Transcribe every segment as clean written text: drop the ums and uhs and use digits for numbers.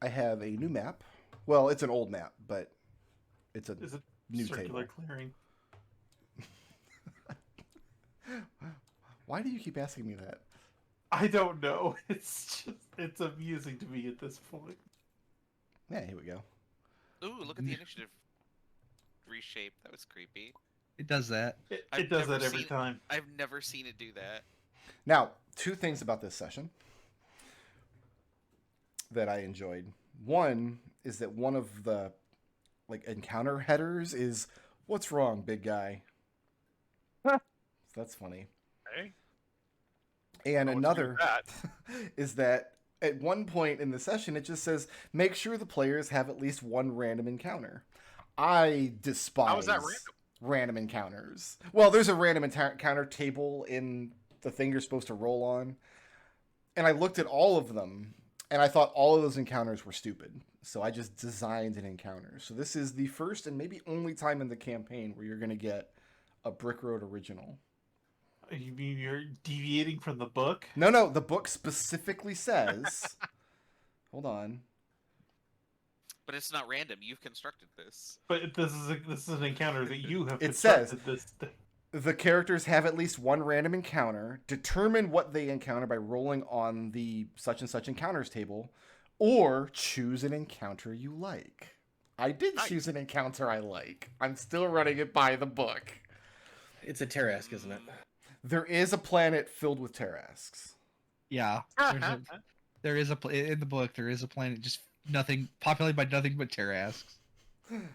I have a new map. Well, it's an old map, but it's a Is it new circular table. clearing? Why do you keep asking me that? I don't know. It's amusing to me at this point. Yeah, here we go. Ooh, look at the initiative reshape. That was creepy. It does that. It does that every time. I've never seen it do that. Now, two things about this session that I enjoyed. One is that one of the encounter headers is "What's wrong, big guy?" So that's funny. Hey. And another is that at one point in the session, it just says, "Make sure the players have at least one random encounter." I despise How is that random encounters. Well, there's a random encounter table in the thing you're supposed to roll on. And I looked at all of them, and I thought all of those encounters were stupid. So I just designed an encounter. So this is the first and maybe only time in the campaign where you're going to get a Brick Road original. You mean you're deviating from the book? No, the book specifically says... Hold on. But it's not random. You've constructed this. But this is an encounter that you have It says constructed this thing. the characters have at least one random encounter. Determine what they encounter by rolling on the such and such encounters table, or choose an encounter you like. I did choose an encounter I like. I'm still running it by the book. It's a Terrask, isn't it? There is a planet filled with Terrasks. Yeah. There is in the book. There is a planet just populated by nothing but Terrasks,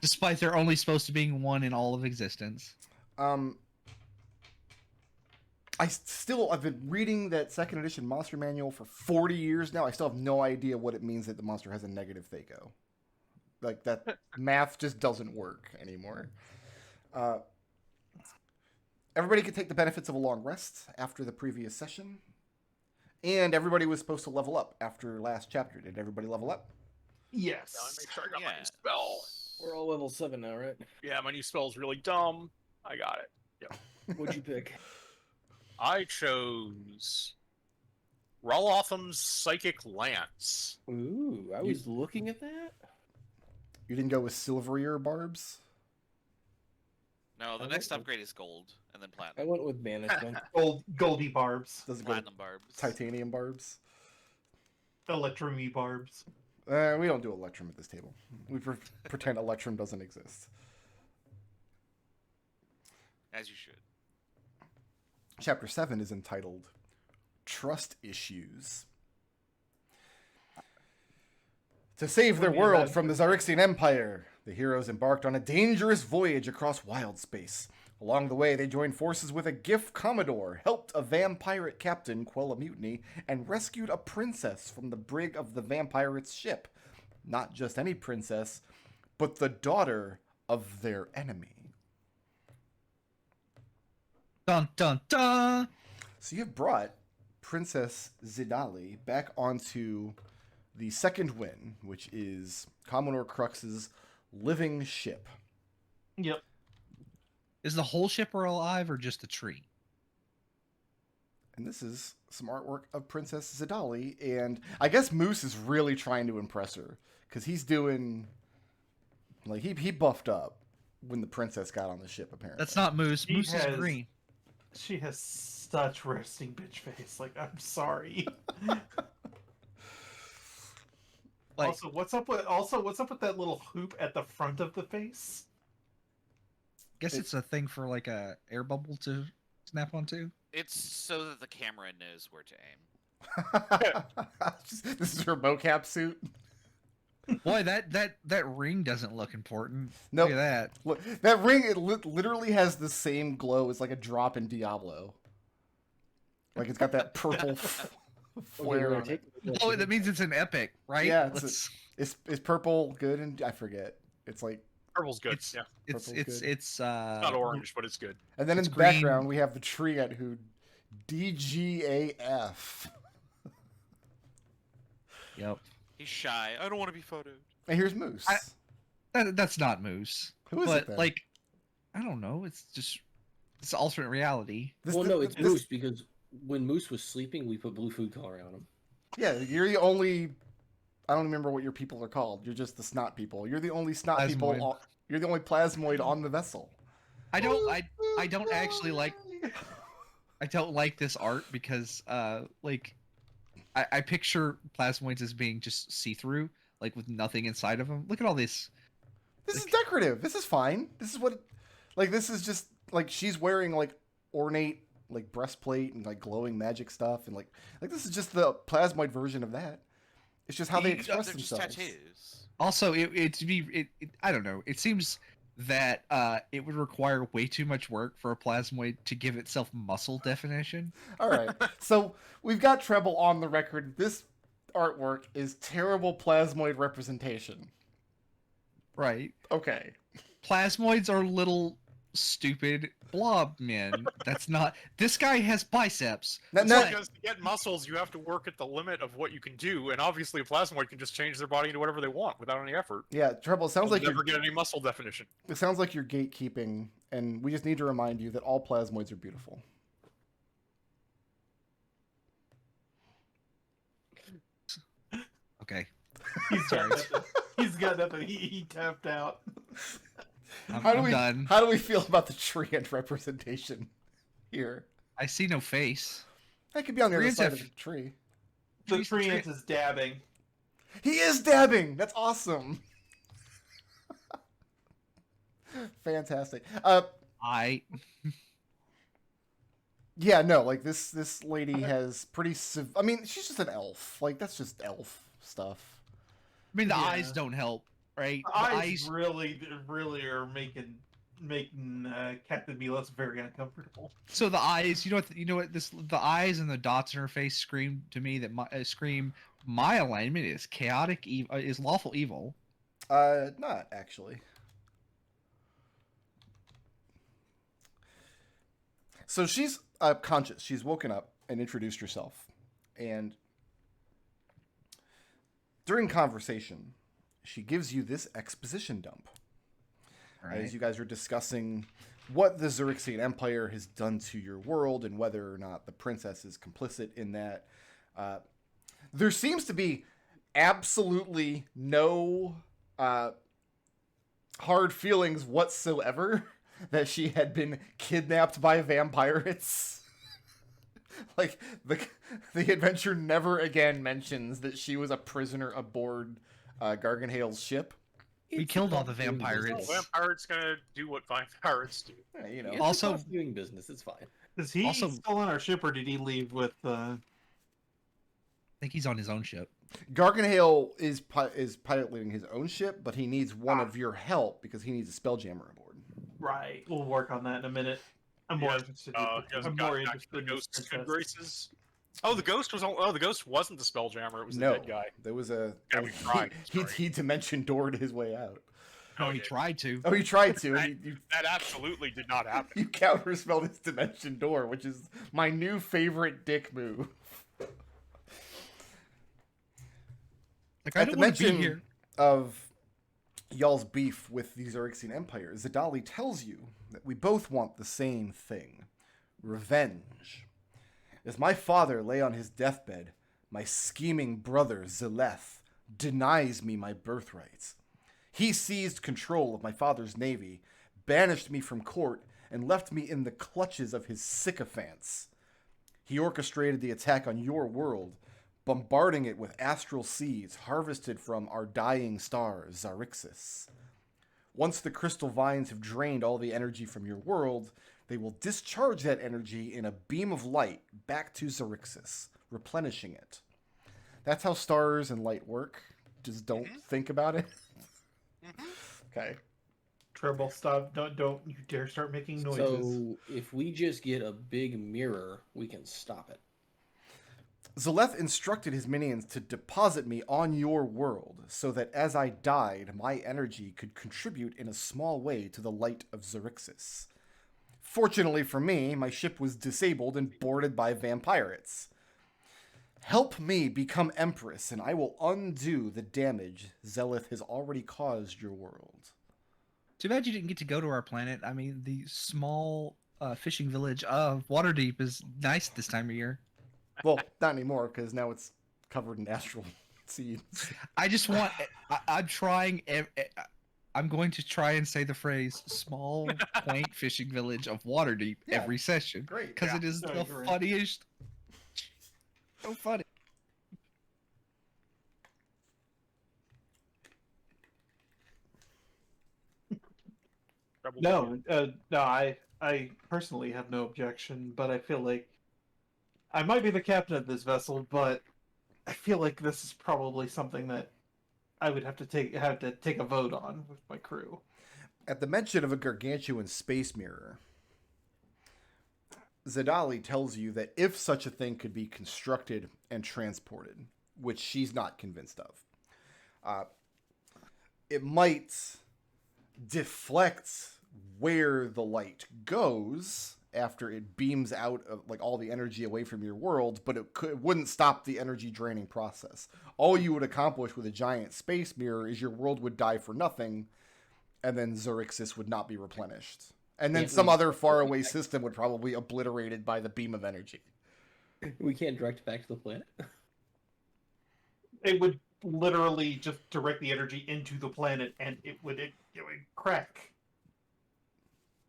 despite there only supposed to being one in all of existence. I've been reading that second edition monster manual for 40 years now. I still have no idea what it means that the monster has a negative Thaco. Like, that math just doesn't work anymore. Everybody could take the benefits of a long rest after the previous session. And everybody was supposed to level up after last chapter. Did everybody level up? Yes. Now I make sure I got my new spell. We're all level 7 now, right? Yeah, my new spell's really dumb. I got it. Yep. What'd you pick? I chose Ralotham's Psychic Lance. Ooh, I was looking at that. You didn't go with silverier barbs? No, the next upgrade is gold, and then I platinum. went with banishment. Goldie barbs. Does it go Platinum barbs. titanium barbs? Electrum-y barbs. We don't do Electrum at this table. We pretend Electrum doesn't exist. As you should. Chapter 7 is entitled Trust Issues. To save their world from the Xaryxian Empire, the heroes embarked on a dangerous voyage across wild space. Along the way, they joined forces with a Giff Commodore, helped a vampirate captain quell a mutiny, and rescued a princess from the brig of the vampirate's ship. Not just any princess, but the daughter of their enemy. Dun dun dun! So you have brought Princess Zidali back onto the second win, which is Commodore Crux's living ship. Yep. Is the whole ship alive or just the tree? And this is some artwork of Princess Zidali, and I guess Mousse is really trying to impress her, because he's doing, like, he buffed up when the princess got on the ship, apparently. That's not Mousse. Mousse is green. She has such resting bitch face. Like, I'm sorry. Like, what's up with that little hoop at the front of the face? guess it's a thing for like a air bubble to snap onto. It's so that the camera knows where to aim. This is her mocap suit. Boy, that ring doesn't look important. Nope. Look at that. Look, that ring, it literally has the same glow as like a drop in Diablo. Like, it's got that purple flare on it. Oh, that means it's an epic, right? Yeah, is purple good? And I forget. It's like Purple's good. It's yeah. it's Not orange, but it's good. And then in the green. background we have the tree at who DGAF. Yep. He's shy. I don't want to be photoed. And here's Mousse. That's not Mousse. Who is but it then? like, I don't know. It's alternate reality. It's Mousse because when Mousse was sleeping, we put blue food coloring on him. Yeah, you're the only I don't remember what your people are called. You're just the snot people. You're the only snot Plasmoid. people. You're the only plasmoid on the vessel. I don't actually like. I don't like this art because like I picture plasmoids as being just see-through, like with nothing inside of them. Look at all this. This is decorative. This is fine. This is what, like, this is just like she's wearing like ornate like breastplate and like glowing magic stuff, and like this is just the plasmoid version of that. It's just how they express They're just themselves. tattoos. Also, I don't know. It seems that it would require way too much work for a plasmoid to give itself muscle definition. All right, so we've got Treble on the record. This artwork is terrible plasmoid representation. Right. Okay. Plasmoids are little stupid blob men. That's not. This guy has biceps. Because to get muscles, you have to work at the limit of what you can do, and obviously a plasmoid can just change their body into whatever they want without any effort. Yeah, Treble, it sounds You'll like never you're get any muscle definition. It sounds like you're gatekeeping, and we just need to remind you that all plasmoids are beautiful. Okay. He's got nothing. He tapped out. I'm done. How do we feel about the treant representation here? I see no face. That could be on the other Treants side have- of the tree. The Trees- treant is dabbing. He is dabbing. That's awesome. Fantastic. Yeah, no, like this lady has pretty. I mean, she's just an elf. Like that's just elf stuff. I mean, the Yeah. eyes don't help, right? The The eyes really are making Captain Milos very uncomfortable. So the eyes, you know what? The eyes and the dots in her face scream to me that my alignment is chaotic evil, is lawful evil. Not actually. So she's conscious. She's woken up and introduced herself. And during conversation, she gives you this exposition dump. Right. As you guys are discussing what the Xaryxian Empire has done to your world and whether or not the princess is complicit in that. There seems to be absolutely no hard feelings whatsoever that she had been kidnapped by vampirates. Like, the adventure never again mentions that she was a prisoner aboard Garganhale's ship. We killed all the vampirates. Vampires gonna do what vampires do. Yeah, you know. It's Also- also doing business. It's fine. Is he Also- still on our ship, or did he leave with? I think he's on his own ship. Garganhale is piloting his own ship, but he needs one of your help because he needs a Spelljammer aboard. Right. We'll work on that in a minute. I'm more interested. He I'm hasn't more gotten back to interested the in this ghost's good princess. graces. Oh, the ghost was. Oh, the ghost wasn't the Spelljammer. It was the No, dead guy. there was a. Yeah, we tried. He dimension doored his way out. No, Oh, he yeah. tried to. Oh, he tried to. That, and you that absolutely did not happen. you counterspelled his dimension door, which is my new favorite dick move. Like, I At the don't want to be mention here. of y'all's beef with the Xaryxian Empire, Zidali tells you that we both want the same thing: revenge. As my father lay on his deathbed, my scheming brother Zileth denies me my birthright. He seized control of my father's navy, banished me from court, and left me in the clutches of his sycophants. He orchestrated the attack on your world, bombarding it with astral seeds harvested from our dying star, Xaryxis. Once the crystal vines have drained all the energy from your world, they will discharge that energy in a beam of light back to Xaryxis, replenishing it. That's how stars and light work. Just don't think about it. Okay. Treble, stop! Don't you dare start making noises. So if we just get a big mirror, we can stop it. Zaleth instructed his minions to deposit me on your world, so that as I died, my energy could contribute in a small way to the light of Xaryxis. Fortunately for me, my ship was disabled and boarded by vampirates. Help me become Empress, and I will undo the damage Zelith has already caused your world. Too bad you didn't get to go to our planet. I mean, the small fishing village of Waterdeep is nice this time of year. Well, not anymore, because now it's covered in astral seeds. I just want. I'm trying. I'm going to try and say the phrase "small, quaint fishing village of Waterdeep" Yeah, every session Great. because it is I the agree. funniest. So funny. Treble, No, no, I personally have no objection, but I feel like I might be the captain of this vessel, but I feel like this is probably something that I would have to take a vote on with my crew. At the mention of a gargantuan space mirror, Zadali tells you that if such a thing could be constructed and transported, which she's not convinced of, it might deflect where the light goes after it beams out of like all the energy away from your world, but it wouldn't stop the energy draining process. All you would accomplish with a giant space mirror is your world would die for nothing, and then Xaryxis would not be replenished. And then some other faraway system would probably be obliterated by the beam of energy. We can't direct it back to the planet. It would literally just direct the energy into the planet, and it would crack.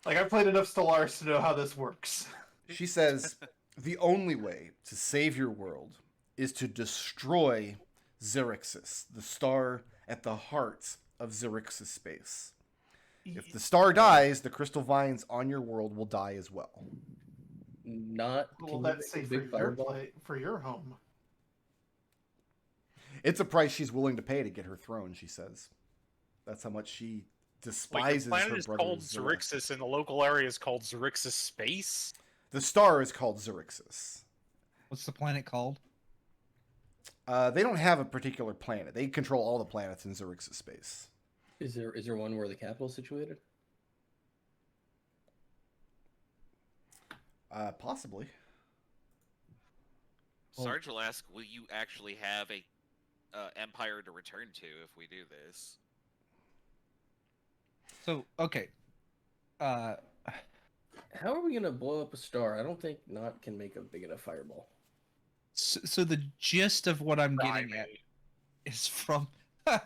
Like, I've played enough Stellaris to know how this works. She says, the only way to save your world is to destroy Xaryxis, the star at the heart of Xaryxis space. If the star dies, the crystal vines on your world will die as well. Not. Well, can you that's make a safe big for your fireball? for your home. It's a price she's willing to pay to get her throne, she says. That's how much she despises the planet her is brother's called Xaryxis, and the local area is called Xaryxis Space. The star is called Xaryxis. What's the planet called? They don't have a particular planet. They control all the planets in Xaryxis space. Is there one where the capital is situated? Possibly. Sarge will ask, will you actually have a empire to return to if we do this? So okay. How are we gonna blow up a star? I don't think Naught can make a big enough fireball. So the gist of what I'm getting at is from the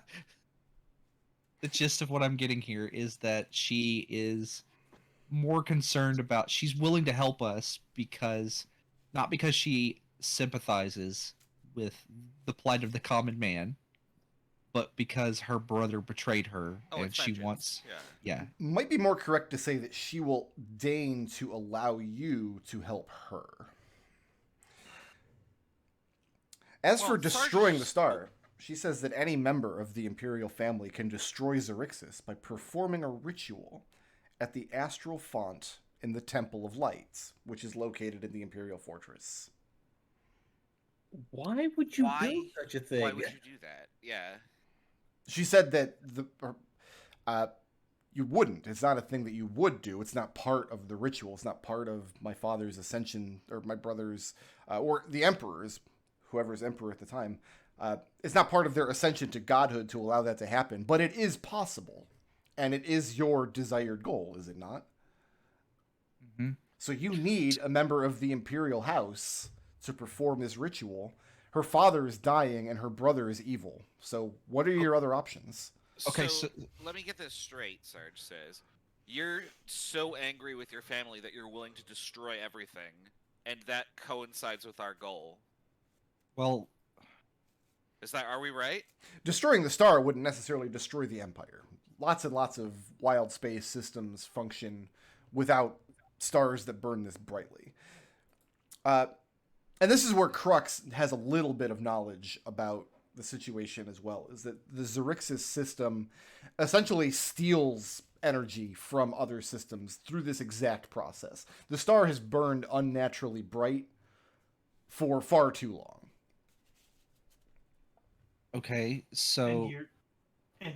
gist of what I'm getting here is that she is more concerned about she's willing to help us because not because she sympathizes with the plight of the common man, but because her brother betrayed her and it's she vengeance. wants Yeah. Might be more correct to say that she will deign to allow you to help her. As for Well, destroying the Sarge's- star, she says that any member of the Imperial family can destroy Xaryxis by performing a ritual at the Astral font in the Temple of Light, which is located in the Imperial Fortress. Why would you Why? do such a thing? Why would you do that? Yeah. She said that you wouldn't. It's not a thing that you would do. It's not part of the ritual. It's not part of my father's ascension or my brother's or the emperor's, whoever's emperor at the time. It's not part of their ascension to godhood to allow that to happen, but it is possible. And it is your desired goal, is it not? Mm-hmm. So you need a member of the Imperial House to perform this ritual. Her father is dying and her brother is evil. So what are your other options? Okay, so so- let me get this straight, Sarge says. You're so angry with your family that you're willing to destroy everything, and that coincides with our goal. Well, Are we right? Destroying the star wouldn't necessarily destroy the Empire. Lots and lots of wild space systems function without stars that burn this brightly. And this is where Crux has a little bit of knowledge about the situation as well, is that the Xaryxis system essentially steals energy from other systems through this exact process. The star has burned unnaturally bright for far too long. okay, so And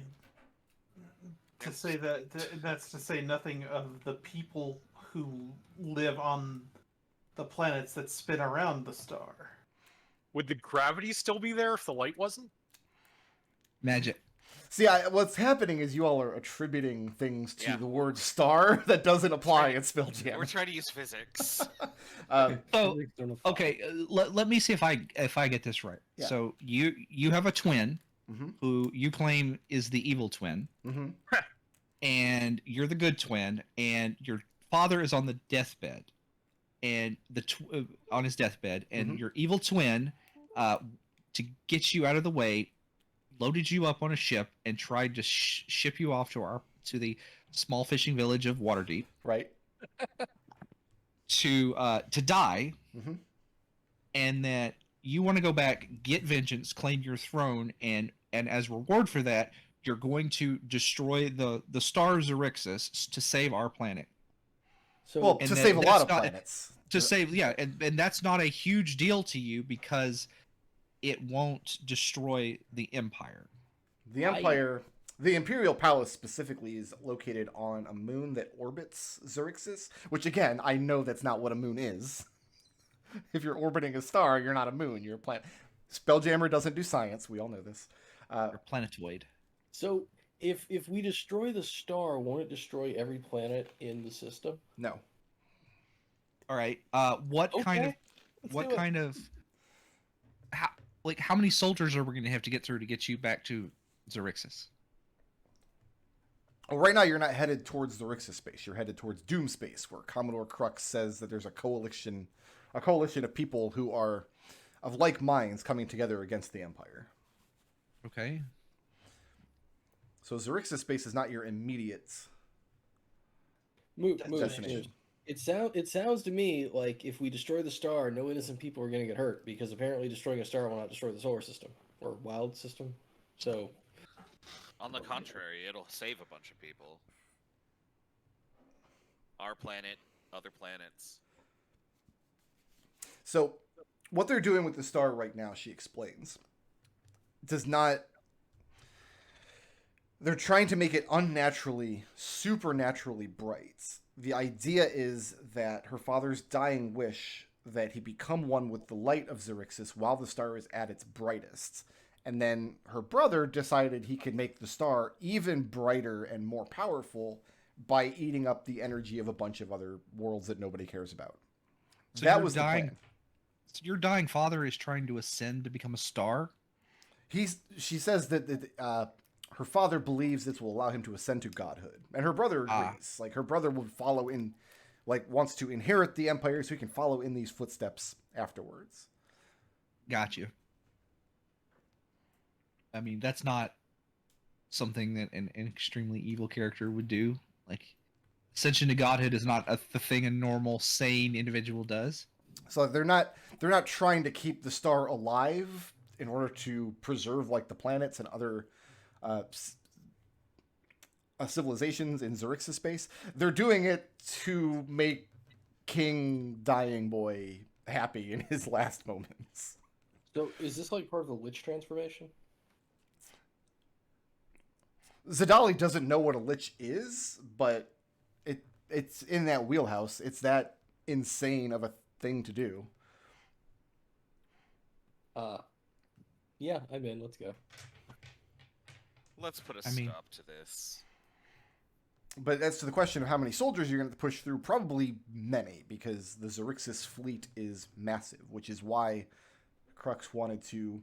to say that's to say nothing of the people who live on the planets that spin around the star. Would the gravity still be there if the light wasn't? magic. See, what's happening is you all are attributing things to Yeah. the word star that doesn't apply Right. in We're Spelljammer. trying to use physics. So, Physics don't apply. okay, let me see if I get this right. Yeah. So you have a twin Mm-hmm. who you claim is the evil twin, Mm-hmm. and you're the good twin, and your father is on the deathbed, and on his deathbed, and Mhm. your evil twin, to get you out of the way, loaded you up on a ship and tried to ship you off to the small fishing village of Waterdeep Right. to die, Mm-hmm. and that you want to go back, get vengeance, claim your throne, and as reward for that, you're going to destroy the star Xaryxis to save our planet. So Well, And to that- save a lot that's of not- planets. To save, yeah, and that's not a huge deal to you because it won't destroy the Empire. The Empire, the Imperial Palace specifically, is located on a moon that orbits Xaryxis, which again, I know that's not what a moon is. If you're orbiting a star, you're not a moon, you're a planet. Spelljammer doesn't do science, we all know this. Or planetoid. So if we destroy the star, won't it destroy every planet in the system? No. All right. What kind of Okay, let's do it. how many soldiers are we going to have to get through to get you back to Xaryxis? Well, right now, you're not headed towards the Xaryxis space. You're headed towards Doom space, where Commodore Crux says that there's a coalition of people who are of like minds coming together against the Empire. Okay. So Xaryxis space is not your immediate Moose, destination. it sounds to me like if we destroy the star, no innocent people are going to get hurt because apparently destroying a star will not destroy the solar system or wild system. So On the contrary, it'll save a bunch of people. Our planet, other planets. So, what they're doing with the star right now, she explains, does not. They're trying to make it unnaturally, supernaturally bright. The idea is that her father's dying wish that he become one with the light of Xaryxis while the star is at its brightest. And then her brother decided he could make the star even brighter and more powerful by eating up the energy of a bunch of other worlds that nobody cares about. So that your was the plan. So your dying father is trying to ascend to become a star? She says that her father believes this will allow him to ascend to godhood, and her brother agrees. Like, her brother would follow in, like, wants to inherit the empire so he can follow in these footsteps afterwards. Got you. I mean, that's not something that an extremely evil character would do. Like, ascension to godhood is not the thing a normal, sane individual does. So they're not trying to keep the star alive in order to preserve, like, the planets and other civilizations in Xaryxis space. They're doing it to make King Dying Boy happy in his last moments. So is this like part of the Lich transformation? Zadali doesn't know what a lich is, but it's in that wheelhouse. It's that insane of a thing to do. Yeah, I'm in. Let's go. Let's put a I mean- stop to this. But as to the question of how many soldiers you're going to push through, probably many, because the Xaryxis fleet is massive, which is why Crux wanted to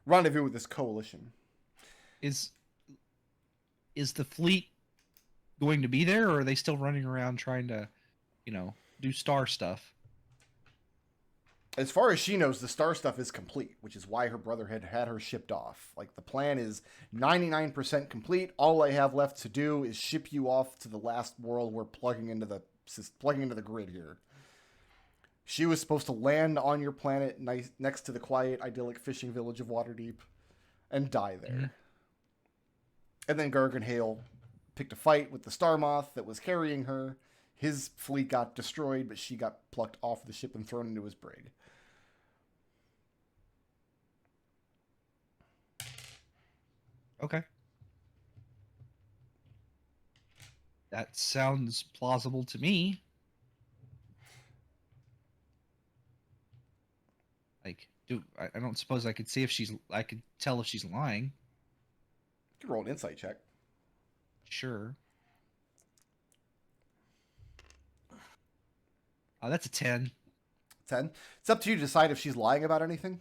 rendezvous with this coalition. Is the fleet going to be there, or are they still running around trying to, do star stuff? As far as she knows, the star stuff is complete, which is why her brother had her shipped off. Like, the plan is 99% complete. All I have left to do is ship you off to the last world we're plugging into the grid here. She was supposed to land on your planet next to the quiet, idyllic fishing village of Waterdeep and die there. Mm-hmm. And then Garganhale picked a fight with the Star Moth that was carrying her. His fleet got destroyed, but she got plucked off the ship and thrown into his brig. Okay. That sounds plausible to me. Like, I don't suppose I could see I could tell if she's lying. You can roll an insight check. Sure. Oh, that's a 10. 10. It's up to you to decide if she's lying about anything.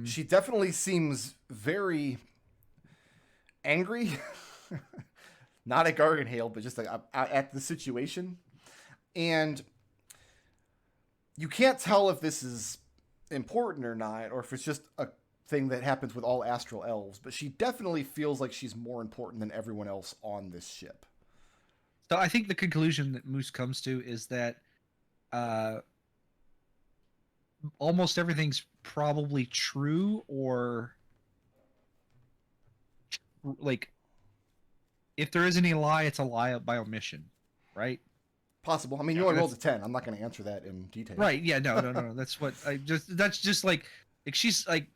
She definitely seems very angry. Not at Garganhale, but just like at the situation. And you can't tell if this is important or not, or if it's just a thing that happens with all astral elves, but she definitely feels like she's more important than everyone else on this ship. So I think the conclusion that Mousse comes to is that almost everything's probably true, or like if there is any lie, it's a lie by omission, right? Possible. I mean, you only rolled a 10. I'm not going to answer that in detail. Right? Yeah. No. That's what I just. That's just like she's like,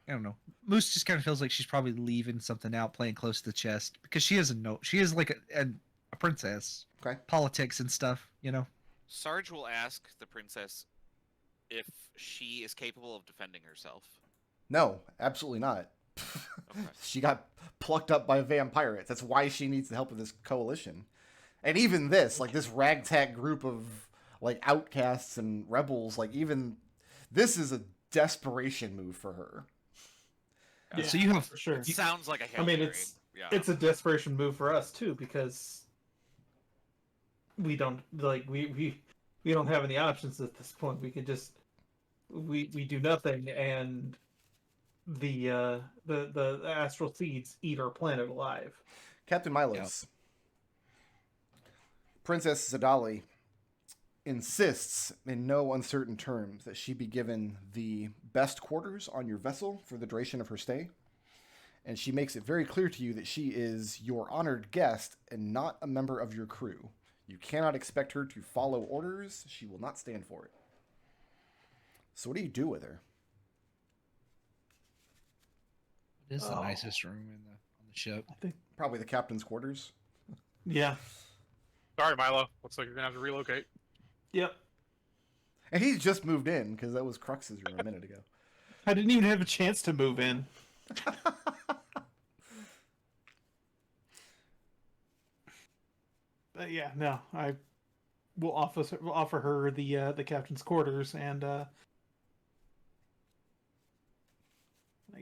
I don't know. Mousse just kind of feels like she's probably leaving something out, playing close to the chest, because she is she is like a princess. Okay. Politics and stuff, you know. Sarge will ask the princess if she is capable of defending herself. No, absolutely not. Okay. She got plucked up by vampirates. That's why she needs the help of this coalition. And even this, like this ragtag group of like outcasts and rebels, like even this is a desperation move for her. Yeah, So you have for sure. It sounds like a Hail I mean, Mary. it's it's a desperation move for us too, because we don't we don't have any options at this point. We could just we do nothing, and the astral seeds eat our planet alive. Captain Milos. Princess Zadali insists in no uncertain terms that she be given the best quarters on your vessel for the duration of her stay. And she makes it very clear to you that she is your honored guest and not a member of your crew. You cannot expect her to follow orders. She will not stand for it. So what do you do with her? It is the nicest room on the ship. I think, Probably the captain's quarters. yeah, Sorry, Milo. Looks like you're gonna have to relocate. yep. And he's just moved in, because that was Crux's room a minute ago. I didn't even have a chance to move in. But yeah, no, I will offer her the captain's quarters, and I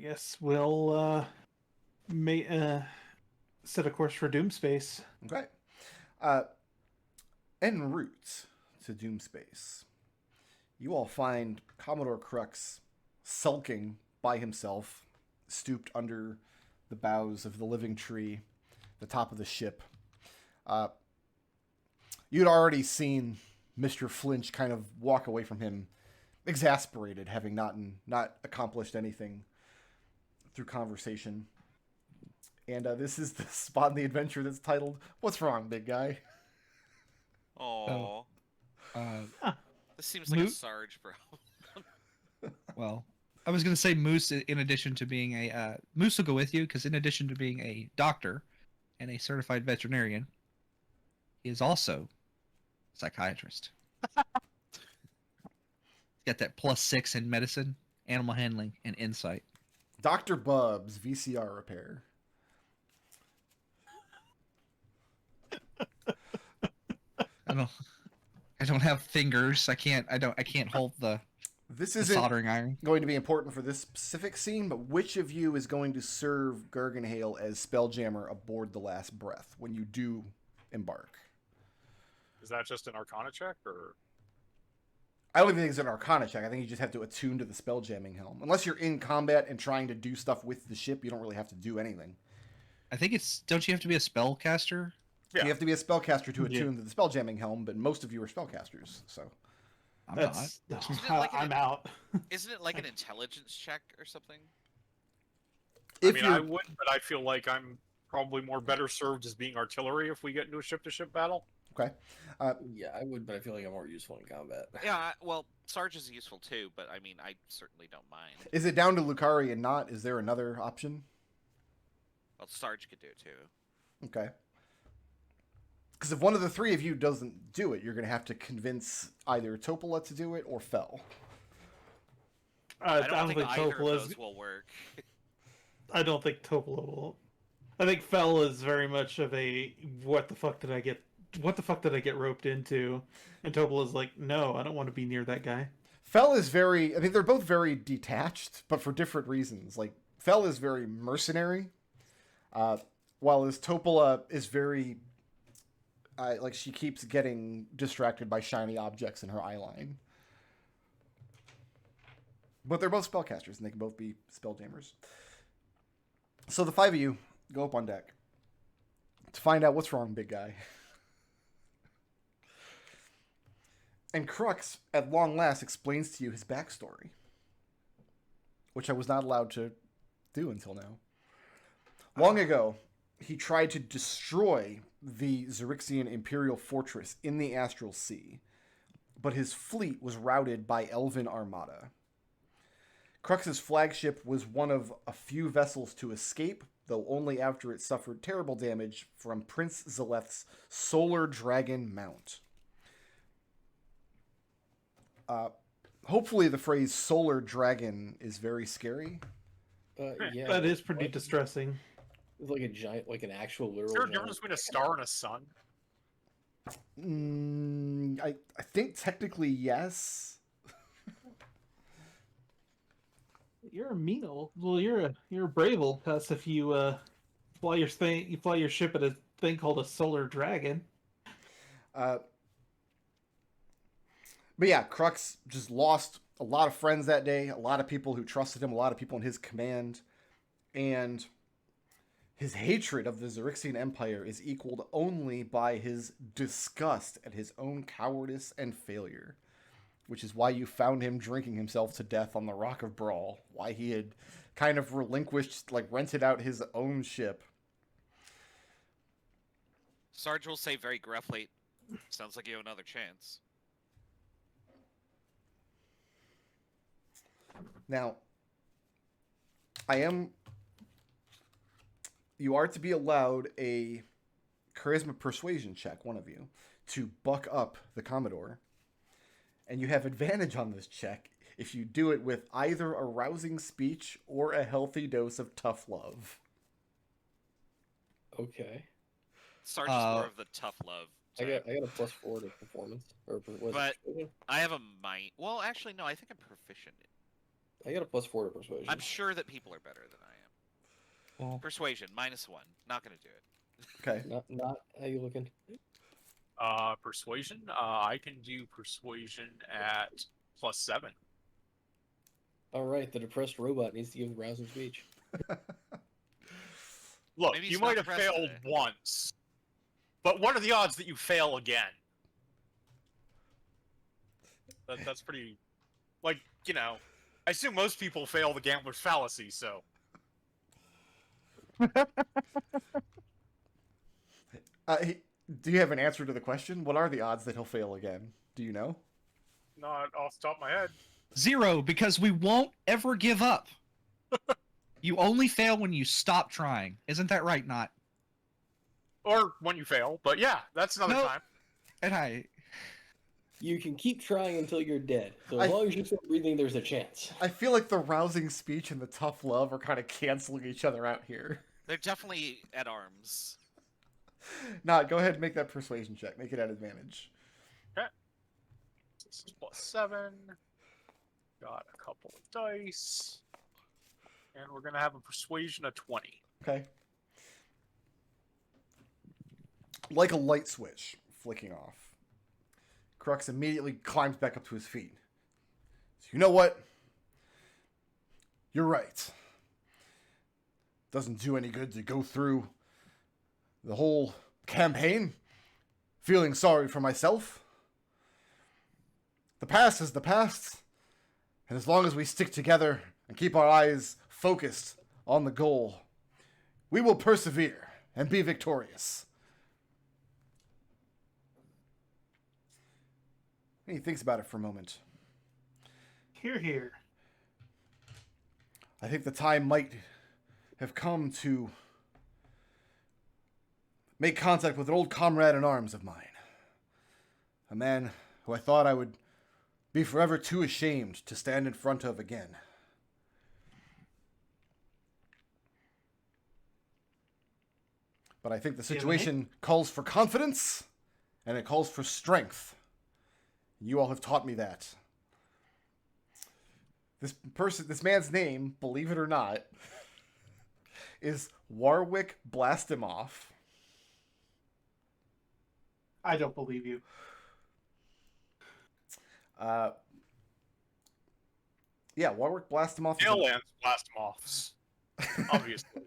guess we'll set a course for Doomspace. Okay. En route to Doomspace, you all find Commodore Crux sulking by himself, stooped under the boughs of the living tree, the top of the ship. You'd already seen Mr. Flinch kind of walk away from him, exasperated, having not accomplished anything through conversation. And this is the spot in the adventure that's titled, "What's Wrong, Big Guy?" Oh, Uh, this seems like a Moot? Sarge problem. well, I was going to say Mousse, in addition to being a... Mousse will go with you, because in addition to being a doctor and a certified veterinarian, he is also a psychiatrist. He's got that +6 in medicine, animal handling, and insight. Dr. Bub's VCR repair. I don't have fingers. I can't hold the This the isn't soldering iron. going to be important for this specific scene, but which of you is going to serve Garganhale as Spelljammer aboard the Last Breath when you do embark? Is that just an Arcana check, or? I don't think it's an Arcana check. I think you just have to attune to the Spelljamming helm. Unless you're in combat and trying to do stuff with the ship, you don't really have to do anything. I think it's... Don't you have to be a spellcaster? Yeah. You have to be a spellcaster to attune to the Spelljamming helm, but most of you are spellcasters, so... I'm That's not. Isn't it like I'm out. Isn't it like an intelligence check or something? If I you're... would, but I feel like I'm probably more better served as being artillery if we get into a ship-to-ship battle. Okay. Yeah, I would, but I feel like I'm more useful in combat. Yeah, well, Sarge is useful too, but I mean, I certainly don't mind. Is it down to Lukari and Naught? Is there another option? Well, Sarge could do it too. Okay. Because if one of the three of you doesn't do it, you're going to have to convince either Topola to do it or Fel. I don't think think either of Topola's. those will work. I don't think Topolo will. I think Fell is very much of a what the fuck did I get roped into? And Topolo is like, no, I don't want to be near that guy. Fell is very, I mean, they're both very detached, but for different reasons. Like, Fell is very mercenary, while as Topola is very, like, she keeps getting distracted by shiny objects in her eyeline. But they're both spellcasters, and they can both be spelljammers. So the 5 of you go up on deck to find out what's wrong, big guy. And Crux, at long last, explains to you his backstory, which I was not allowed to do until now. Long ago, he tried to destroy the Xaryxian Imperial Fortress in the Astral Sea, but his fleet was routed by Elven Armada. Crux's flagship was one of a few vessels to escape, though only after it suffered terrible damage from Prince Zaleth's Solar Dragon Mount. Hopefully the phrase Solar Dragon is very scary. Yeah, That is pretty distressing. It's like a giant, like an actual Is literal. there a giant. difference between a star and a sun? I think technically yes. You're a Mino. Well, you're a Bravel, because if you fly your ship at a thing called a Solar Dragon. But yeah, Crux just lost a lot of friends that day, a lot of people who trusted him, a lot of people in his command, and his hatred of the Xaryxian Empire is equaled only by his disgust at his own cowardice and failure, which is why you found him drinking himself to death on the Rock of Brawl, why he had kind of relinquished, like rented out his own ship. Sarge will say very gruffly, sounds like you have another chance. Now, you are to be allowed a charisma persuasion check, one of you, to buck up the Commodore. And you have advantage on this check if you do it with either a rousing speech or a healthy dose of tough love. Okay. Sarge is more of the tough love I type. got a +4 to performance. But I have a might. Well, actually, no, I think I'm proficient. I got a +4 to persuasion. I'm sure that people are better than I am. Well, Persuasion, -1. Not going to do it. Okay. Not how you looking? Persuasion. I can do persuasion at +7. All right, the depressed robot needs to give a rousing speech. Look, Maybe you he's might not have depressed failed today. once, but what are the odds that you fail again? That's pretty, like, you know, I assume most people fail the gambler's fallacy, so. Do you have an answer to the question? What are the odds that he'll fail again? Do you know? Not off the top of my head. 0, because we won't ever give up. You only fail when you stop trying. Isn't that right, Not? Or when you fail, but yeah, that's another No. time. And You can keep trying until you're dead. So as long as you're still breathing, there's a chance. I feel like the rousing speech and the tough love are kind of canceling each other out here. They're definitely at arms. Nah, go ahead and make that persuasion check. Make it at advantage. This is +7. Got a couple of dice. And we're going to have a persuasion of 20. Okay. Like a light switch flicking off, Crux immediately climbs back up to his feet. So you know what? You're right. Doesn't do any good to go through the whole campaign feeling sorry for myself. The past is the past. And as long as we stick together and keep our eyes focused on the goal, we will persevere and be victorious. And he thinks about it for a moment. Hear, hear. I think the time might have come to make contact with an old comrade in arms of mine. A man who I thought I would be forever too ashamed to stand in front of again. But I think the situation calls for confidence, and it calls for strength. You all have taught me that. This man's name, believe it or not, is Warwick Blastimoff. I don't believe you. Yeah, Warwick Blastimoff. Taillands Blastimoffs. Obviously.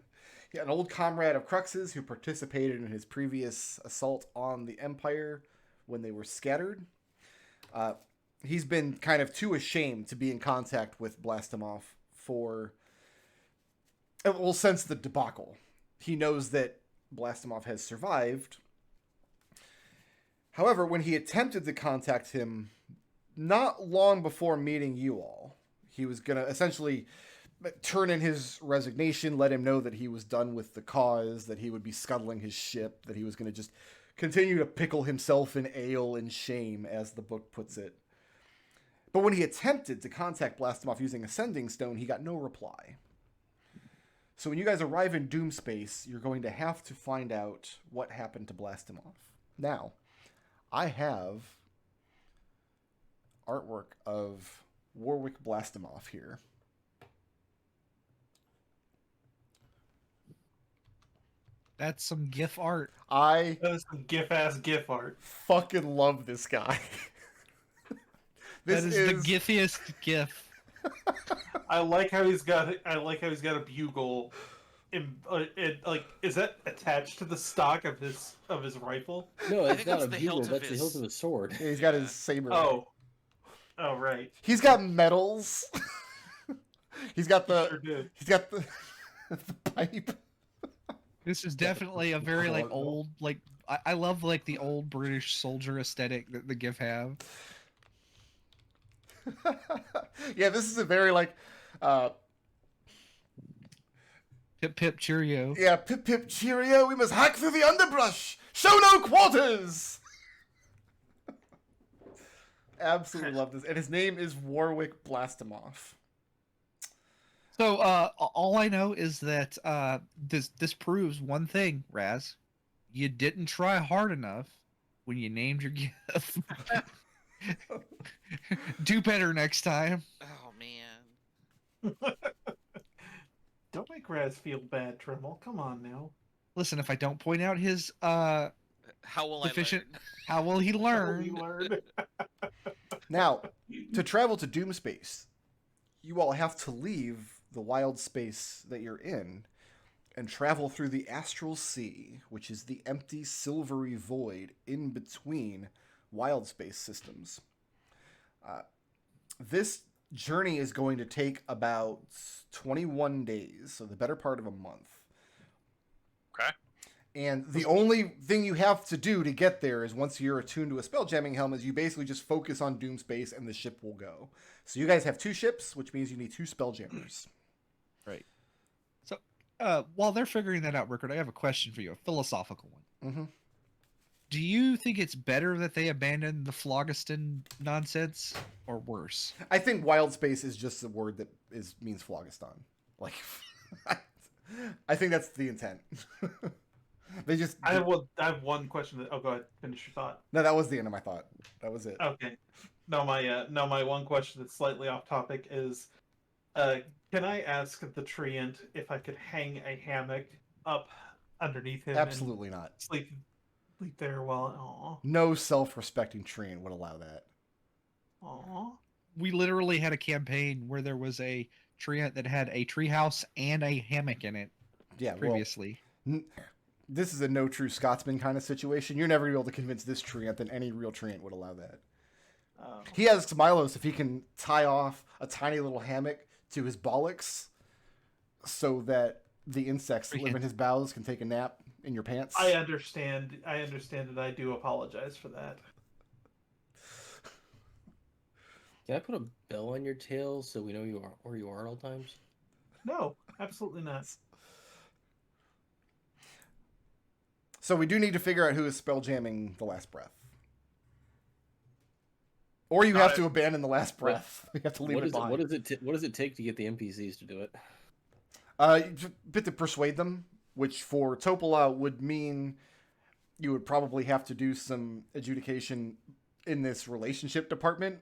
Yeah, an old comrade of Crux's who participated in his previous assault on the Empire when they were scattered. He's been kind of too ashamed to be in contact with Blastimoff since the debacle. He knows that Blastimoff has survived. However, when he attempted to contact him not long before meeting you all, he was going to essentially turn in his resignation, let him know that he was done with the cause, that he would be scuttling his ship, that he was going to just continue to pickle himself in ale and shame, as the book puts it. But when he attempted to contact Blastimoff using a sending stone, he got no reply. So when you guys arrive in Doomspace, you're going to have to find out what happened to Blastimoff. Now, I have artwork of Warwick Blastimoff here. That's some GIF art. I That is some GIF-ass GIF art. fucking love this guy. This that is the giffiest GIF. I like how he's got a bugle. Is that attached to the stock of his rifle? No, I it's think not that's a the bugle. hilt of That's the his- hilt of his sword. Yeah, he's got his saber. Oh, right. He's got medals. He's got the. Sure do. He's got the pipe. This is definitely a very like old like I love like the old British soldier aesthetic that the GIF have. Yeah, this is a very like. Pip pip cheerio. Yeah, pip pip cheerio. We must hack through the underbrush. Show no quarters. Absolutely love this, and his name is Warwick Blastimoff. So all I know is that this proves one thing, Raz. You didn't try hard enough when you named your GIF. Do better next time. Oh man. Don't make Raz feel bad, Treble. Come on now. Listen, if I don't point out his How will deficient, I learn? how will he How learn? will you learn? Now, to travel to Doomspace, you all have to leave the wild space that you're in and travel through the Astral Sea, which is the empty silvery void in between wild space systems. This journey is going to take about 21 days, so the better part of a month. Okay. And the only thing you have to do to get there is once you're attuned to a spelljamming helm is you basically just focus on Doomspace and the ship will go. So you guys have 2 ships, which means you need 2 spelljammers. Right. So while they're figuring that out, Rickard, I have a question for you, a philosophical one. Mm-hmm. Do you think it's better that they abandon the phlogiston nonsense, or worse? I think wild space is just a word that means phlogiston. Like, I think that's the intent. They just. I have one question. Oh, go ahead. Finish your thought. No, that was the end of my thought. That was it. Okay. No, my one question that's slightly off topic is, can I ask the treant if I could hang a hammock up underneath him? Absolutely not. And sleep there while. No self-respecting treant would allow that. Aw. We literally had a campaign where there was a treant that had a treehouse and a hammock in it Yeah, well, previously. this is a no true Scotsman kind of situation. You're never going to be able to convince this treant that any real treant would allow that. He asks Milos if he can tie off a tiny little hammock to his bollocks so that the insects that live in his bowels can take a nap in your pants. I understand, and I do apologize for that. Can I put a bell on your tail so we know where you are at all times? No, absolutely not. So we do need to figure out who is spelljamming the last breath. Or you have to abandon the last breath. You have to leave it behind. What does it take to get the NPCs to do it? Bit to persuade them. which for Topola would mean you would probably have to do some adjudication in this relationship department.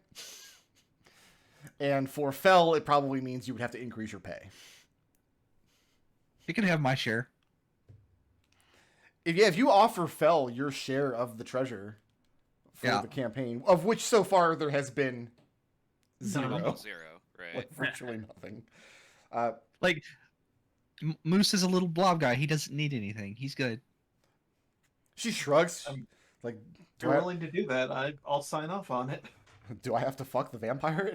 And for Fel, it probably means you would have to increase your pay. You can have my share. If you offer Fel your share of the treasure for the campaign, of which so far there has been zero, right? like virtually nothing. Like, Mousse is a little blob guy. He doesn't need anything. He's good. She shrugs. Like, If you're willing to do that, I'll sign off on it. do I have to fuck the vampire?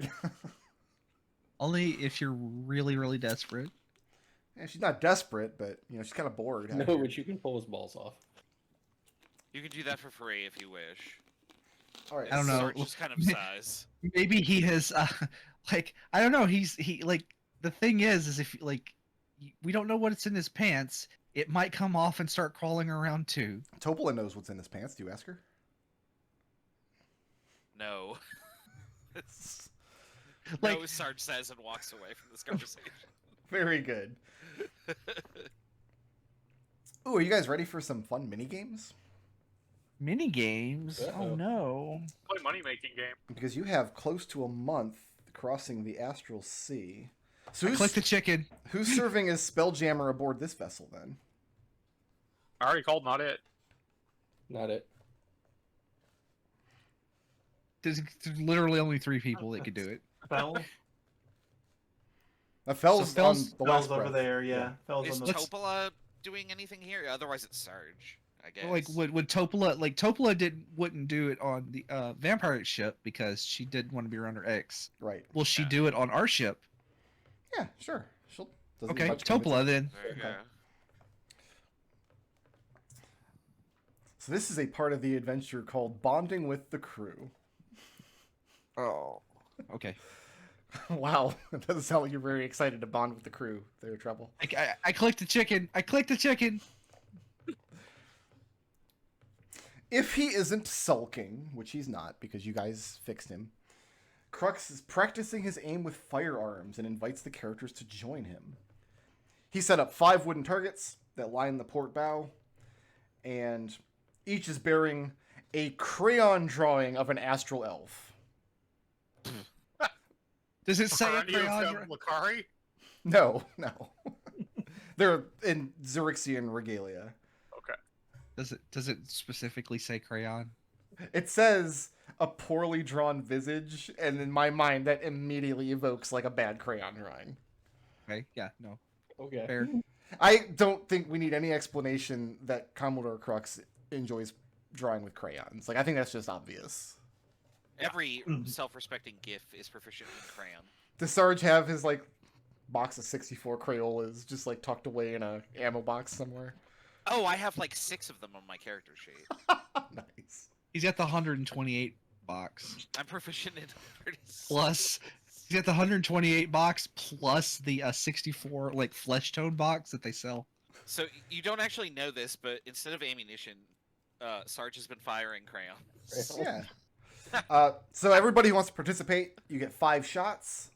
Only if you're really, really desperate. Yeah, she's not desperate, but she's kind of bored. No, but you can pull his balls off. You can do that for free if you wish. All right, I don't know. Sarge's kind of size. Maybe he has, like, I don't know. He like, the thing is if like, we don't know what's in his pants. It might come off and start crawling around too. Topola knows what's in his pants. Do you ask her? No. Like, no, Sarge says and walks away from this conversation. Very good. Ooh, are you guys ready for some fun mini games? mini games? Uh-oh. Oh no. Play money making game. Because you have close to a month crossing the Astral Sea. So Click the chicken. who's serving as Spelljammer aboard this vessel then? I already called not it. Not it. There's literally only 3 people that could do it. Fel? Fel's So on Fel's- the Fel's last over breath. there, yeah. Fel's Is on the... Topola doing anything here? Otherwise, it's Sarge, I guess. Like, would Topola, like, Topola wouldn't do it on the vampire ship because she did want to be around her ex. Right. Will she Yeah. do it on our ship? Yeah, sure. Doesn't Okay, much Topola then. There you Okay. go. So this is a part of the adventure called Bonding with the Crew. Oh. Okay. Wow, it doesn't sound like you're very excited to bond with the crew there, Treble. I clicked the chicken. I clicked the chicken. If he isn't sulking, which he's not because you guys fixed him, Crux is practicing his aim with firearms and invites the characters to join him. He set up 5 wooden targets that line the port bow, and each is bearing a crayon drawing of an astral elf. Does it say a Are any of crayon? them Lukari? No. They're in Xaryxian regalia. Okay. Does it specifically say crayon? It says a poorly drawn visage, and in my mind, that immediately evokes like a bad crayon drawing. Okay. Yeah. No. Okay. Fair. I don't think we need any explanation that Commodore Crux enjoys drawing with crayons. Like, I think that's just obvious. Every self-respecting Giff is proficient in crayon. Does Sarge have his like box of 64 Crayolas just like tucked away in a ammo box somewhere? Oh, I have like 6 of them on my character sheet. Nice. He's got the 128 box I'm proficient in 36. plus. He's got the 128 box plus the 64 like flesh tone box that they sell. So you don't actually know this, but instead of ammunition, Sarge has been firing crayons. Yeah. So everybody who wants to participate, you get 5 shots.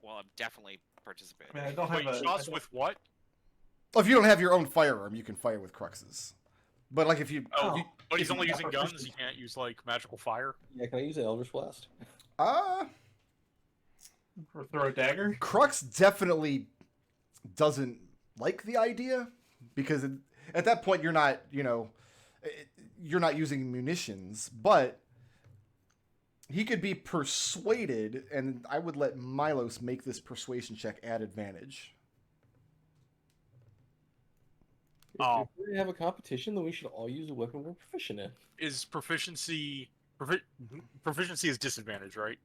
Well, I'm definitely participating. I mean, I don't Wait, have a... shots with what? Well, if you don't have your own firearm, you can fire with Cruxes. But like if you, Oh, you but he's if only you- using guns. He can't use like magical fire. Yeah, can I use an Eldritch Blast? Or throw a dagger? Crux definitely doesn't like the idea because at that point you're not, you're not using munitions, but he could be persuaded, and I would let Milos make this persuasion check at advantage. Oh. If we're gonna have a competition, then we should all use a weapon we're proficient in. Is proficiency is disadvantage, right?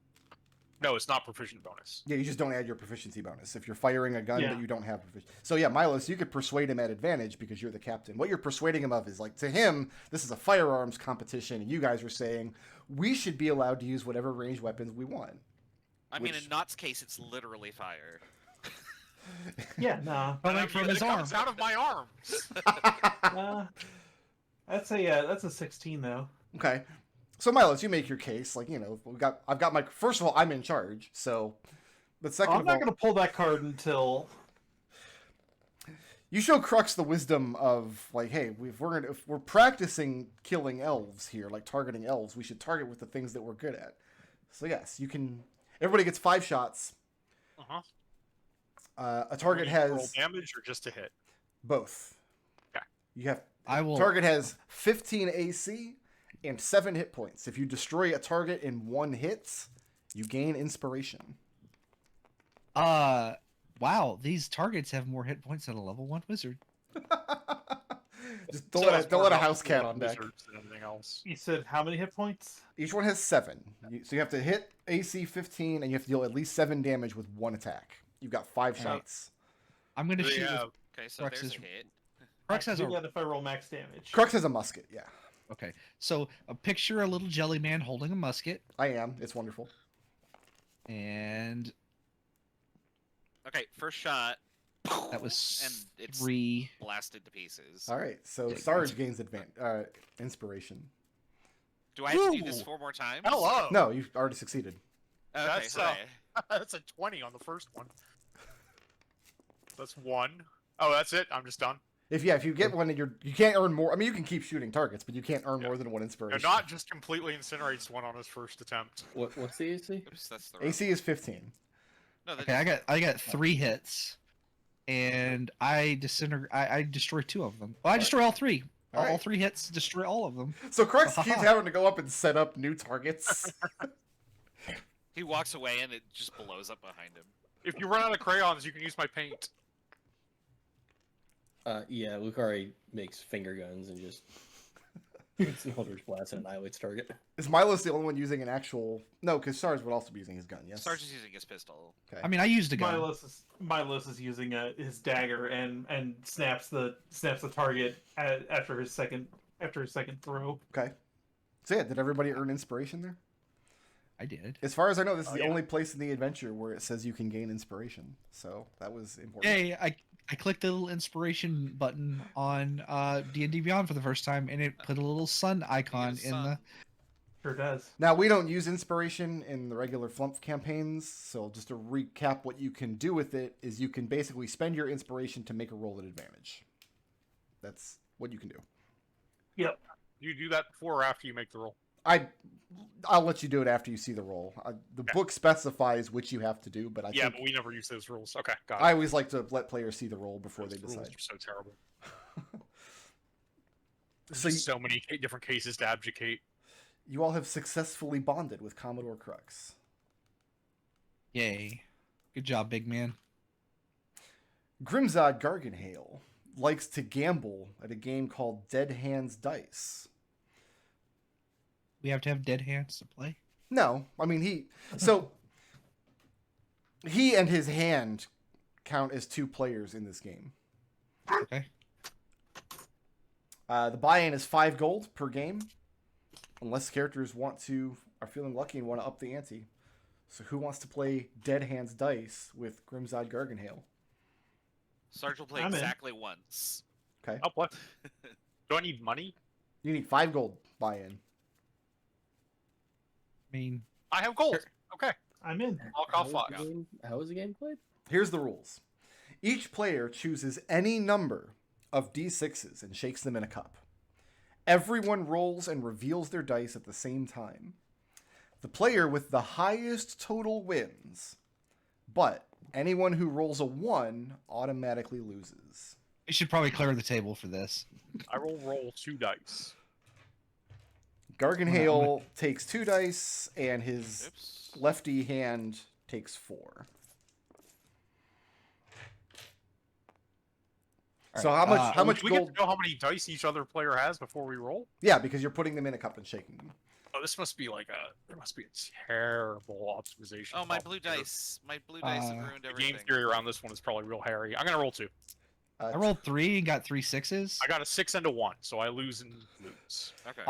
No, it's not proficient bonus. Yeah, you just don't add your proficiency bonus if you're firing a gun Yeah. that you don't have proficiency. So yeah, Milos, you could persuade him at advantage because you're the captain. What you're persuading him of is like, to him, this is a firearms competition, and you guys are saying we should be allowed to use whatever ranged weapons we want. I mean, Which- in Knott's case, it's literally fire. Yeah, no. But And like I from mean, his it comes arm. out of my arm. That's a 16 though. Okay. So Milos, you make your case. Like, I've got my, first of all, I'm in charge. So, but second I'm of not all, going to pull that card until You show Crux the wisdom of like, hey, if we're practicing killing elves here, like targeting elves, we should target with the things that we're good at. So yes, you can. Everybody gets 5 shots. A target has roll damage or just a hit. both. Okay. You have. I will. Target has 15 AC and 7 hit points. If you destroy a target in 1 hit, you gain inspiration. Wow, these targets have more hit points than a level 1 wizard. Just Still has don't more let a health house than cat on deck. wizards than anything else. You said how many hit points? Each one has 7. So you have to hit AC 15, and you have to deal at least 7 damage with 1 attack. You've got 5 shots. I'm gonna Do they shoot. have- Okay, so Crux there's is- a hit. Crux has do a. that if I roll max damage. Crux has a musket, yeah. Okay, so a picture a little jelly man holding a musket, I am. It's wonderful. and Okay, first shot. that was And it's 3. blasted to pieces. All right, so Yeah, Sarge gains inspiration. Do I have to do this Ooh. 4 more times? Hello. No, you've already succeeded. Okay, That's, hooray. That's a 20 on the first one. That's 1. Oh, that's it. I'm just done. If you get one, and you can't earn more. I mean, you can keep shooting targets, but you can't earn more than 1 No, inspiration. not just completely incinerates one on his first attempt. What's the AC? Oops, that's the wrong AC is 15. No, Okay, I got 3 hits, and I destroy 2 of them. Well, I destroy all 3. All All right. 3 hits destroy all of them. So Crux keeps having to go up and set up new targets. He walks away and it just blows up behind him. If you run out of crayons, you can use my paint. Yeah, Lukari makes finger guns and just Eldritch Blast and annihilates target. Is Milos the only one using an actual? No, because Sarge would also be using his gun. Yes. Sarge is using his pistol. Okay. I mean, I used a gun. Milos is using his dagger and snaps the target after his second throw. Okay. So yeah, did everybody earn inspiration there? I did. As far as I know, this is Oh, the yeah. only place in the adventure where it says you can gain inspiration. So that was important. Yay! I clicked the little inspiration button on D&D Beyond for the first time, and it put a little sun icon in the. Sure does. Now we don't use inspiration in the regular Flumph campaigns, so just to recap, what you can do with it is you can basically spend your inspiration to make a roll at advantage. That's what you can do. Yep. You do that before or after you make the roll? I'll let you do it after you see the roll. The book specifies which you have to do, but I Yeah, think but we never use those rules. Okay, got it. I always like to let players see the roll before they Those rules decide. are so terrible. So There's so many different cases to abdicate. you all have successfully bonded with Commodore Crux. Yay! Good job, big man. Grimzod Garganhale likes to gamble at a game called Dead Hands Dice. We have to have dead hands to play. No, I mean he and his hand count as 2 players in this game. Okay. The buy-in is 5 gold per game, unless characters are feeling lucky and want to up the ante. So who wants to play Dead Hands Dice with Grimzod Garganhale? Sarge will play I'm in. exactly once. Okay, Oh, what? Do I need money? you need 5 gold buy-in. I mean, I have gold. Okay, I'm in. I'll call fuck. How is the game played? Here's the rules. Each player chooses any number of d6s and shakes them in a cup. Everyone rolls and reveals their dice at the same time. The player with the highest total wins, but anyone who rolls a 1 automatically loses. we should probably clear the table for this. I will roll 2 dice. Garganhale takes 2 dice, and his Oops. lefty hand takes 4. So Alright, how much Do we gold? get to know how many dice each other player has before we roll? Yeah, because you're putting them in a cup and shaking them. Oh, this must be like there must be a terrible optimization. Oh, my problem blue here. dice. My blue dice have ruined The everything. game theory around this one is probably real hairy. I'm gonna roll 2. I rolled 3 and got 3 6s. I got a 6 and a 1, so I lose and lose. Okay.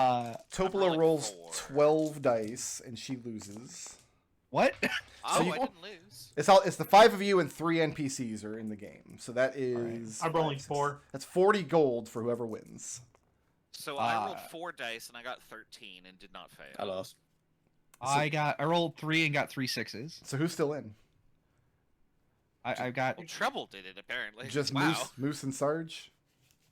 Topola rolling rolls 4. 12 dice, and she loses. What? Oh, you- I didn't lose. It's the 5 of you and 3 NPCs are in the game. So that is. I'm rolling 4. That's 40 gold for whoever wins. So I rolled Uh, 4 dice and I got 13 and did not fail. I lost. I rolled 3 and got 3 6s. So who's still in? I got. Well, Treble did it apparently. Just wow. Moose and Sarge.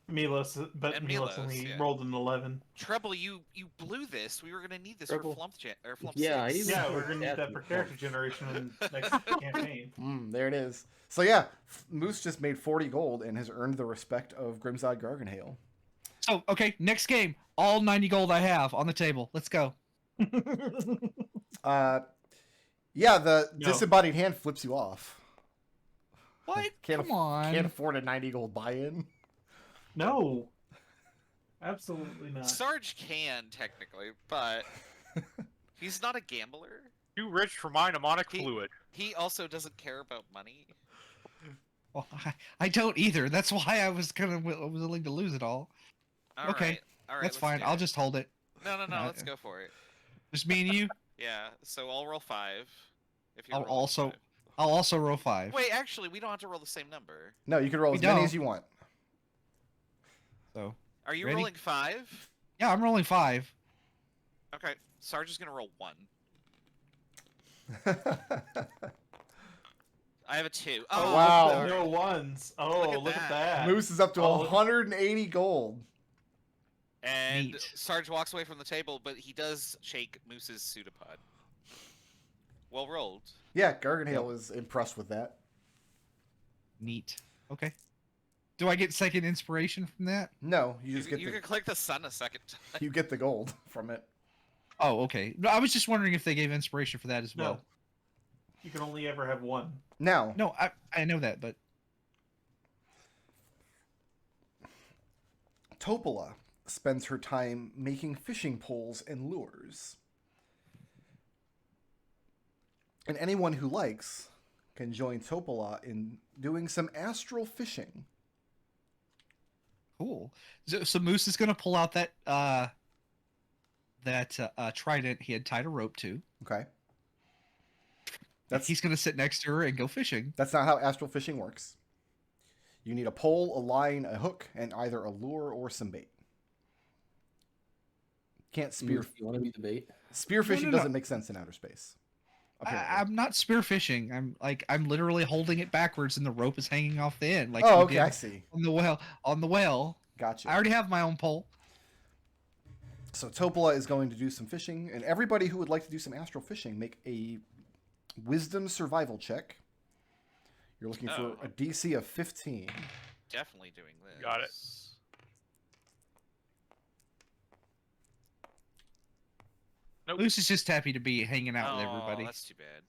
Milos, but And Milos Milos, only yeah. rolled an 11. Treble, you blew this. We were gonna need this Treble. for Flump Yeah, I 6. need Yeah, to- we're gonna need that for character generation in the next campaign. There it is. So yeah, Moose just made 40 gold and has earned the respect of Grimside Garganhail. So okay, next game. All 90 gold I have on the table. Let's go. Yeah, the No. disembodied hand flips you off. What? Can't Come on. Can't afford a 90 gold buy-in. No. Absolutely not. Sarge can technically, but he's not a gambler. Too rich for my mnemonic He- fluid. He also doesn't care about money. Well, I don't either. That's why I was kind of willing to lose it all. All right, That's let's fine. do I'll it. just hold it. No, No, let's go for it. Just me and you. Yeah, so I'll roll 5. If you're I'll rolling also 5. I'll also roll 5. Wait, actually, we don't have to roll the same number. No, you can roll We as many don't. as you want. So Are you Ready? rolling 5? yeah, I'm rolling 5. Okay, Sarge is gonna roll 1. I have a 2. Oh, wow. sorry. No ones. Oh, Look look at at that. that. Moose is up to Oh. 180 gold. And Neat. Sarge walks away from the table, but he does shake Moose's pseudopod. Well rolled. Yeah, Garganhail was impressed with that. Neat. Okay. Do I get second inspiration from that? No, you You, just get you the can click the sun a second time. you get the gold from it. Oh, okay. No, I was just wondering if they gave inspiration for that as No. well. You can only ever have one. Now, No, I know that, but Topola spends her time making fishing poles and lures. And anyone who likes can join Topola in doing some astral fishing. cool. So Moose is gonna pull out that trident he had tied a rope to. Okay. That's He's gonna sit next to her and go fishing. That's not how astral fishing works. You need a pole, a line, a hook, and either a lure or some bait. Can't spear. You want to be the bait? Spearfishing no. doesn't make sense in outer space. apparently. I'm not spearfishing. I'm literally holding it backwards and the rope is hanging off the end. Like Oh, we okay, did I see. on the whale. Gotcha. I already have my own pole. So Topola is going to do some fishing, and everybody who would like to do some astral fishing, make a wisdom survival check. You're looking for Oh. a DC of 15. Definitely doing this. Got it. Nope. Moose is just happy to be hanging out with Oh, everybody. that's too bad.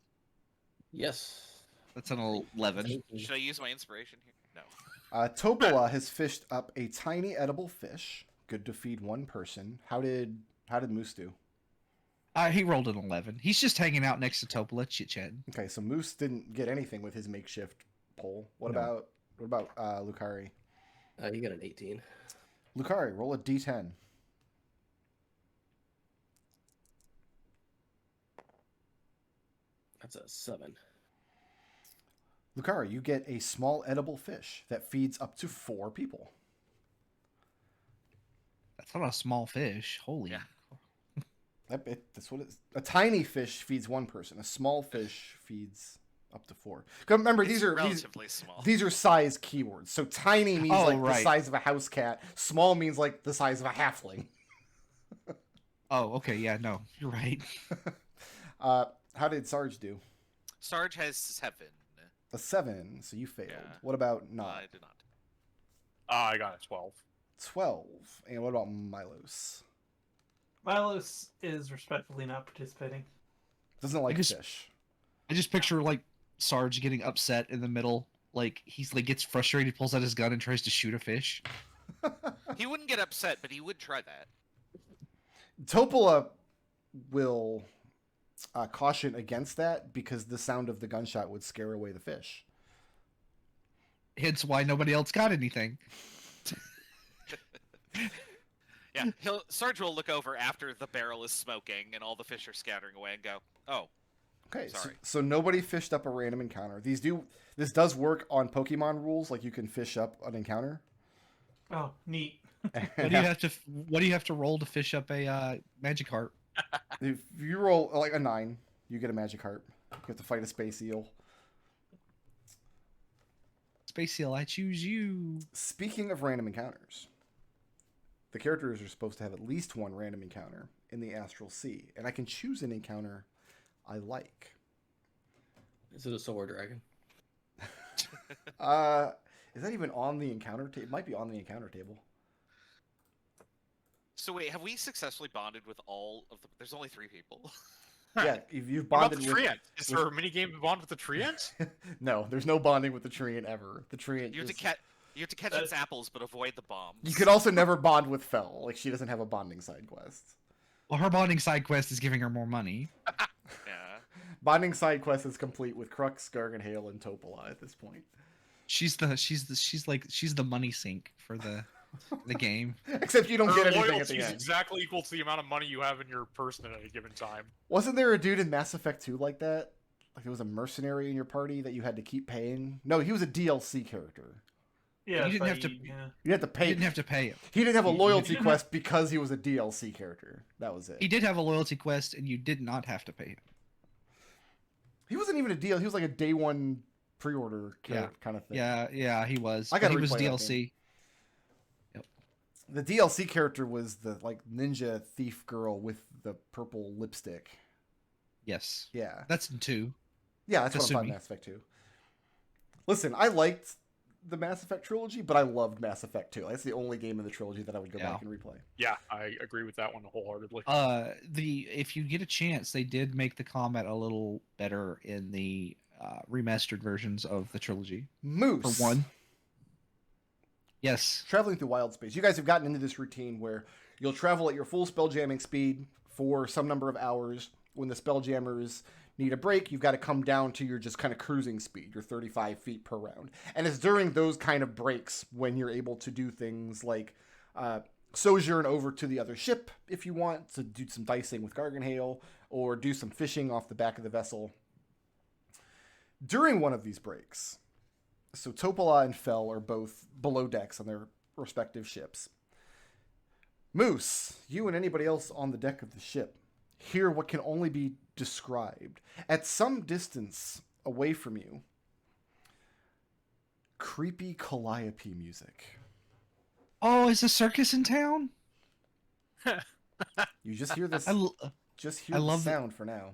Yes. That's an 11. Should I use my inspiration here? No. Topola has fished up a tiny edible fish, good to feed one person. How did Moose do? He rolled an 11. He's just hanging out next to Topola, chit chatting. Okay, so Moose didn't get anything with his makeshift pole. What No. about Lukari? You got an 18. Lukari, roll a D10. That's a 7. Lukari, you get a small edible fish that feeds up to 4 people. That's not a small fish. Holy. Yeah. That's what it's. A tiny fish feeds one person. A small fish feeds up to 4. 'Cause remember, It's these are relatively small. these are size keywords. So tiny means Oh, like the right. size of a house cat. Small means like the size of a halfling. Oh, okay. Yeah, no. You're right. How did Sarge do? Sarge has 7. A 7, so you failed. Yeah. What about No, Naught? I did not. I got a 12. 12. And what about Milos? Milos is respectfully not participating. Doesn't like just- fish. I just picture like Sarge getting upset in the middle. Like he's like gets frustrated, pulls out his gun and tries to shoot a fish. He wouldn't get upset, but he would try that. Topola will caution against that because the sound of the gunshot would scare away the fish. Hence why nobody else got anything. Yeah, Sarge will look over after the barrel is smoking and all the fish are scattering away and go, "Oh, Okay, Sorry. so nobody fished up a random encounter. This does work on Pokemon rules, like you can fish up an encounter. Oh, neat. What do you have to roll to fish up a Magikarp? If you roll like a 9, you get a Magikarp. You have to fight a space eel. Space Seal, I choose you. Speaking of random encounters, the characters are supposed to have at least one random encounter in the Astral Sea, and I can choose an encounter I like. Is it a solar dragon? Is that even on the encounter table? It might be on the encounter table. So wait, have we successfully bonded with all of the? There's only 3 people. Yeah, if you've What about bonded the with... treant? Is there a mini game to bond with the treant? No, there's no bonding with the treant ever. The treant You have just... to catch its apples, but avoid the bombs. You could also never bond with Fel. Like, she doesn't have a bonding side quest. Well, her bonding side quest is giving her more money. Yeah. Bonding side quest is complete with Crux, Garganhael, and Topola at this point. She's the money sink for the game. Except you don't Her get anything at loyalty the is end. exactly equal to the amount of money you have in your person at any given time. Wasn't there a dude in Mass Effect 2 like that? Like, there was a mercenary in your party that you had to keep paying? No, he was a DLC character. Yeah, You didn't have but to- he- yeah. You had to You pay. didn't have to pay him. He didn't have a You loyalty didn't quest because he was a DLC character. That was it. He did have a loyalty quest, and you did not have to pay him. He wasn't even a deal. He was like a day one pre-order Yeah. kind of thing. Yeah, he was. I gotta He was replay that DLC. The DLC character was the like ninja thief girl with the purple lipstick. Yes, Yeah. that's in 2. Yeah, that's what I'm talking Kasumi. Mass Effect 2. Listen, I liked the Mass Effect trilogy, but I loved Mass Effect 2. That's the only game in the trilogy that I would go Yeah. back and replay. Yeah, I agree with that one wholeheartedly. If you get a chance, they did make the combat a little better in the remastered versions of the trilogy. Mousse. For one. Yes. Traveling through wild space. You guys have gotten into this routine where you'll travel at your full spelljamming speed for some number of hours. When the spelljammers need a break, you've got to come down to your just kind of cruising speed, your 35 feet per round. And it's during those kind of breaks when you're able to do things like sojourn over to the other ship if you want to do some dicing with Garganhael or do some fishing off the back of the vessel. During one of these breaks, so Topola and Fel are both below decks on their respective ships. Mousse, you and anybody else on the deck of the ship hear what can only be described. At some distance away from you, creepy calliope music. Oh, is a circus in town? You just hear this. I I love the sound for now.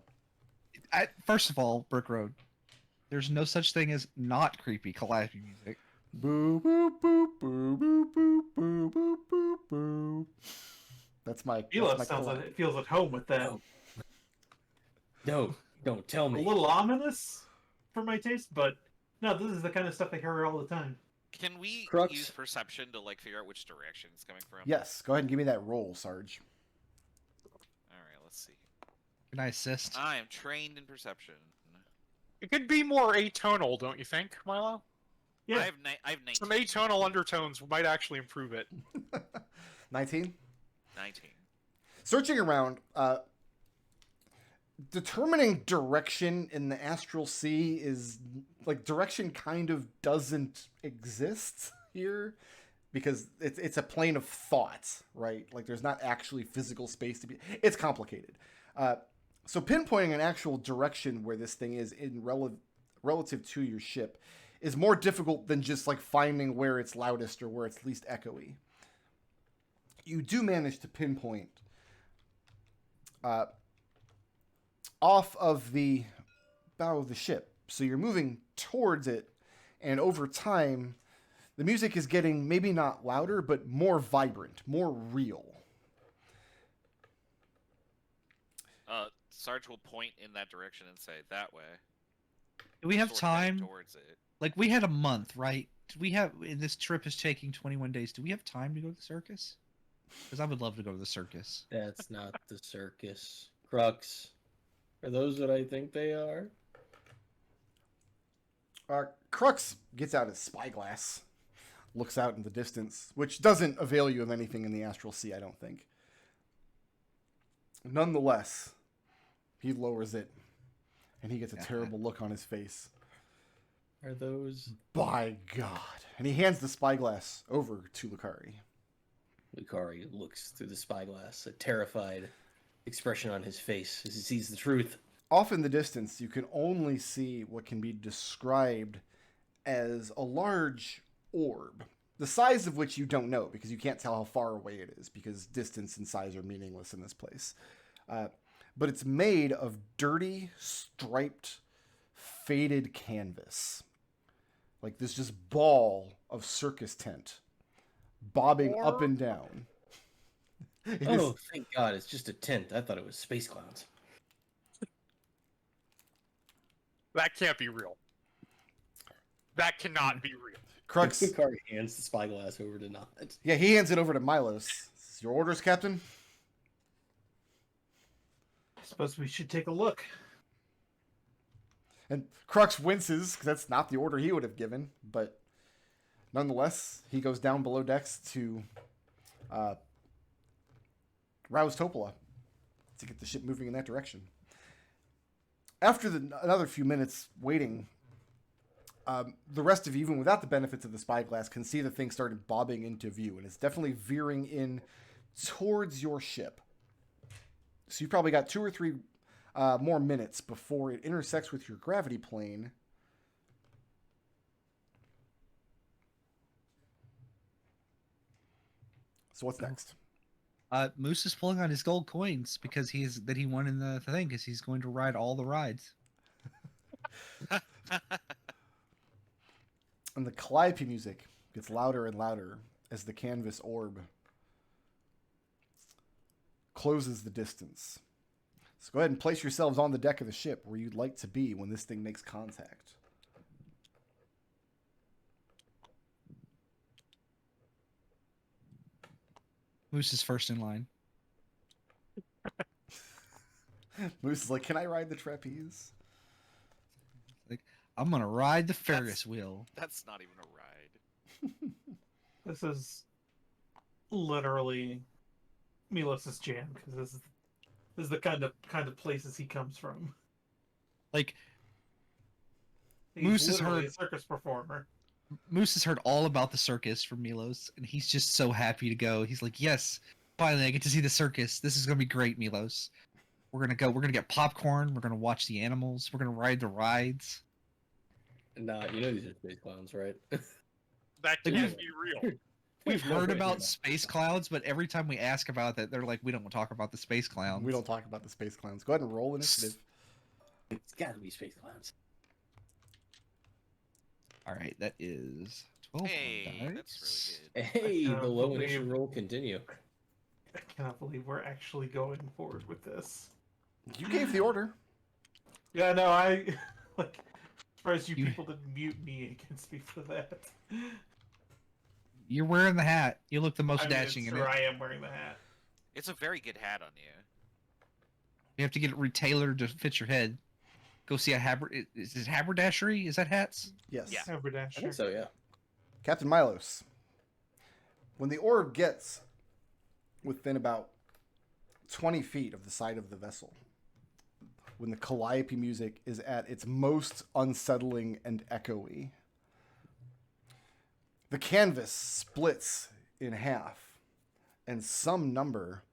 First of all, Brick Road, there's no such thing as not creepy calliope music. Boo boo boo boo boo boo boo boo boo boo. That's my. Milos that's my sounds call. like it feels at home with that. No, don't tell A me. little ominous for my taste, but no, this is the kind of stuff I hear all the time. Can we Crux. use perception to like figure out which direction it's coming from? Yes, go ahead and give me that roll, Sarge. All right, let's see. Can I assist? I am trained in perception. It could be more atonal, don't you think, Milo? Yeah. I have 19. Some atonal undertones might actually improve it. 19. 19. Searching around, determining direction in the Astral Sea is like direction kind of doesn't exist here because it's a plane of thought, right? Like there's not actually physical space to be. It's complicated. So pinpointing an actual direction where this thing is in relative to your ship is more difficult than just like finding where it's loudest or where it's least echoey. You do manage to pinpoint off of the bow of the ship. So you're moving towards it, and over time, the music is getting maybe not louder, but more vibrant, more real. Sarge will point in that direction and say, that way. Do we have Sort of heading time? towards it. Like, we had a month, right? Do we have, and this trip is taking 21 days. Do we have time to go to the circus? Because I would love to go to the circus. That's not the circus. Crux. Are those what I think they are? Crux gets out his spyglass, looks out in the distance, which doesn't avail you of anything in the Astral Sea, I don't think. Nonetheless, he lowers it, and he gets a terrible look on his face. Are those... By God. And he hands the spyglass over to Lukari. Lukari looks through the spyglass, a terrified expression on his face as he sees the truth. Off in the distance, you can only see what can be described as a large orb, the size of which you don't know because you can't tell how far away it is because distance and size are meaningless in this place. But it's made of dirty, striped, faded canvas. Like this just ball of circus tent bobbing up and down. Oh, thank God, it's just a tent. I thought it was space clowns. That can't be real. That cannot be real. Crux. Lukari hands the spyglass over to Naught. Yeah, he hands it over to Milos. This is your orders, Captain? I suppose we should take a look. And Crux winces, because that's not the order he would have given, but nonetheless, he goes down below decks to rouse Topola to get the ship moving in that direction. After another few minutes waiting, the rest of you, even without the benefits of the spyglass, can see the thing started bobbing into view, and it's definitely veering in towards your ship. So you've probably got 2 or 3 more minutes before it intersects with your gravity plane. So what's next? Mousse is pulling on his gold coins because he won in the thing because he's going to ride all the rides. And the calliope music gets louder and louder as the canvas orb closes the distance. So go ahead and place yourselves on the deck of the ship where you'd like to be when this thing makes contact. Mousse is first in line. Mousse is like, can I ride the trapeze? Like, I'm gonna ride the Ferris wheel. That's not even a ride. This is literally Milos' jam because this is the kind of places he comes from. Like, He's Mousse has literally heard- a circus performer. Mousse has heard all about the circus from Milos, and he's just so happy to go. He's like, yes, finally I get to see the circus. This is gonna be great, Milos. We're gonna go. We're gonna get popcorn. We're gonna watch the animals. We're gonna ride the rides. Nah, you know these are space clowns, right? That can't be real. We've No heard way, about no. space clouds, but every time we ask about that, they're like, we don't talk about the space clowns. We don't talk about the space clowns. Go ahead and roll initiative. It's gotta be space clowns. All right, that is 12 Hey, on that's dice. really good. Hey, cannot the low believe- initial roll continue. I cannot believe we're actually going forward with this. You gave the order. Yeah, no, I like surprised you You- people didn't mute me against me for that. You're wearing the hat. You look the most I mean, dashing it's in true, it. I am wearing the hat. It's a very good hat on you. You have to get it retailored to fit your head. Go see a is it haberdashery? Is that hats? Yes. Yeah. I Haberdasher. think so, yeah. Captain Milos. When the orb gets within about 20 feet of the side of the vessel, when the calliope music is at its most unsettling and echoey, the canvas splits in half, and some number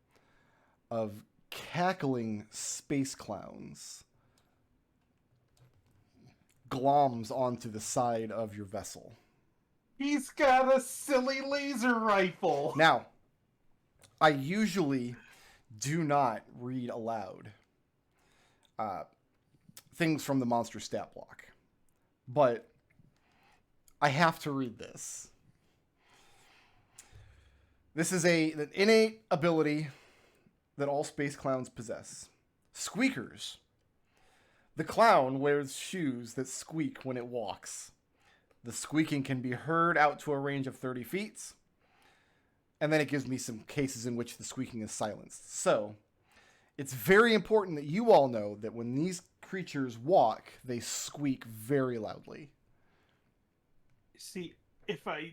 of cackling space clowns gloms onto the side of your vessel. He's got a silly laser rifle. Now, I usually do not read aloud things from the monster stat block, but I have to read this. This is an innate ability that all space clowns possess. Squeakers. The clown wears shoes that squeak when it walks. The squeaking can be heard out to a range of 30 feet. And then it gives me some cases in which the squeaking is silenced. So, it's very important that you all know that when these creatures walk, they squeak very loudly. See, if I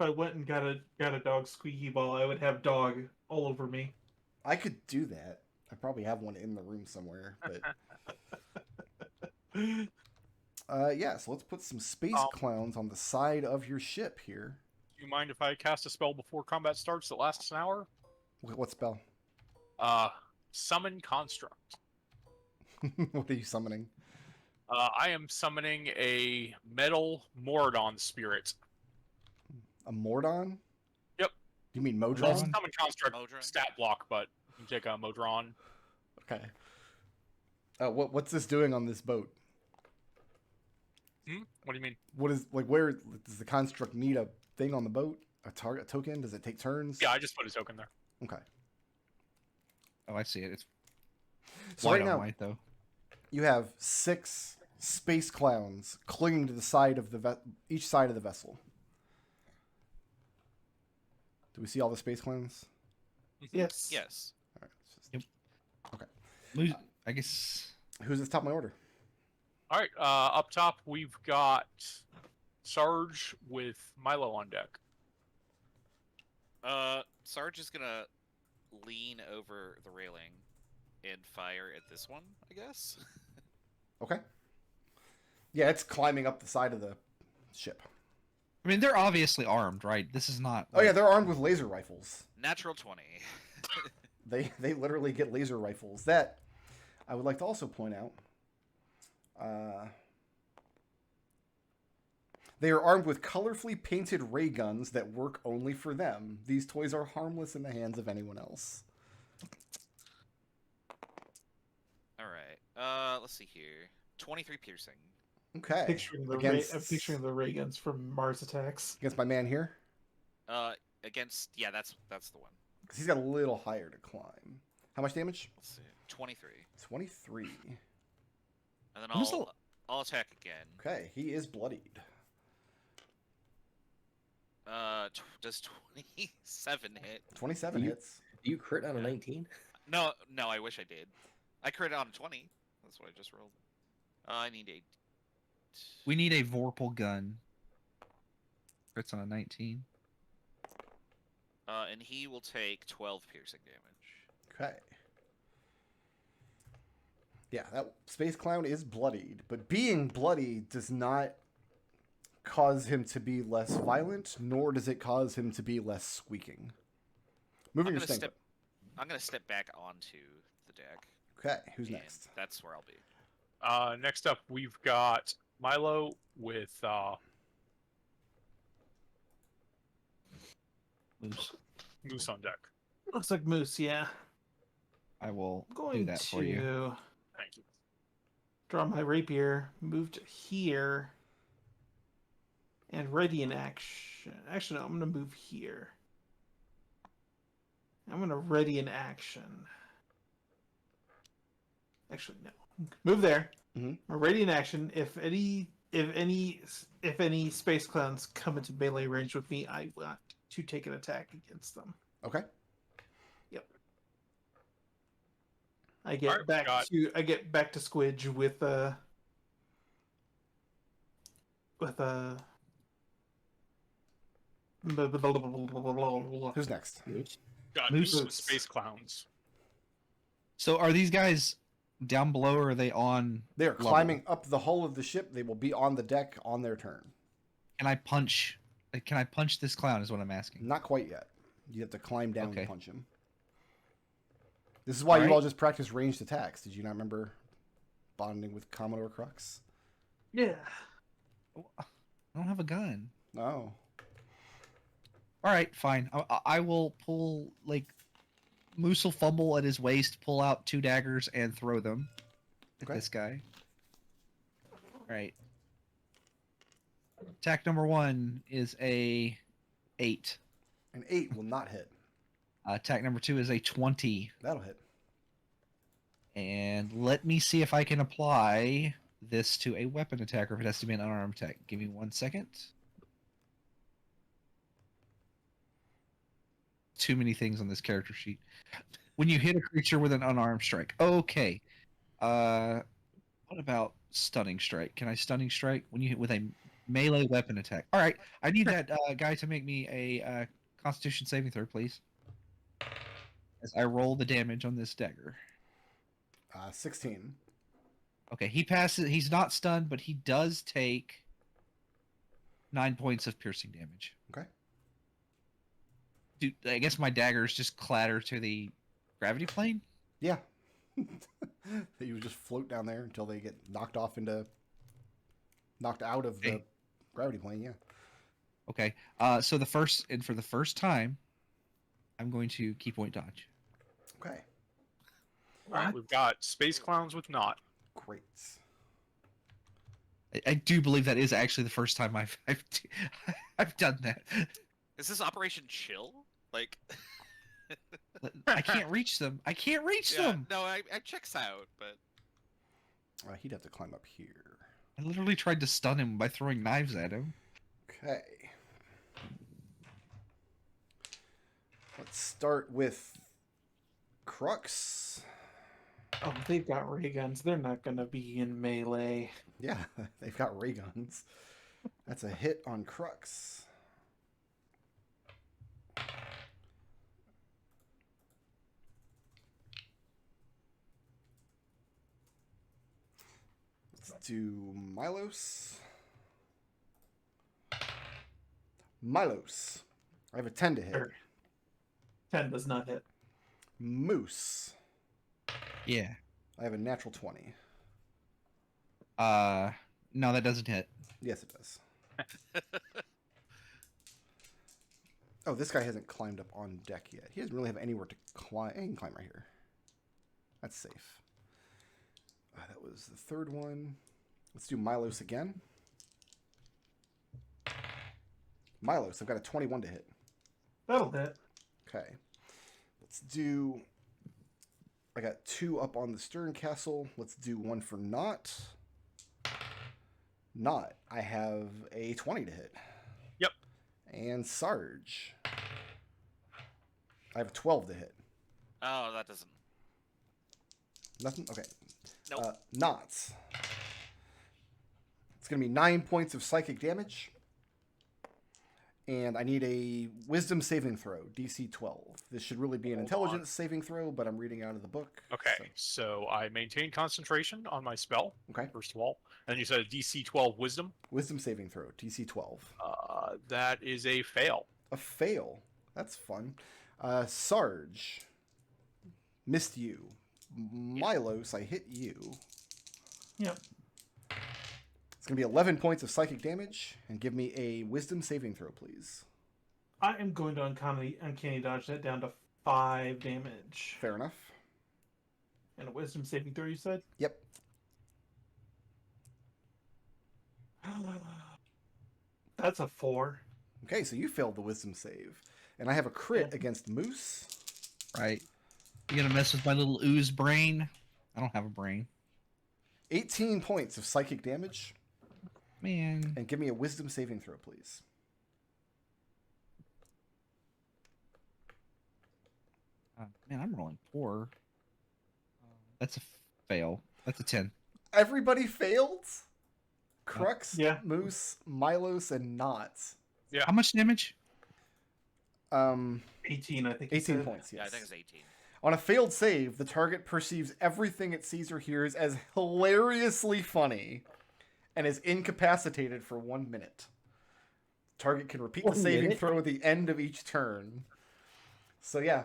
went and got a dog squeaky ball, I would have dog all over me. I could do that. I probably have one in the room somewhere, but yeah, so let's put some space clowns on the side of your ship here. Do you mind if I cast a spell before combat starts that lasts an hour? What spell? Summon Construct. What are you summoning? I am summoning a metal Mordon spirit. A Mordon? Yep. You mean Well, Modron? summon construct Modron? stat block, but you can take a Modron. Okay. What's this doing on this boat? What do you mean? What is where does the construct need a thing on the boat? A target token? Does it take turns? Yeah, I just put a token there. Okay. Oh, I see it. It's So white right now on white though. you have 6 space clowns clinging to the side of each side of the vessel. Do we see all the space clowns? Yes. Yes. All right. Let's just... Lose, I guess. Who's at the top of my order? All right. Up top, we've got Sarge with Milo on deck. Sarge is gonna lean over the railing and fire at this one, I guess. Okay. Yeah, it's climbing up the side of the ship. I mean, they're obviously armed, right? This is not. Oh yeah, they're armed with laser rifles. Natural 20. They literally get laser rifles. That I would like to also point out. They are armed with colorfully painted ray guns that work only for them. These toys are harmless in the hands of anyone else. All right. Let's see here. 23 piercing. Okay. Picturing the Against- I'm picturing the ray guns from Mars Attacks. Against my man here. Against that's the one. Because he's got a little higher to climb. How much damage? Let's see. 23. 23. And then Who's I'll attack again. Okay, he is bloodied. Does 27 hit? 27 You- hits. Do you crit on a 19? No, I wish I did. I crit on 20. That's what I just rolled. I need a. We need a Vorpal gun. Crits on a 19. And he will take 12 piercing damage. Okay. Yeah, that space clown is bloodied, but being bloody does not cause him to be less violent, nor does it cause him to be less squeaking. Moving your stink. I'm gonna step back onto the deck. Okay, who's and next? That's where I'll be. Next up, we've got Milo with Mousse on deck. Looks like Mousse, yeah. I will I'm going do that for you. to Thank you. draw my rapier, move to here, and ready in action. Actually, no, I'm going to move here. I'm going to ready in action. Actually, no. Move there. Mhm. Ready in action. If any space clowns come into melee range with me, I want to take an attack against them. Okay. I get Alright, back got- to Squidge with Who's next? Got Mousse. Mousse with Space Clowns. So are these guys down below or are they on? They are level? climbing up the hull of the ship. They will be on the deck on their turn. Can I punch? Can I punch this clown? Is what I'm asking. Not quite yet. You have to climb down Okay. to punch him. This is why you Alright. all just practice ranged attacks. Did you not remember bonding with Commodore Crux? Yeah. I don't have a gun. No. All right, fine. I will pull Mousse will fumble at his waist, pull out 2 daggers, and throw them at Okay. this guy. All right. Attack number 1 is a 8. An 8 will not hit. Attack number 2 is a 20. That'll hit. And let me see if I can apply this to a weapon attack or if it has to be an unarmed attack. Give me 1 second. Too many things on this character sheet. When you hit a creature with an unarmed strike. Okay. What about stunning strike? Can I stunning strike when you hit with a melee weapon attack? All right. I need that guy to make me a Constitution saving throw, please. As I roll the damage on this dagger. 16. Okay, he passes. He's not stunned, but he does take 9 points of piercing damage. Okay. Dude, I guess my daggers just clatter to the gravity plane. Yeah. You would just float down there until they get knocked off into knocked out of the Okay. gravity plane. Yeah. Okay. So for the first time, I'm going to key point dodge. Okay. Alright, we've got Space Clowns with Naught. Great. I do believe that is actually the first time I've done that. Is this Operation Chill? Like, I can't reach them. I can't reach yeah, them. no, I checks out, but He'd have to climb up here. I literally tried to stun him by throwing knives at him. Okay. Let's start with Crux. Oh, they've got ray guns. They're not gonna be in melee. Yeah, they've got ray guns. That's a hit on Crux. Let's do Milos. Milos. I have a 10 to hit. Sure. 10 does not hit. Mousse. Yeah. I have a natural 20. No, that doesn't hit. Yes, it does. Oh, this guy hasn't climbed up on deck yet. He doesn't really have anywhere to climb. He can climb right here. That's safe. That was the third one. Let's do Milos again. Milos, I've got a 21 to hit. That'll hit. Okay. Let's do... I got 2 up on the stern castle. Let's do 1 for Naught. Naught, I have a 20 to hit. Yep. And Sarge, I have a 12 to hit. oh, that doesn't. Nothing? Okay. Nope. Knots. It's going to be 9 points of psychic damage. And I need a wisdom saving throw, DC 12. This should really be an Hold intelligence saving throw, but I'm reading out of the book. Okay, so I maintain concentration on my spell, Okay. first of all. And you said a DC 12 Wisdom. Wisdom saving throw, DC 12. That is a fail. A fail. That's fun. Sarge. Missed you. Milos, I hit you. Yep. It's going to be 11 points of psychic damage, and give me a wisdom saving throw, please. I am going to uncanny dodge that down to 5 damage. Fair enough. And a wisdom saving throw, you said? Yep. That's a 4. Okay, so you failed the wisdom save. And I have a crit Yeah. against Mousse. Right. You gonna mess with my little ooze brain? I don't have a brain. 18 points of psychic damage, Man. and give me a wisdom saving throw, please. Man, I'm rolling poor. That's a fail. That's a 10. Everybody failed? Crux, Yeah. Mousse, Milos, and Knots. Yeah. How much damage? 18, I think. you 18 said. points, yes. Yeah, I think it's 18. On a failed save, the target perceives everything it sees or hears as hilariously funny and is incapacitated for 1 minute. Target can repeat the 1 saving minute? throw at the end of each turn. So yeah,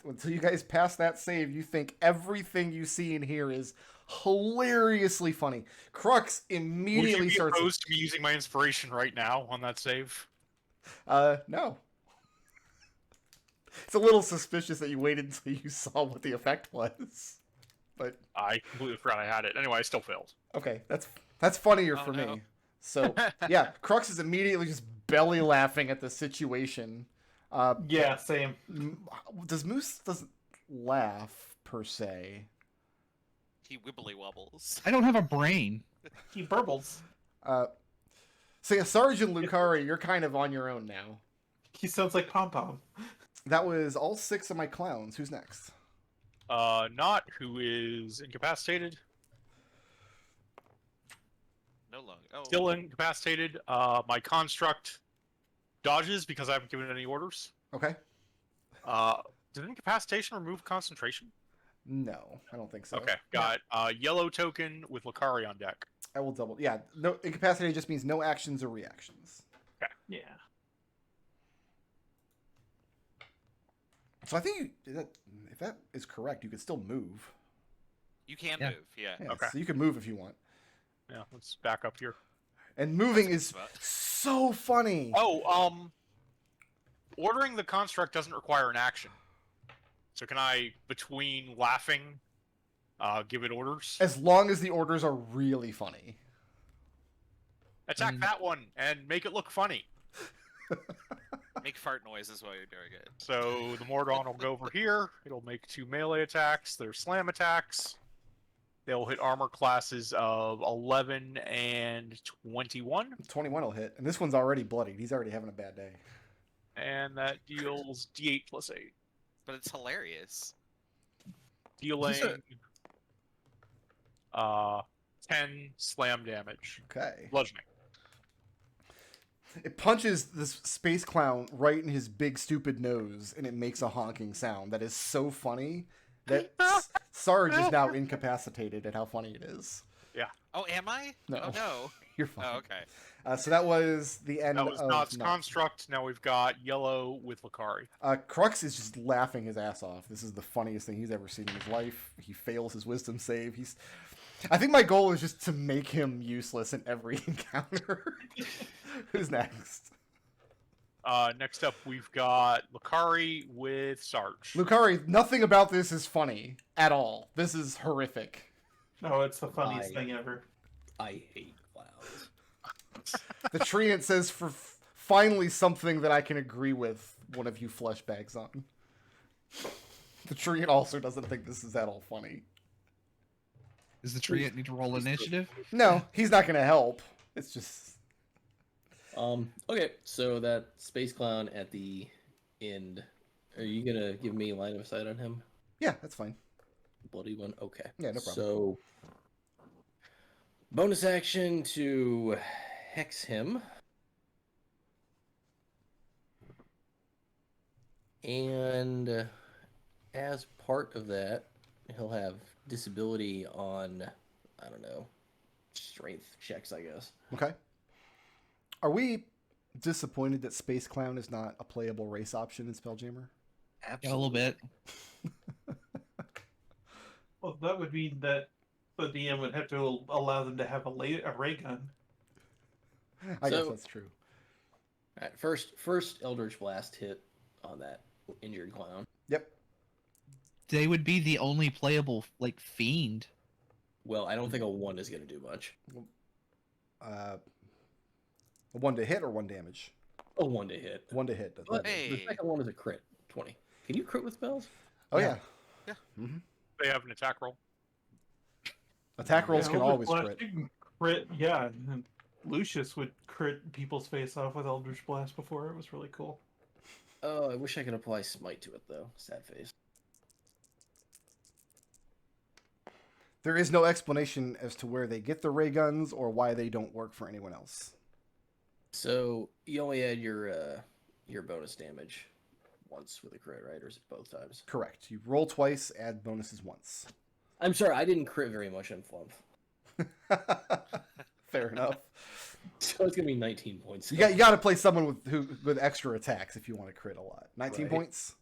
until you guys pass that save, you think everything you see and hear is hilariously funny. Crux Would immediately you be starts. opposed to me using my inspiration right now on that save? No. It's a little suspicious that you waited until you saw what the effect was. But I completely forgot I had it. Anyway, I still failed. okay, that's funnier Oh, for no. me. So yeah, Crux is immediately just belly laughing at the situation. Yeah, same. Does Mousse doesn't laugh per se? He wibbly wobbles. I don't have a brain. He burbles. So yeah, Sergeant Lukari, you're kind of on your own now. He sounds like Pom Pom. That was all 6 of my clowns. Who's next? Naught, who is incapacitated. No longer. Oh, Still incapacitated. My construct dodges because I haven't given it any orders. Okay. Did incapacitation remove concentration? No, I don't think so. Okay, got yellow token with Lukari on deck. I will double. Yeah, no, incapacitated just means no actions or reactions. Yeah. So I think if that is correct, you could still move. you can Yeah. move. Yeah. Yeah, Okay. so you can move if you want. Yeah, let's back up here. And moving is But so funny. Oh, ordering the construct doesn't require an action. So can I, between laughing, give it orders? As long as the orders are really funny. Attack that one and make it look funny. make fart noises while you're doing it. So the Mordon will go over here. It'll make 2 melee attacks. They're slam attacks. They'll hit armor classes of 11 and 21. 21 will hit. And this one's already bloodied. He's already having a bad day. And that deals D8 plus 8. But it's hilarious. Dealing 10 slam damage. Okay. Bludgeoning. It punches this space clown right in his big stupid nose, and it makes a honking sound that is so funny that Sarge is now incapacitated at how funny it is. Yeah. Oh, am I? No. Oh, no. You're fine. Oh, okay. So that was the end That was of Nought's Naught. construct. Now we've got yellow with Lukari. Crux is just laughing his ass off. This is the funniest thing he's ever seen in his life. He fails his wisdom save. I think my goal is just to make him useless in every encounter. Who's next? Next up, we've got Lukari with Sarge. Lukari, nothing about this is funny at all. This is horrific. No, it's the funniest thing ever. I hate clowns. The Treant says, for finally something that I can agree with one of you flesh bags on. The Treant also doesn't think this is at all funny. Does the Treant need to roll initiative? No, he's not going to help. It's just... Okay, so that space clown at the end, are you gonna give me line of sight on him? Yeah, that's fine. Bloody one? Okay. Yeah, no problem. So, bonus action to hex him. And as part of that, he'll have disability on, I don't know, strength checks, I guess. Okay. Are we disappointed that Space Clown is not a playable race option in Spelljammer? Yeah, a little bit. Well, that would mean that the DM would have to allow them to have a ray gun. I guess So- that's true. All right, first Eldritch Blast hit on that injured clown. Yep. They would be the only playable like fiend. Well, I don't think a 1 is going to do much. A 1 to hit or 1 damage? A 1 to hit. 1 to hit. But Hey. the second one is a crit, 20. Can you crit with spells? Oh, yeah. Yeah. Mm-hmm. They have an attack roll. Attack rolls Yeah, can Eldritch always Blast, crit. you can crit, yeah. And Lucius would crit people's face off with Eldritch Blast before. It was really cool. Oh, I wish I could apply Smite to it, though. Sad face. There is no explanation as to where they get the ray guns or why they don't work for anyone else. So, you only add your bonus damage once with a crit, right? Or is it both times? Correct. You roll twice, add bonuses once. I'm sorry, I didn't crit very much on Flumph. Fair enough. So it's going to be 19 points. You got to play someone with extra attacks if you want to crit a lot. 19 Right. points.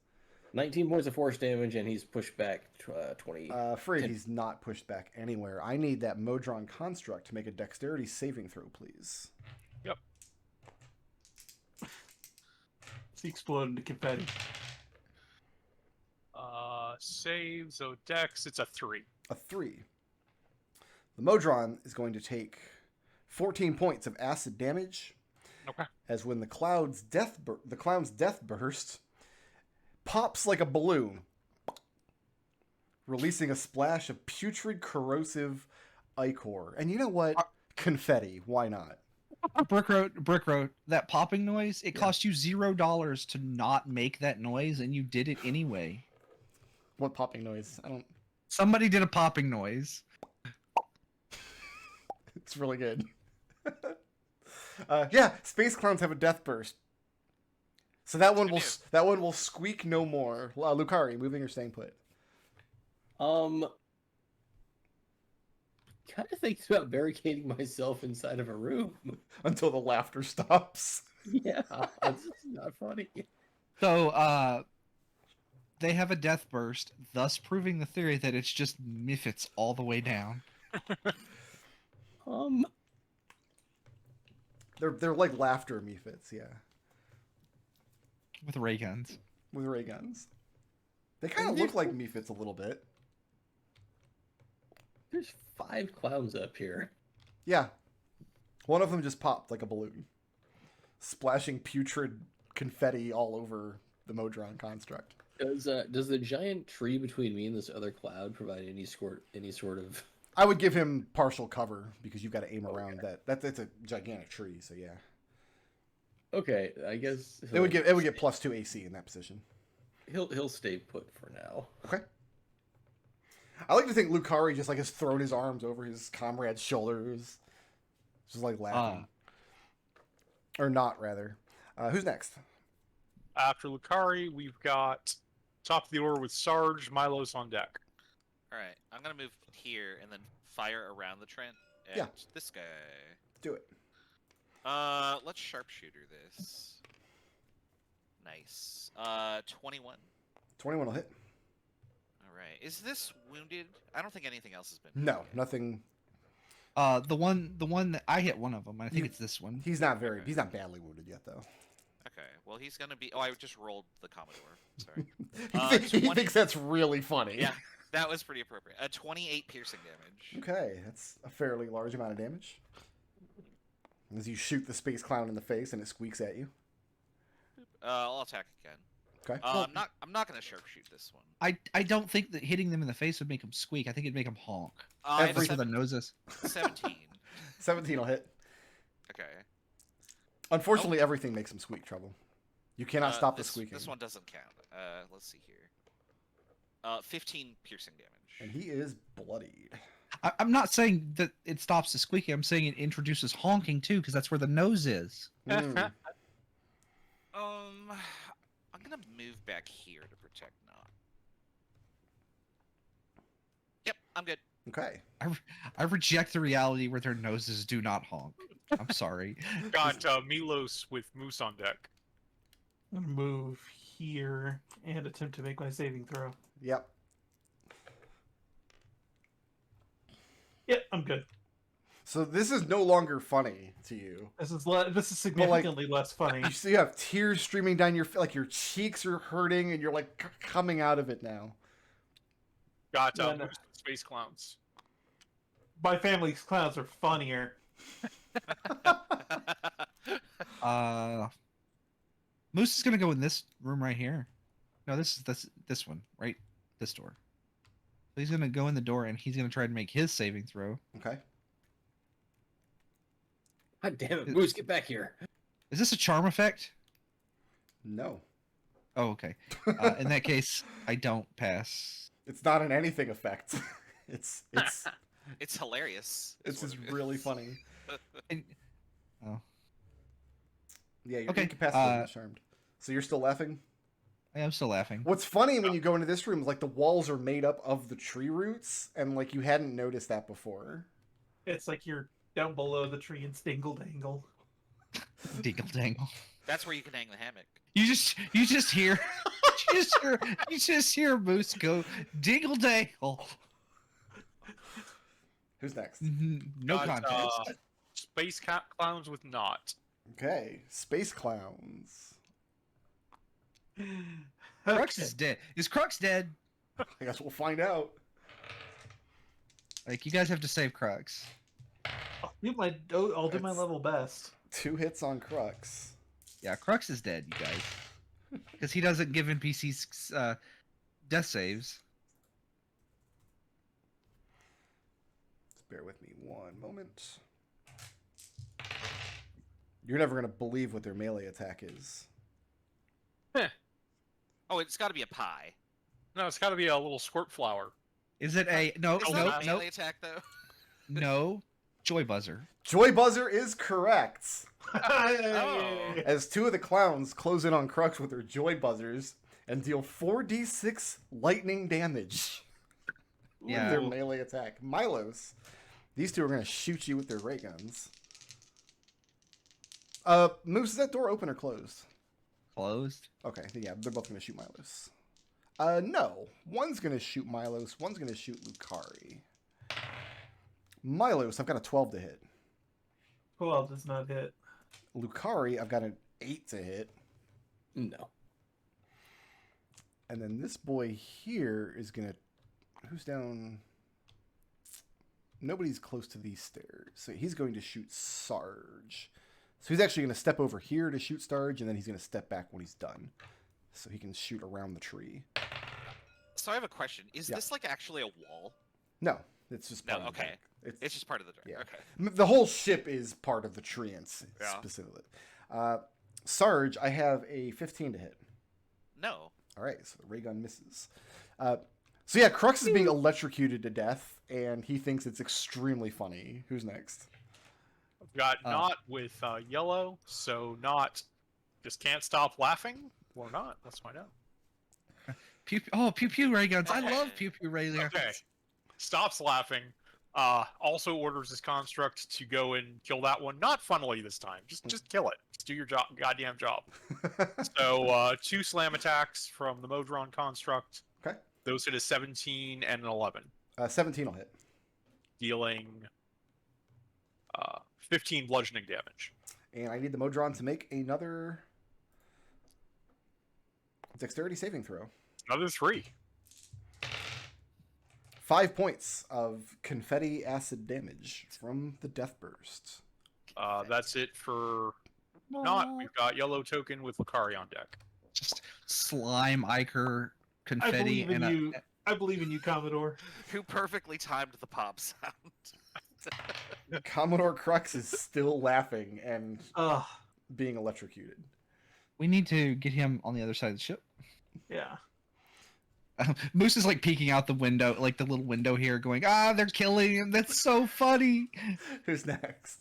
19 points of force damage, and he's pushed back 20. Afraid 10. he's not pushed back anywhere. I need that Modron construct to make a dexterity saving throw, please. It's exploding to confetti. Save, so Dex, it's a 3. A 3. The Modron is going to take 14 points of acid damage. Okay. As when the clown's death burst pops like a balloon, releasing a splash of putrid, corrosive ichor. And you know what? Confetti. Why not? Brick Road, that popping noise, it cost you $0 to not make that noise, and you did it anyway. What popping noise? I don't... Somebody did a popping noise. It's really good. Yeah, space clowns have a death burst. So that one will squeak no more. Lukari, moving or staying put? Kind of thinking about barricading myself inside of a room. Until the laughter stops. Yeah, it's not funny. So, they have a death burst, thus proving the theory that it's just Miffits all the way down. They're like laughter mephits, yeah, With ray guns. with ray guns. They kind of look like mephits a little bit. There's 5 clowns up here. Yeah, one of them just popped like a balloon, splashing putrid confetti all over the Modron construct. Does the giant tree between me and this other cloud provide any sort of? I would give him partial cover because you've got to aim around that. That's a gigantic tree, so yeah. Okay, I guess It would get +2 AC in that position. He'll stay put for now. Okay. I like to think Lukari just like has thrown his arms over his comrade's shoulders, just like laughing, or not rather. Who's next? After Lukari, we've got top of the order with Sarge, Milos on deck. All right, I'm gonna move here and then fire around the Trent at Yeah. this guy. Do it. Let's sharpshooter this. Nice. 21. 21 will hit. All right. Is this wounded? I don't think anything else has been. No, wounded. nothing. The one that I hit one of them. I think it's this one. He's not badly wounded yet, though. Okay. Well, he's gonna be. Oh, I just rolled the Commodore. Sorry. He 20 thinks that's really funny. Yeah, that was pretty appropriate. 28 piercing damage. Okay, that's a fairly large amount of damage. As you shoot the space clown in the face and it squeaks at you. I'll attack again. Okay. I'm not gonna sharpshoot this one. I don't think that hitting them in the face would make them squeak. I think it'd make them honk. I have Every- For the noses. 17. 17 will hit. Okay. Unfortunately, everything makes him squeak, Trouble. You cannot stop the squeaking. This one doesn't count. Let's see here. 15 piercing damage. And he is bloodied. I'm not saying that it stops the squeaking. I'm saying it introduces honking too, because that's where the nose is. Mm. I'm gonna move back here to protect Naught. Yep, I'm good. Okay. I reject the reality where their noses do not honk. I'm sorry. Got Milos with Mousse on deck. I'm gonna move here and attempt to make my saving throw. Yep. Yep, I'm good. So this is no longer funny to you. This is significantly less funny. You see, you have tears streaming down your like your cheeks are hurting, and you're like coming out of it now. Got No. Mousse with Space Clowns. My family's clowns are funnier. Mousse is gonna go in this room right here. No, this one, right? This door. So he's gonna go in the door and he's gonna try to make his saving throw. Okay. God damn it, Moose, get back here. Is this a charm effect? No, Oh, okay. In that case, I don't pass. it's not an anything effect. it's It's hilarious. is it's what just it really is. funny. And- oh, Yeah, you're Okay, incapacitated and charmed. So you're still laughing? I am still laughing. What's funny when you go into this room is like the walls are made up of the tree roots, and like you hadn't noticed that before. It's like you're down below the tree and dingle dangle. Dingle dangle. That's where you can hang the hammock. You just hear you just hear Moose go dingle dangle. Who's next? No Got, context. Space Clowns with Naught. Okay, space clowns. Crux is dead. Is Crux dead? I guess we'll find out. Like, you guys have to save Crux. I'll do my It's- level best. 2 hits on Crux. Yeah, Crux is dead, you guys. Because he doesn't give NPCs death saves. Just bear with me one moment. You're never gonna believe what their melee attack is. Oh, it's got to be a pie. No, it's got to be a little squirt flower. Is it a no? It's No, not a no, melee attack though. no. Joy buzzer. Joy Buzzer is correct. Oh. As 2 of the clowns close in on Crux with their Joy Buzzers and deal 4d6 lightning damage. With Yeah. their melee attack. Milos. These 2 are gonna shoot you with their ray guns. Moose, is that door open or closed? Closed. Okay, yeah, they're both gonna shoot Milos. No. One's gonna shoot Milos, one's gonna shoot Lukari. Milos, I've got a 12 to hit. 12 does not hit. Lukari, I've got an 8 to hit. No. And then this boy here is going to... Who's down? Nobody's close to these stairs. So he's going to shoot Sarge. So he's actually going to step over here to shoot Sarge, and then he's going to step back when he's done. So he can shoot around the tree. So I have a question. Is Yeah. this like actually a wall? No, it's just part No, of the okay. deck. It's just part of the deck. Yeah. Okay. The whole ship is part of the treants, Yeah. specifically. Sarge, I have a 15 to hit. No. All right, so the ray gun misses. So yeah, Crux is being electrocuted to death, and he thinks it's extremely funny. Who's next? I've got Naught with yellow, so Naught just can't stop laughing. Or not. Let's find out. Pew pew ray guns. I love pew pew ray guns. Okay. Stops laughing. Also orders his construct to go and kill that one. Not funnily this time. Just kill it. Just do your job, goddamn job. So 2 slam attacks from the Modron construct. Okay. Those hit a 17 and an 11, 17 will hit. dealing 15 bludgeoning damage. And I need the Modron to make another dexterity saving throw. Another 3. 5 points of confetti acid damage from the death burst. That's it for Naught. We've got yellow token with Lukari on deck. Just slime, ichor, I confetti, believe in and you. I believe in you, Commodore. Who perfectly timed the pop sound. Commodore Crux is still laughing and Ugh. being electrocuted. we need to get him on the other side of the ship. Yeah. Mousse is like peeking out the window, like the little window here, going, they're killing him. That's so funny. Who's next?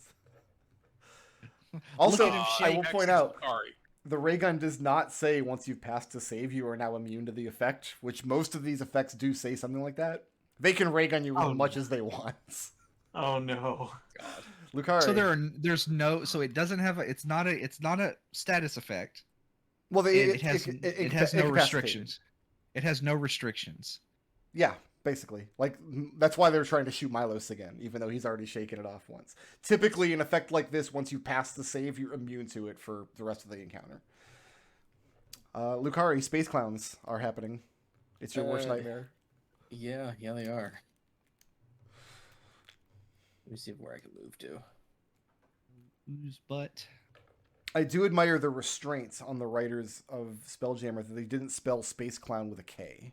Also, at him I will Next point is out, Lukari. the ray gun does not say once you've passed to save, you are now immune to the effect, which most of these effects do say something like that. They can ray gun you as much as they want. Oh no. Lukari. So there's no, so it doesn't have it's not a status effect. well, It has no incapacitated. restrictions. It has no restrictions. Yeah, basically. Like, that's why they're trying to shoot Milos again, even though he's already shaken it off once. Typically, an effect like this, once you pass the save, you're immune to it for the rest of the encounter. Lukari, space clowns are happening. It's your worst nightmare. Yeah, they are. Let me see where I can move to. Whose butt? I do admire the restraints on the writers of Spelljammer that they didn't spell space clown with a K.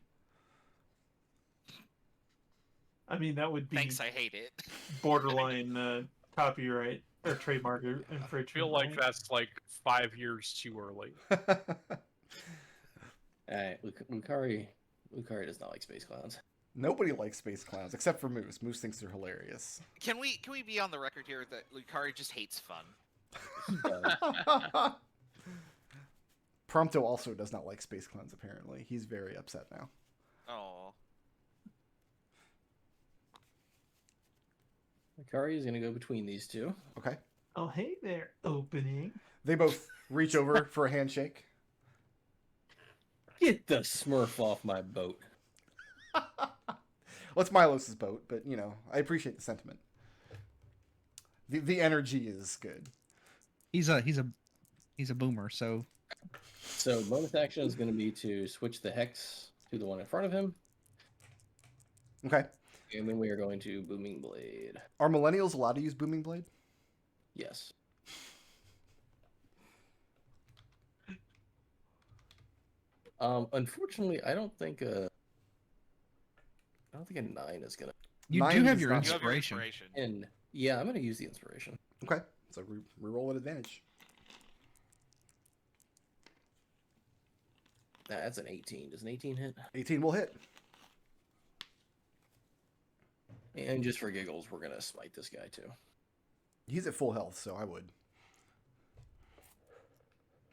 I mean, that would be Thanks, I hate it. borderline copyright or trademark I infringement. feel like that's like 5 years too early. Alright, Lukari does not like space clowns. Nobody likes space clowns except for Mousse. Mousse thinks they're hilarious. Can we be on the record here that Lukari just hates fun? Prompto also does not like space clowns, apparently. He's very upset now. Oh. Lukari is going to go between these two. Okay. Oh, hey there, opening. They both reach over for a handshake. Get the Smurf off my boat. Well, it's Milos' boat, but, you know, I appreciate the sentiment. The energy is good. He's a boomer, so So bonus action is going to be to switch the hex to the one in front of him. Okay. And then we are going to Booming Blade. Are millennials allowed to use Booming Blade? Yes. Unfortunately, I don't think a 9 is gonna. you Mine do have does your not. You have your inspiration. inspiration. And yeah, I'm gonna use the inspiration. Okay. So reroll at advantage. That's an 18. Does an 18 hit? 18 will hit. And just for giggles, we're gonna smite this guy too. He's at full health, so I would.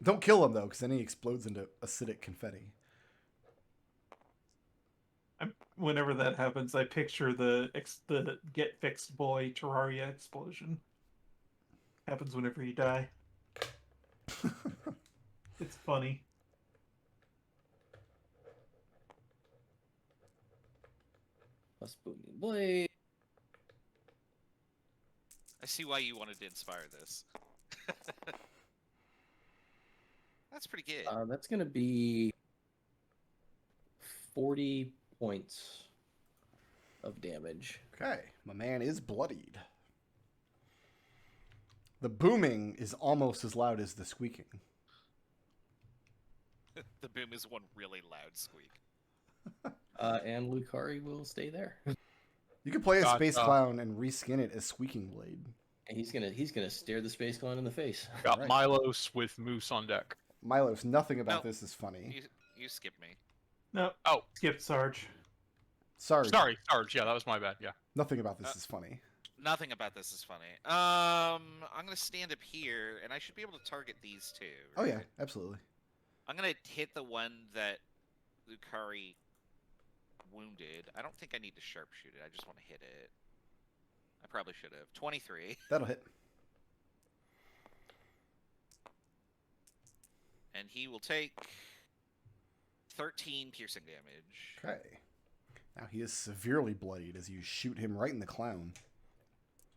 Don't kill him, though, because then he explodes into acidic confetti. Whenever that happens, I picture the get fixed boy Terraria explosion. Happens whenever you die. It's funny. Plus Booming Blade. I see why you wanted to inspire this. That's pretty good. That's gonna be 40 points of damage. Okay, my man is bloodied. The booming is almost as loud as the squeaking. The boom is one really loud squeak. And Lukari will stay there. You can play a Gotcha. space clown and reskin it as Squeaking Blade. And he's gonna stare the space clown in the face. Got Right. Milos with Mousse on deck. Milos, nothing about No. this is funny. You skipped me. No, Oh, skip Sarge. Sorry, sorry, Sarge. Yeah, that was my bad. Yeah. nothing about this is funny. Nothing about this is funny. I'm gonna stand up here, and I should be able to target these two. Oh yeah, right? absolutely. I'm gonna hit the one that Lukari wounded. I don't think I need to sharpshoot it. I just want to hit it. I probably should have. 23. That'll hit. And he will take 13 piercing damage. Okay. Now he is severely bloodied as you shoot him right in the clown.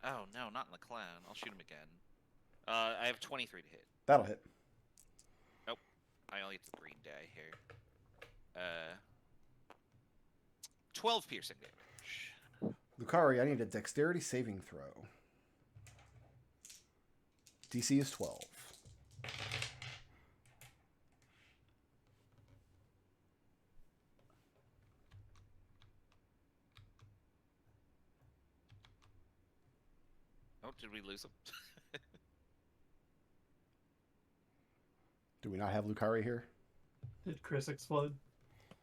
Oh, no, not in the clown. I'll shoot him again. I have 23 to hit. That'll hit. I only get the green die here. 12 piercing damage. Lukari, I need a dexterity saving throw. DC is 12. Oh, did we lose him? Do we not have Lukari here? Did Chris explode?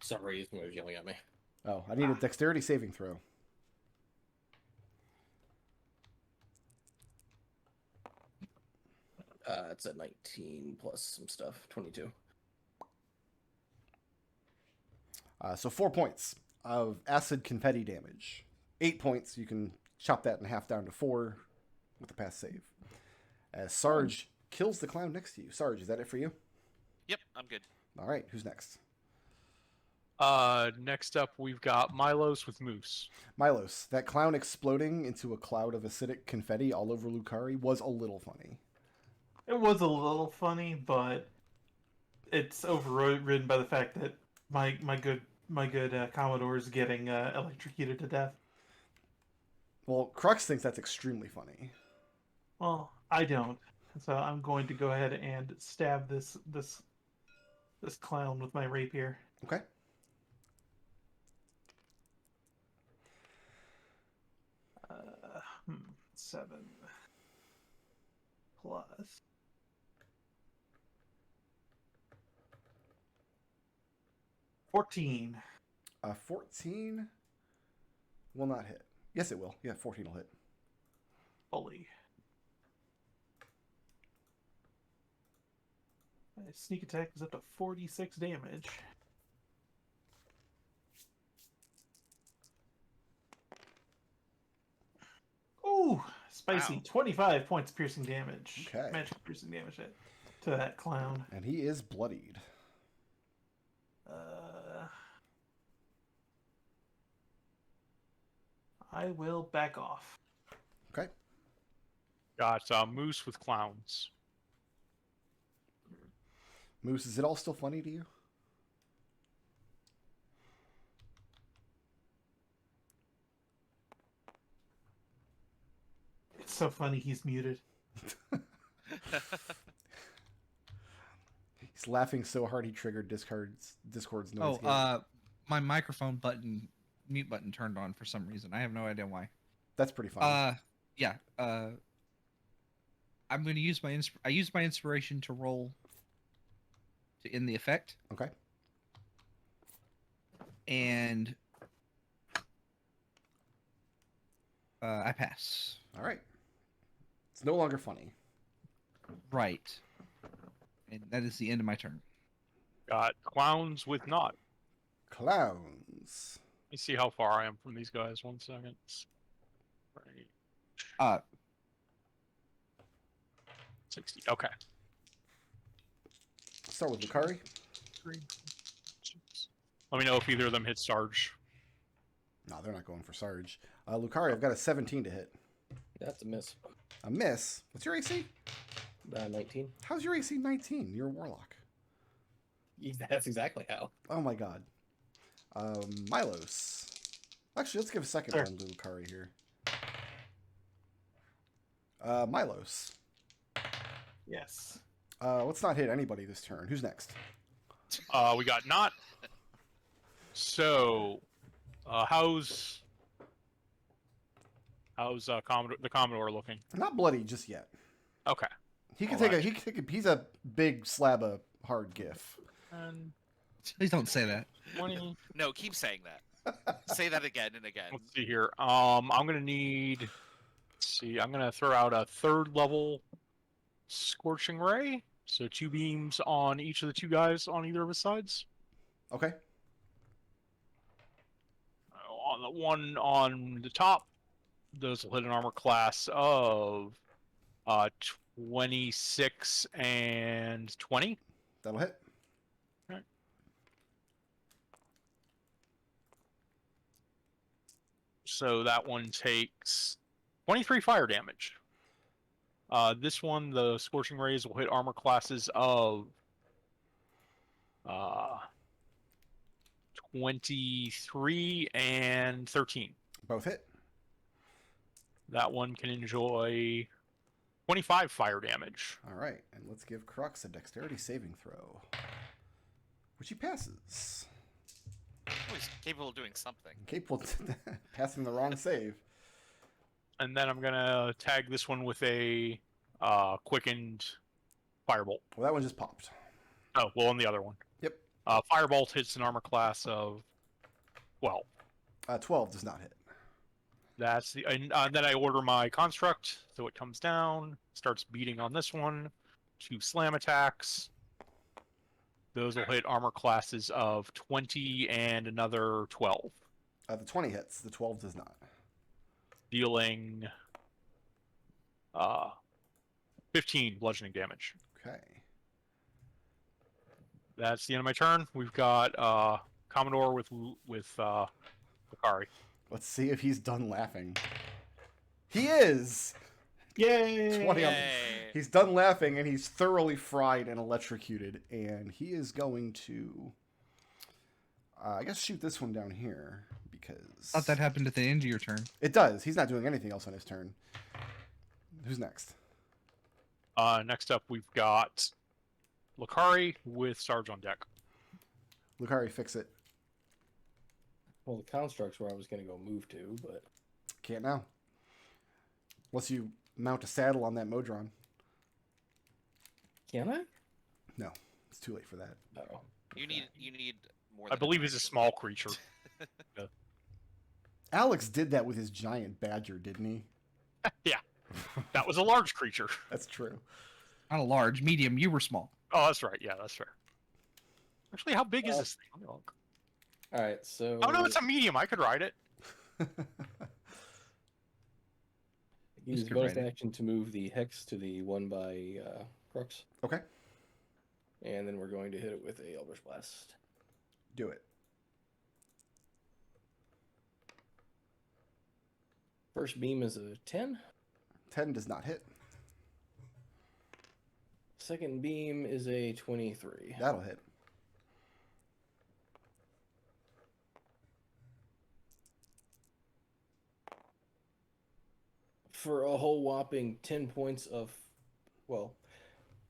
Sorry, he's yelling at me. Oh, I need a dexterity saving throw. It's a 19 plus some stuff, 22. So 4 points of acid confetti damage. 8 points, you can chop that in half down to 4 with a pass save. As Sarge kills the clown next to you. Sarge, is that it for you? Yep, I'm good. All right, who's next? Next up, we've got Milos with Mousse. Milos, that clown exploding into a cloud of acidic confetti all over Lukari was a little funny. It was a little funny, but it's overridden by the fact that my good Commodore is getting electrocuted to death. Well, Crux thinks that's extremely funny. Well, I don't, so I'm going to go ahead and stab this clown with my rapier. Okay. Uh, 7 plus 14. 14 will not hit. Yes, it will. Yeah, 14 will hit. Fully. My sneak attack is up to 46 damage. Ooh, spicy. Wow. 25 points of piercing damage. Okay. Magic piercing damage to that clown. And he is bloodied. I will back off. Okay. Got Mousse with clowns. Mousse, is it all still funny to you? It's so funny he's muted. He's laughing so hard he triggered Discord's noise. My microphone mute button turned on for some reason. I have no idea why. That's pretty funny. Yeah. I'm going to use I used my inspiration to roll to end the effect, Okay. and I pass. All right. It's no longer funny. Right. And that is the end of my turn. Got clowns with Naught. Clowns. Let me see how far I am from these guys. 1 second. Right. 60. Okay. Start with Lukari. 3, 6. Let me know if either of them hit Sarge. No, they're not going for Sarge. Lukari, I've got a 17 to hit. That's a miss. A miss. What's your AC? 19. How's your AC 19? You're a warlock. That's exactly how. Oh my god. Milos. Actually, let's give a second Sure. one to Lukari here. Milos. Yes. Let's not hit anybody this turn. Who's next? We got Naught. So, how's the Commodore looking? Not bloody just yet. Okay. He can Alright. he's a big slab of hard Giff. And Please don't say that. 20. No, keep saying that. Say that again and again. Let's see here. I'm gonna need. Let's see. I'm gonna throw out a 3rd level scorching ray. So 2 beams on each of the 2 guys on either of his sides. Okay. On the one on the top, those will hit an armor class of 26 and 20. That'll hit. So that one takes 23 fire damage. This one, the Scorching Rays will hit armor classes of 23 and 13. Both hit. That one can enjoy 25 fire damage. All right, and let's give Crux a dexterity saving throw, which he passes. Oh, he's capable of doing something. Capable of passing the wrong save. And then I'm gonna tag this one with a quickened firebolt. Well, that one just popped. Oh, well, on the other one. Yep. Firebolt hits an armor class of 12. 12 does not hit. That's the. And then I order my construct, so it comes down, starts beating on this one. 2 slam attacks. Those will hit armor classes of 20 and another 12, The 20 hits. The 12 does not. dealing 15 bludgeoning damage. Okay. That's the end of my turn. We've got Commodore with Lukari. Let's see if he's done laughing. He is! Yay! 20 on- Yay. He's done laughing and he's thoroughly fried and electrocuted. And he is going to, I guess, shoot this one down here because Thought that happened at the end of your turn. it does. He's not doing anything else on his turn. Who's next? Next up, we've got Lukari with Sarge on deck. Lukari, fix it. Well, the construct's where I was going to go move to, but Can't now. Unless you mount a saddle on that Modron. can I? No, it's too late for that. Oh. You need more. I Than believe he's a small creature. Alex did that with his giant badger, didn't he? Yeah, that was a large creature. That's true. Not a large, medium. You were small. Oh, that's right. Yeah, that's fair. Actually, how big is this thing? Let me look. All right, so. Oh no, it's a medium. I could ride it. Use Mr. bonus Brandon. action to move the hex to the one by Crux, Okay, and then we're going to hit it with a Eldritch Blast. do it. First beam is a 10. 10 does not hit. Second beam is a 23. That'll hit. For a whole whopping 10 points of, well,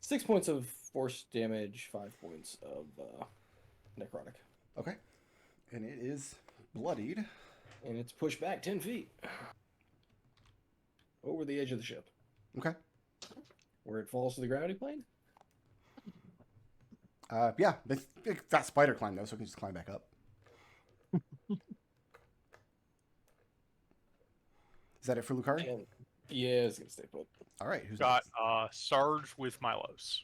6 points of force damage, 5 points of necrotic. Okay. And it is bloodied. And it's pushed back 10 feet. Over the edge of the ship. Okay. Where it falls to the gravity plane? Yeah, it's got spider climb though, so it can just climb back up. Is that it for Lukari? And, yeah, it's going to stay put. All right, who's Got next? Sarge with Milos.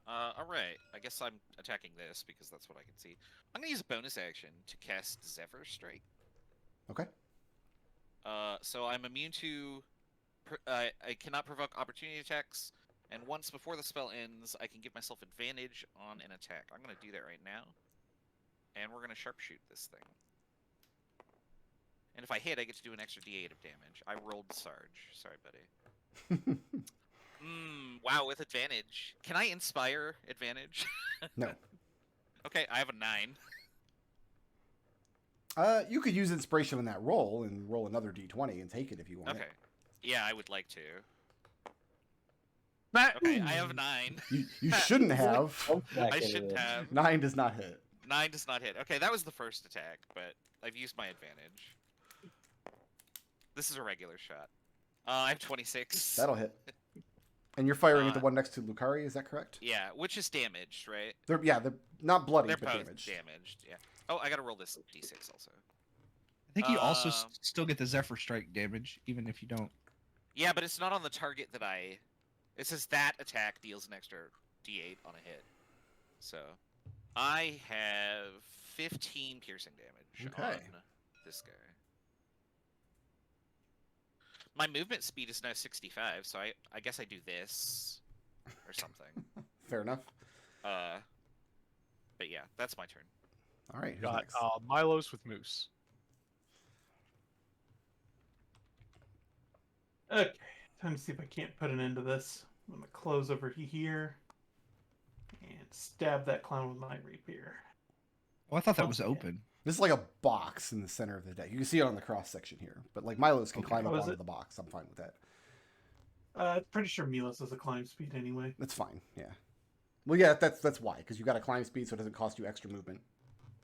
All right. I guess I'm attacking this because that's what I can see. I'm gonna use a bonus action to cast Zephyr Strike. Okay. So I'm immune to. I cannot provoke opportunity attacks, and once before the spell ends, I can give myself advantage on an attack. I'm gonna do that right now, and we're gonna sharpshoot this thing. And if I hit, I get to do an extra D8 of damage. I rolled Sarge. Sorry, buddy. Wow, with advantage. Can I inspire advantage? No. Okay, I have a 9. You could use inspiration on that roll and roll another d20 and take it if you want. Okay. Yeah, I would like to. Matt, Okay, I have a 9. You shouldn't have. Back I into shouldn't it. have. 9 does not hit. 9 does not hit. Okay, that was the first attack, but I've used my advantage. This is a regular shot. I have 26. That'll hit. And you're firing at the one next to Lukari, is that correct? Yeah, which is damaged, right? They're not bloody, They're but both damaged. Yeah. Oh, I gotta roll this d6 also. I think you also Um, still get the Zephyr Strike damage, even if you don't. Yeah, but it's not on the target that I... It says that attack deals an extra d8 on a hit. So, I have 15 piercing damage Okay. on this guy. My movement speed is now 65, so I guess I do this or something. Fair enough. But yeah, that's my turn. All right, who's got next? Milos with Mousse. Okay, time to see if I can't put an end to this. I'm gonna close over here and stab that clown with my rapier. Oh, I thought that Oh, was yeah. open. This is like a box in the center of the deck. You can see it on the cross section here. But like Milos can Okay. climb up Oh, is onto it? the box. I'm fine with that. Pretty sure Milos has a climb speed anyway. That's fine. Yeah. Well, yeah, that's why, because you got a climb speed, so it doesn't cost you extra movement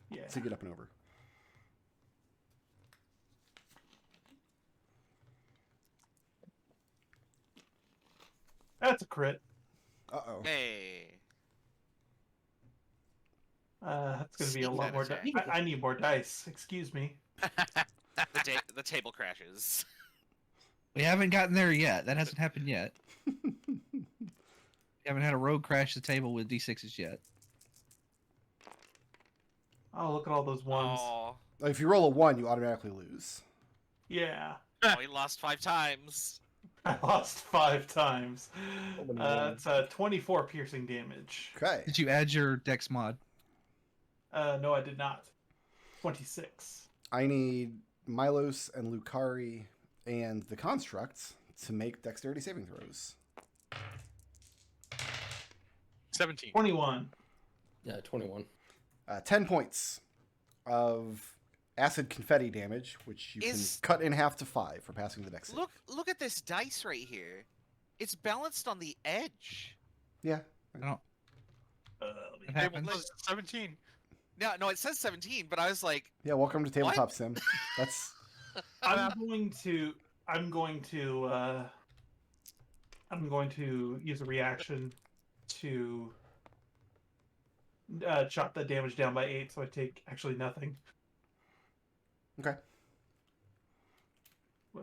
Yeah. to get up and over. That's a crit. Uh-oh. Hey. That's gonna be a Sneak lot that more. attack. I need more dice. Excuse me. The table crashes. We haven't gotten there yet. That hasn't happened yet. We haven't had a rogue crash the table with d6s yet. Oh, look at all those ones. Oh, If you roll a 1, you automatically lose. Yeah. we lost 5 times. I lost 5 times. Oh, man. It's 24 piercing damage. Okay. Did you add your dex mod? No, I did not. 26. I need Milos and Lukari and the constructs to make dexterity saving throws. 17. 21. Yeah, 21. 10 points of acid confetti damage, which you Is- can cut in half to 5 for passing the dex save. Look at this dice right here. It's balanced on the edge. Yeah. I don't. Let me- It Table happens. says 17. No, it says 17, but I was like, Yeah, welcome to Tabletop Sim. That's I'm going to use a reaction to chop the damage down by 8, so I take actually nothing. okay.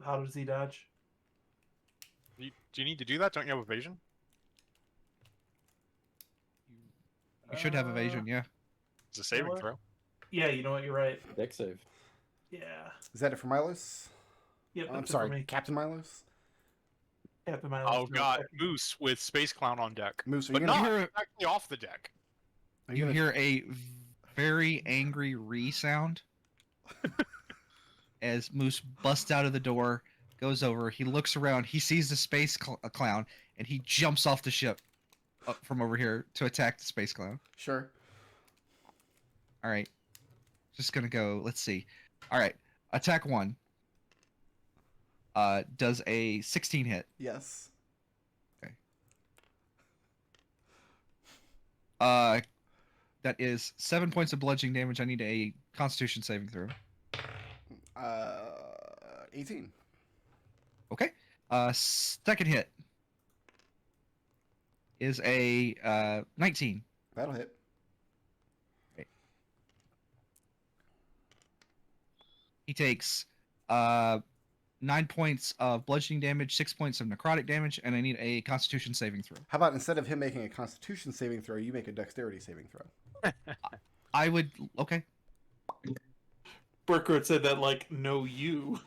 How does he dodge? Do you need to do that? Don't you have evasion? You should have evasion, yeah. It's a saving what? throw. Yeah, you know what? You're right. Deck save. Yeah. Is that it for Milos? Yep. I'm that's it for sorry, me. Captain Milos? Captain Milos. Oh, got Mousse with Space Clown on deck. Moose, are But you not gonna, hear- actually off the deck. are You gonna- hear a very angry re-sound as Moose busts out of the door, goes over, he looks around, he sees the space clown, and he jumps off the ship from over here to attack the space clown. Sure. All right. Just gonna go. Let's see. All right. Attack 1. Does a 16 hit. Yes. That is 7 points of bludgeoning damage. I need a Constitution saving throw. 18. Okay. Second hit is a 19. That'll hit. He takes 9 points of bludgeoning damage, 6 points of necrotic damage, and I need a Constitution saving throw. How about instead of him making a Constitution saving throw, you make a Dexterity saving throw? I would. Okay. Burkhardt said that like no you.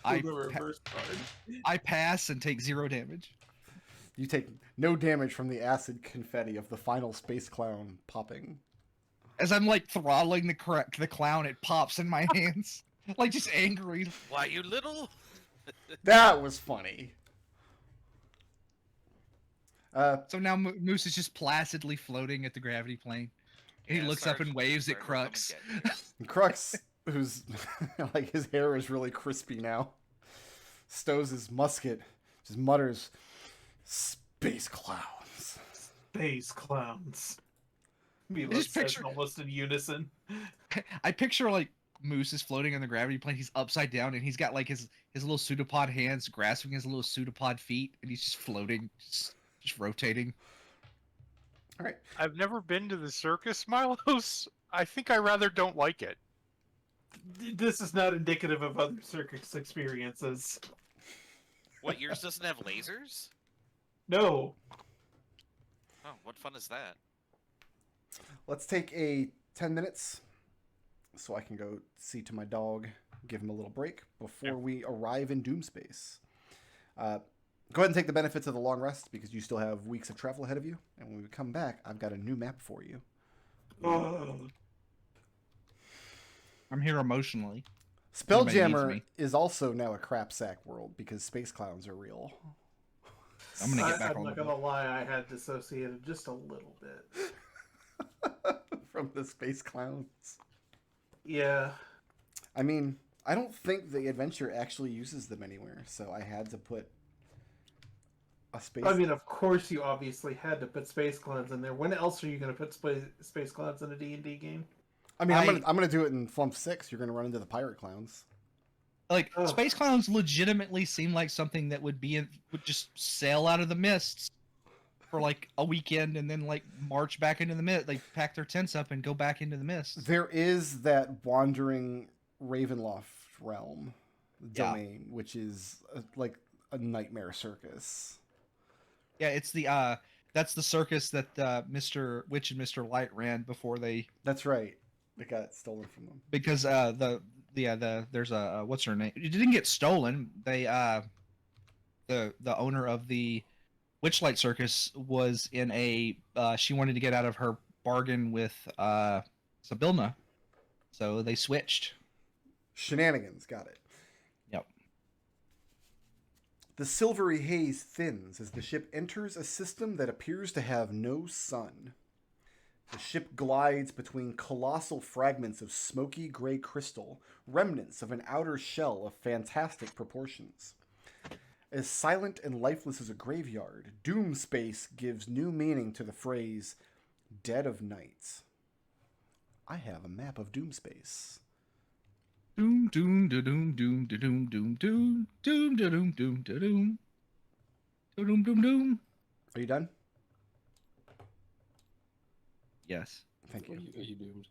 I The pa- reverse card. I pass and take 0 damage. You take no damage from the acid confetti of the final space clown popping. As I'm like throttling the clown, it pops in my hands, like just angry. why you little? That was funny. So now Mousse is just placidly floating at the gravity plane. And he Yeah, looks up and waves at sorry, we'll come Crux. and get you. Crux, who's like his hair is really crispy now, stows his musket, just mutters, "Space clowns." Space clowns. Milos just says picture- almost in unison. I picture like Mousse is floating on the gravity plane. He's upside down and he's got like his little pseudopod hands grasping his little pseudopod feet, and he's just floating, just rotating. All right. I've never been to the circus, Milos. I think I rather don't like it. This is not indicative of other circus experiences. What, yours doesn't have lasers? No. Oh, what fun is that? Let's take a 10 minutes so I can go see to my dog, give him a little break before we arrive in Doomspace. Go ahead and take the benefits of the long rest because you still have weeks of travel ahead of you. And when we come back, I've got a new map for you. I'm here emotionally. Spelljammer me. is also now a crap sack world because space clowns are real. I'm gonna get back I'm on not the gonna lie, I had dissociated just a little bit. From the space clowns. Yeah. I mean, I don't think the adventure actually uses them anywhere, so I had to put a space. I mean, of course you obviously had to put space clowns in there. When else are you going to put space clowns in a D&D game? I mean, I'm gonna do it in Flumph 6. You're gonna run into the pirate clowns. Like Ugh. space clowns legitimately seem like something that would just sail out of the mists for like a weekend and then like march back into the mist, like pack their tents up and go back into the mist. There is that wandering Ravenloft realm domain, which is like a nightmare circus. Yeah, it's the that's the circus that Mr. Witch and Mr. Light ran before they. That's right. It got stolen from them. Because there's a what's her name? It didn't get stolen. They the owner of the Witchlight Circus was in a she wanted to get out of her bargain with Sabilna, so they switched. Shenanigans, got it. Yep. The silvery haze thins as the ship enters a system that appears to have no sun. The ship glides between colossal fragments of smoky gray crystal, remnants of an outer shell of fantastic proportions. As silent and lifeless as a graveyard, Doomspace gives new meaning to the phrase, Dead of Night. I have a map of Doomspace. Doom doom da doom doom da doom doom doom doom da doom doom da doom doom doom doom. Are you done? Yes. Thank you. Are you doomed?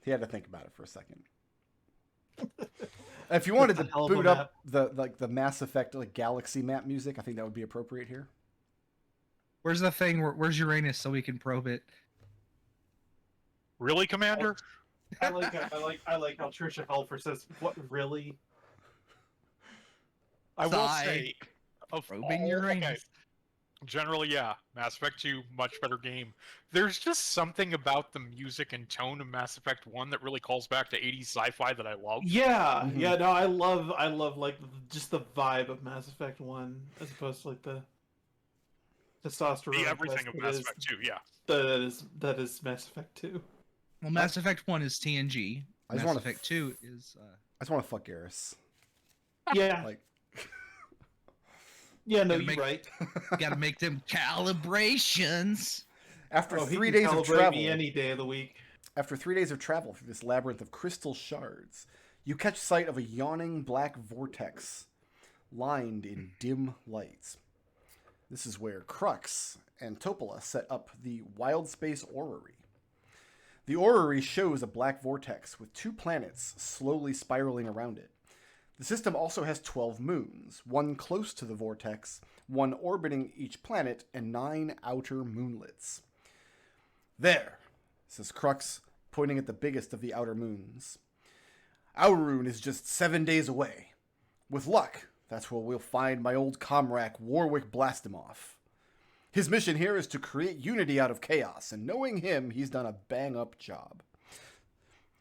He had to think about it for a second. If you wanted to That's a hell of a boot up the Mass Effect like galaxy map music, I think that would be appropriate here. Where's the thing? Where's Uranus so we can probe it? Really, Commander? I like how Trisha Helfer says, "What really?" I will Sigh. say, Probing all- Uranus. Generally, yeah, Mass Effect 2, much better game. There's just something about the music and tone of Mass Effect 1 that really calls back to 80s sci-fi that I love. Yeah, Mhm. yeah. No, I love like just the vibe of Mass Effect 1 as opposed to like the testosterone. The everything of quest Mass that Effect 2, yeah. that is Mass Effect 2. Well, Mass Effect 1 is TNG. I just Mass wanna Effect 2 is I just want to fuck Garrus. Yeah, Like, yeah. No, Gotta you're make- right. gotta make them calibrations. after Oh, he 3 can days of calibrate travel, me any day of the week. after 3 days of travel through this labyrinth of crystal shards, you catch sight of a yawning black vortex lined in dim lights. This is where Crux and Topola set up the Wild Space Orrery. The orrery shows a black vortex with 2 planets slowly spiraling around it. The system also has 12 moons, 1 close to the vortex, 1 orbiting each planet, and 9 outer moonlets. There, says Crux, pointing at the biggest of the outer moons. Aurun is just 7 days away. With luck, that's where we'll find my old comrade Warwick Blastimoff. His mission here is to create unity out of chaos, and knowing him, he's done a bang-up job.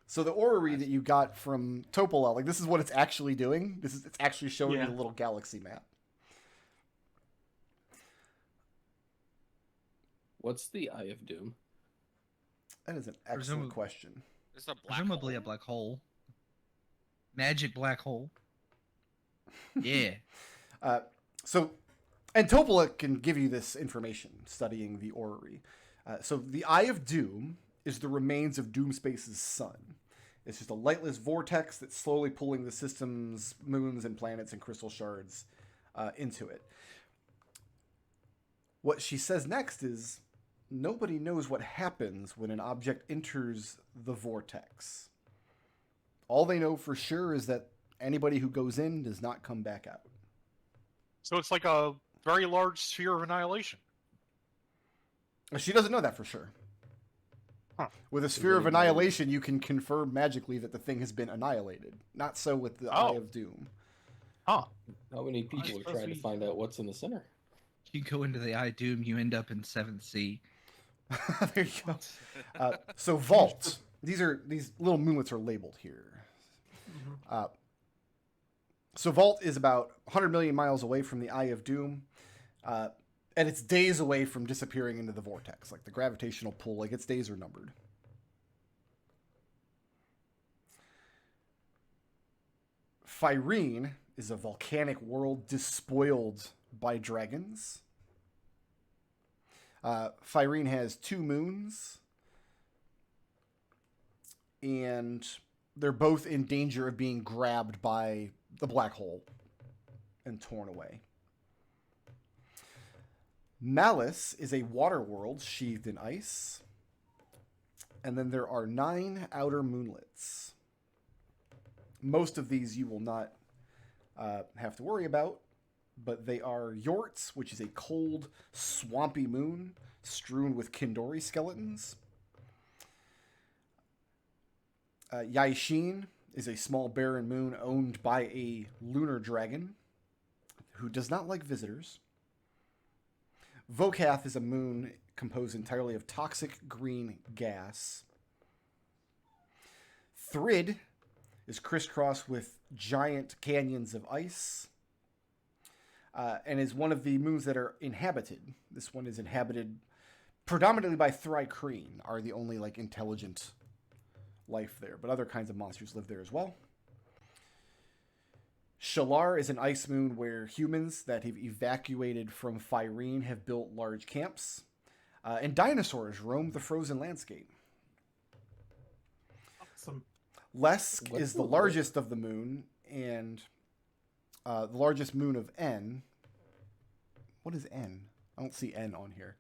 So the orrery that you got from Topola, like this is what it's actually doing. It's actually showing you Yeah. the little galaxy map. What's the Eye of Doom? That is an excellent Presumab- question. It's a black Presumably hole. a black hole. Magic black hole. Yeah. So, and Topola can give you this information studying the orrery. So the Eye of Doom is the remains of Doomspace's sun. It's just a lightless vortex that's slowly pulling the system's moons and planets and crystal shards into it. What she says next is, nobody knows what happens when an object enters the vortex. All they know for sure is that anybody who goes in does not come back out. So it's like a very large sphere of annihilation. She doesn't know that for sure. Huh. With a sphere of annihilation, you can confirm magically that the thing has been annihilated. Not so with the Eye of Doom. Huh. How many people are trying to find out what's in the center? You go into the Eye of Doom, you end up in 7th Sea. There you go. So Vault. These little moonlets are labeled here. So Vault is about 100 million miles away from the Eye of Doom. And it's days away from disappearing into the vortex. Like the gravitational pull, like its days are numbered. Fyrene is a volcanic world despoiled by dragons. Fyrene has 2 moons. And they're both in danger of being grabbed by the black hole and torn away. Malice is a water world sheathed in ice. And then there are 9 outer moonlets. Most of these you will not have to worry about, but they are Yortz, which is a cold, swampy moon strewn with Kindori skeletons. Yaishin is a small barren moon owned by a lunar dragon who does not like visitors. Vokath is a moon composed entirely of toxic green gas. Thrid is crisscrossed with giant canyons of ice, and is one of the moons that are inhabited. This one is inhabited predominantly by Thri-Kreen, are the only like intelligent life there, but other kinds of monsters live there as well. Shalar is an ice moon where humans that have evacuated from Fyrene have built large camps, and dinosaurs roam the frozen landscape. Awesome. Lesk is the largest of the moon, and the largest moon of N. What is N? I don't see N on here.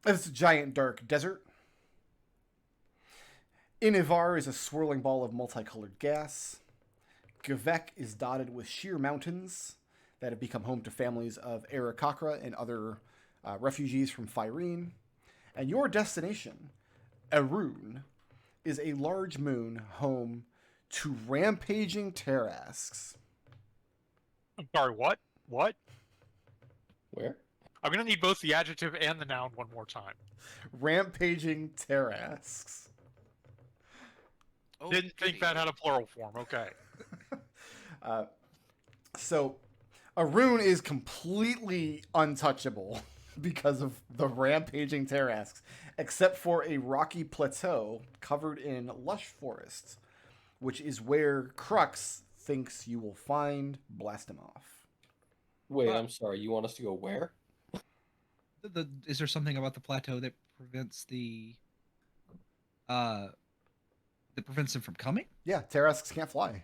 It's a giant dark desert. Inivar is a swirling ball of multicolored gas. Gavek is dotted with sheer mountains that have become home to families of Aarakocra and other refugees from Fyrene. And your destination, Arun, is a large moon home to rampaging Tarrasques. I'm sorry, what? What? Where? I'm gonna need both the adjective and the noun one more time. Rampaging Tarrasques. Oh, Didn't think that had a plural form. Okay. So, Arun is completely untouchable because of the rampaging Tarrasques, except for a rocky plateau covered in lush forests, which is where Crux thinks you will find Blastomoff. Wait, I'm sorry. You want us to go where? Is there something about the plateau that prevents them from coming? Yeah, Tarrasques can't fly.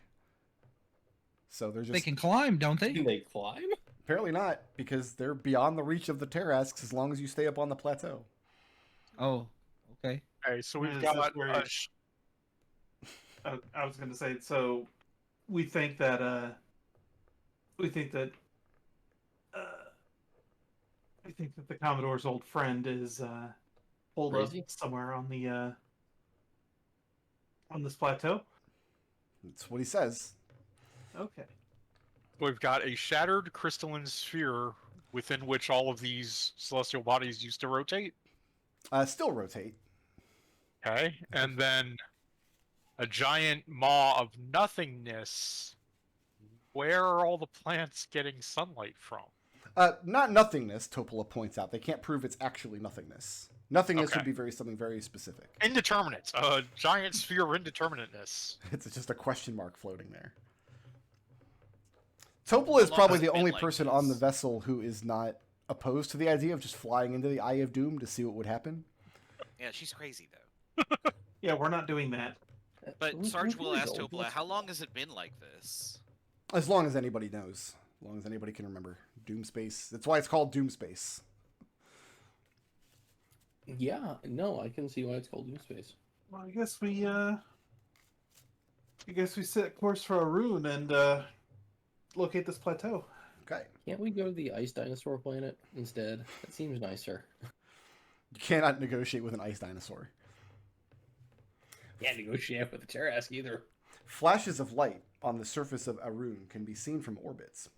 So they're just... They can climb, don't they? Can they climb? Apparently not, because they're beyond the reach of the Tarrasques as long as you stay up on the plateau. Oh, okay. Okay, so we've Is got this where- I was going to say, so we think that the Commodore's old friend is holed up Crazy? somewhere on the on this plateau. That's what he says. Okay. we've got a shattered crystalline sphere within which all of these celestial bodies used to rotate. Still rotate. Okay, and then a giant maw of nothingness. Where are all the plants getting sunlight from? Not nothingness, Topola points out. They can't prove it's actually nothingness. Nothingness Okay. would be something very specific. Indeterminate. A giant sphere of indeterminateness. It's just a question mark floating there. Topola is How long probably has it the been only like person on the this? vessel who is not opposed to the idea of just flying into the Eye of Doom to see what would happen. Yeah, she's crazy though. Yeah, we're not doing that. But Sarge will ask Topola, Let's- how long has it been like this? As long as anybody knows. As long as anybody can remember. Doom Space. That's why it's called Doom Space. Yeah, no, I can see why it's called Doom Space. Well, I guess we set course for a rune and locate this plateau. Okay. Can't we go to the ice dinosaur planet instead? That seems nicer. You cannot negotiate with an ice dinosaur. Can't negotiate with the Terrask either. Flashes of light on the surface of Arun can be seen from orbits.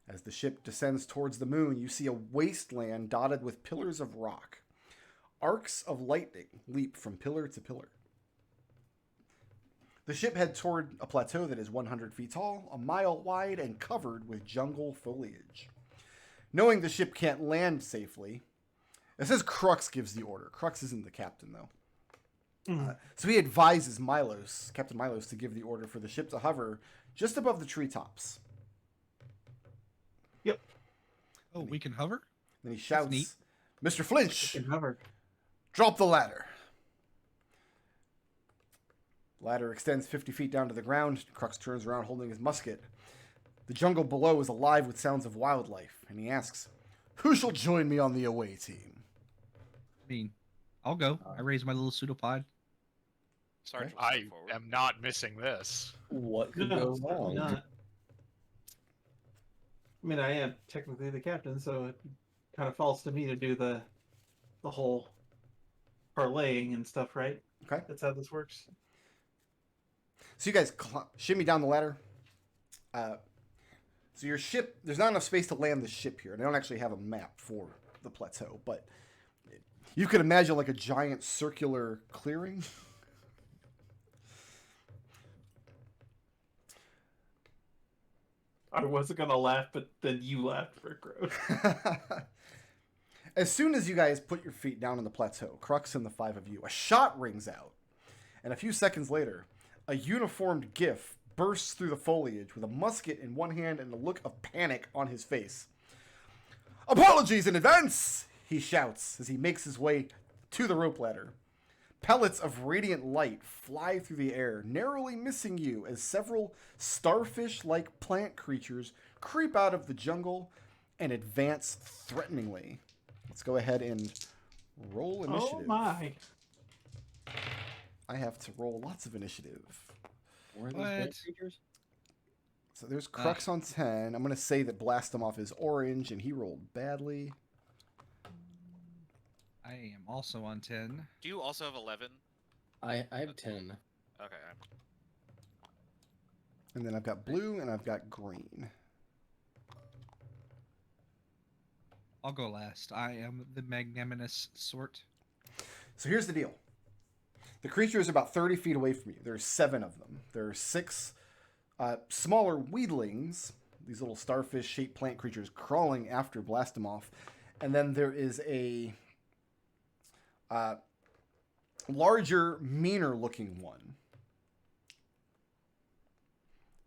As the ship descends towards the moon, you see a wasteland dotted with pillars of rock. Arcs of lightning leap from pillar to pillar. The ship heads toward a plateau that is 100 feet tall, a mile wide, and covered with jungle foliage. Knowing the ship can't land safely, it says Crux gives the order. Crux isn't the captain, though. So he advises Milos, Captain Milos, to give the order for the ship to hover just above the treetops. Oh, we can hover? Then he neat. shouts, "Mr. Flinch, Can hover. drop the ladder." Ladder extends 50 feet down to the ground. Crux turns around holding his musket. The jungle below is alive with sounds of wildlife, and he asks, "Who shall join me on the away team?" I mean, I'll go. I raise my little pseudopod. Sarge will I step forward. am not missing this. What could No, go it's definitely wrong? not. I mean, I am technically the captain, so it kind of falls to me to do the whole parlaying and stuff, right? Okay. That's how this works. So you guys shimmy down the ladder. So your ship, there's not enough space to land the ship here. They don't actually have a map for the plateau, but you could imagine like a giant circular clearing. I wasn't gonna laugh, but then you laughed for growth. As soon as you guys put your feet down on the plateau, Crux and the five of you, a shot rings out. And a few seconds later, a uniformed Giff bursts through the foliage with a musket in one hand and a look of panic on his face. "Apologies in advance!" he shouts as he makes his way to the rope ladder. Pellets of radiant light fly through the air, narrowly missing you as several starfish-like plant creatures creep out of the jungle and advance threateningly. Let's go ahead and roll initiative. Oh my! I have to roll lots of initiative. Where are these What? plant creatures? So there's Crux on 10. I'm going to say that Blastomoff is orange, and he rolled badly. I am also on 10. Do you also have 11? I have 10. Okay. And then I've got blue, and I've got green. I'll go last. I am the magnanimous sort. So here's the deal. The creature is about 30 feet away from you. There's 7 of them. There are 6 smaller weedlings, these little starfish-shaped plant creatures crawling after Blastomoff. And then there is a larger, meaner-looking one.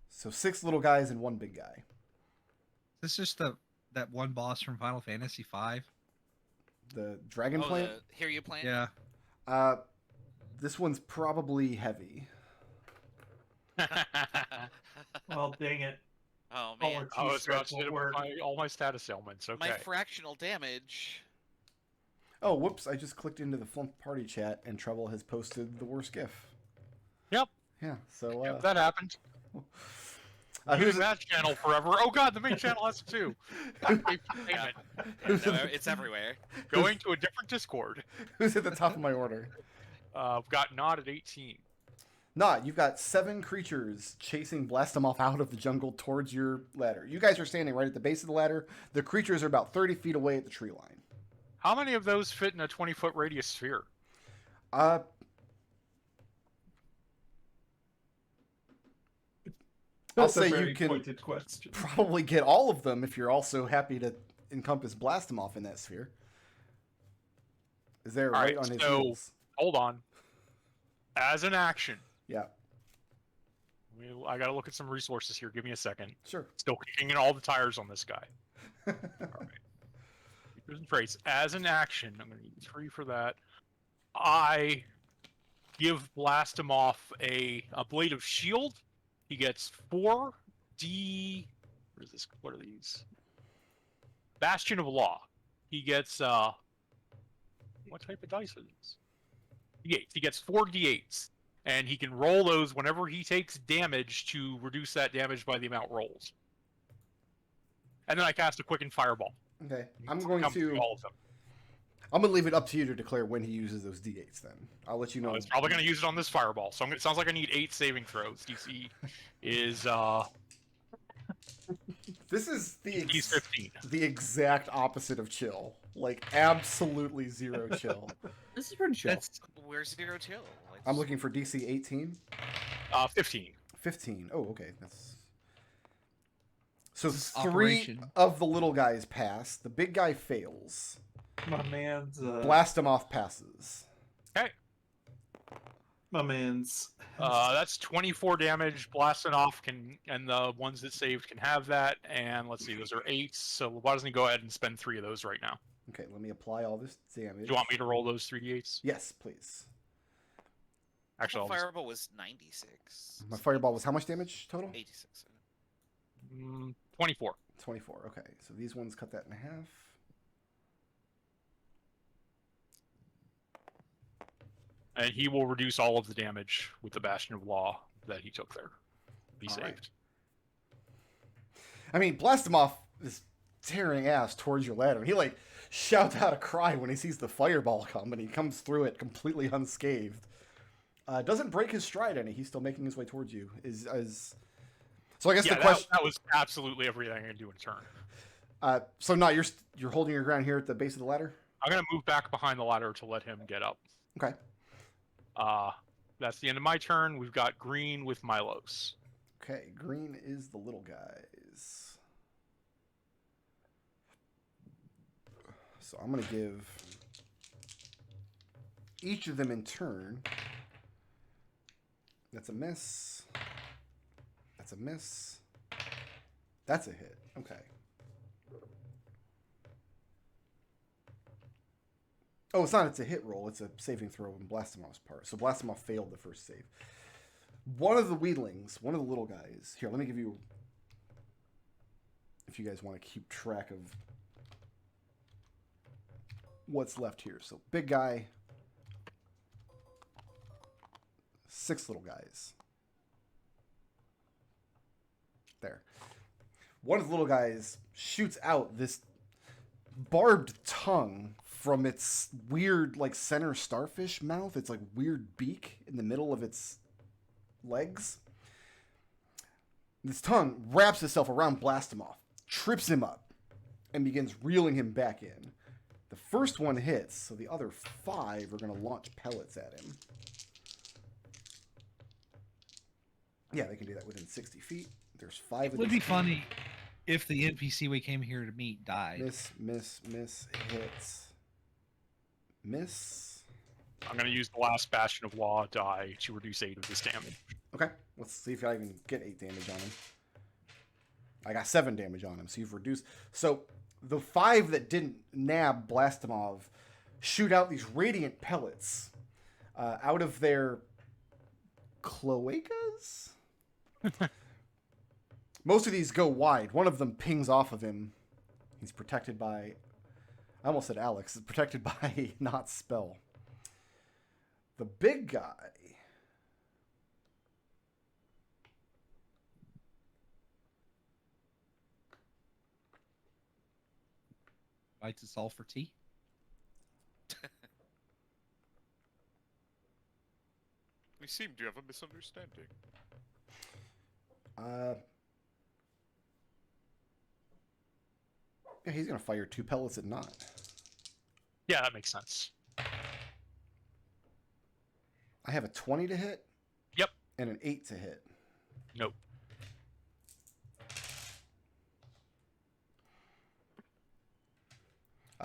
So 6 little guys and 1 big guy. Is this just that one boss from Final Fantasy V? The dragon Oh, plant. the Hear You plant? Yeah. This one's probably heavy. Well, dang it! Oh, All man. our I was about T-strats to won't hit work. all my status ailments. Okay. My fractional damage. Oh, whoops! I just clicked into the Flumph party chat, and Treble has posted the worst GIF. Yep. Yeah. So Yep, that happened. who's Using that channel forever. Oh god, the main channel has it too. I pay for payment. who's, No, at it's everywhere. Going to a different Discord. who's at the top of my order? I've got Naught at 18. Not. You've got 7 creatures chasing Blastomoff out of the jungle towards your ladder. You guys are standing right at the base of the ladder. The creatures are about 30 feet away at the tree line. How many of those fit in a 20-foot radius sphere? I'll That's a say very you can pointed question. probably get all of them if you're also happy to encompass blast him off in that sphere. Is there All right right, on his so- heels? Hold on. As an action, Yeah, I gotta look at some resources here. Give me a second. sure. Still kicking in all the tires on this guy. Features and traits. As an action, I'm gonna need 3 for that. I give blast him off a blade of shield. He gets 4d. Where is this? What are these? Bastion of Law. He gets what type of dice are these? D8s. He gets 4 d8s, and he can roll those whenever he takes damage to reduce that damage by the amount rolls. And then I cast a Quicken Fireball. Okay, Come through all of them. I'm gonna leave it up to you to declare when he uses those d8s. Then I'll let you know. He's probably going to use it on this Fireball. So it sounds like I need 8 saving throws. DC is This is he's 15. the exact opposite of chill. Like absolutely zero chill. This is pretty chill. That's Where's Zero Chill? Like, I'm looking for DC 18, 15. 15. Oh, okay, that's. So This is 3 operation. of the little guys pass. The big guy fails. My man's Blast him off passes. Okay. my man's That's 24 damage. Blasting off and the ones that saved can have that. And let's see, those are 8s. So why doesn't he go ahead and spend 3 of those right now? Okay, let me apply all this damage. Do you want me to roll those 3d8s? Yes, please. Actually, I'll just, Fireball was 96. My fireball was how much damage total? 86. 24. 24. Okay, so these ones cut that in half. And he will reduce all of the damage with the Bastion of Law that he took there. Be All saved. right. I mean, blast him off is tearing ass towards your ladder. He like shouts out a cry when he sees the fireball come, and he comes through it completely unscathed. Doesn't break his stride any. He's still making his way towards you. So I guess Yeah, the question. that was absolutely everything I can do in a turn. So now you're holding your ground here at the base of the ladder. I'm going to move back behind the ladder to let him get up. Okay. That's the end of my turn. We've got green with Milos. Okay. Green is the little guys. So I'm gonna give each of them in turn. That's a miss. That's a miss. That's a hit. Okay. Oh, it's a hit roll. It's a saving throw on Blastomoff's part. So Blastomoff failed the first save. One of the weedlings, one of the little guys. Here, let me give you... If you guys want to keep track of what's left here. So big guy. 6 little guys. There. One of the little guys shoots out this barbed tongue from its weird, like, center starfish mouth. It's like weird beak in the middle of its legs. This tongue wraps itself around Blastomoff, trips him up, and begins reeling him back in. The first one hits, so the other 5 are going to launch pellets at him. Yeah, they can do that within 60 feet. There's 5 of It would these. be funny if the NPC we came here to meet died. Miss, hits. Miss. I'm going to use the last Bastion of Law die to reduce 8 of this damage. Okay, let's see if I can get 8 damage on him. I got 7 damage on him, so you've reduced. So the 5 that didn't nab Blastomov shoot out these radiant pellets out of their cloacas? Most of these go wide. One of them pings off of him. He's protected by... I almost said Alex. Is protected by Naught spell. The big guy... Bites us all for tea. We seem to have a misunderstanding. Yeah, he's gonna fire 2 pellets at Naught. Yeah, that makes sense. I have a 20 to hit. Yep. And an 8 to hit. Nope.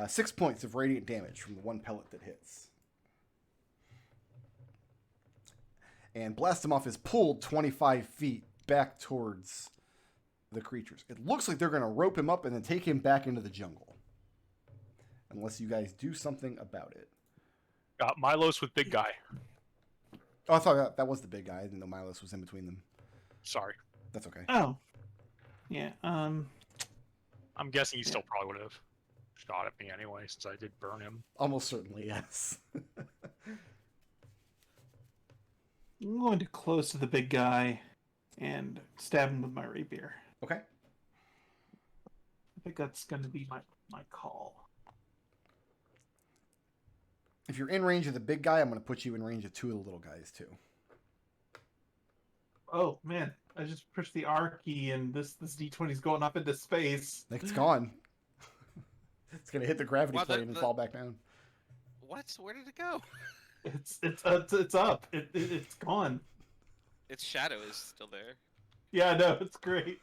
6 points of radiant damage from the one pellet that hits. And Blastomoff is pulled 25 feet back towards the creatures. It looks like they're going to rope him up and then take him back into the jungle. Unless you guys do something about it. Got Milos with big guy. Oh, I thought that was the big guy. I didn't know Milos was in between them. Sorry. That's okay. Oh. Yeah, I'm guessing he still probably would have shot at me anyway, since I did burn him. Almost certainly, yes. I'm going to close to the big guy and stab him with my rapier. Okay. I think that's going to be my call. If you're in range of the big guy, I'm going to put you in range of 2 of the little guys, too. Oh, man. I just pushed the R key and this D20 is going up into space. It's gone. It's going to hit the gravity Well, plane and fall back down. What? Where did it go? It's up. It's gone. Its shadow is still there. Yeah, no, it's great.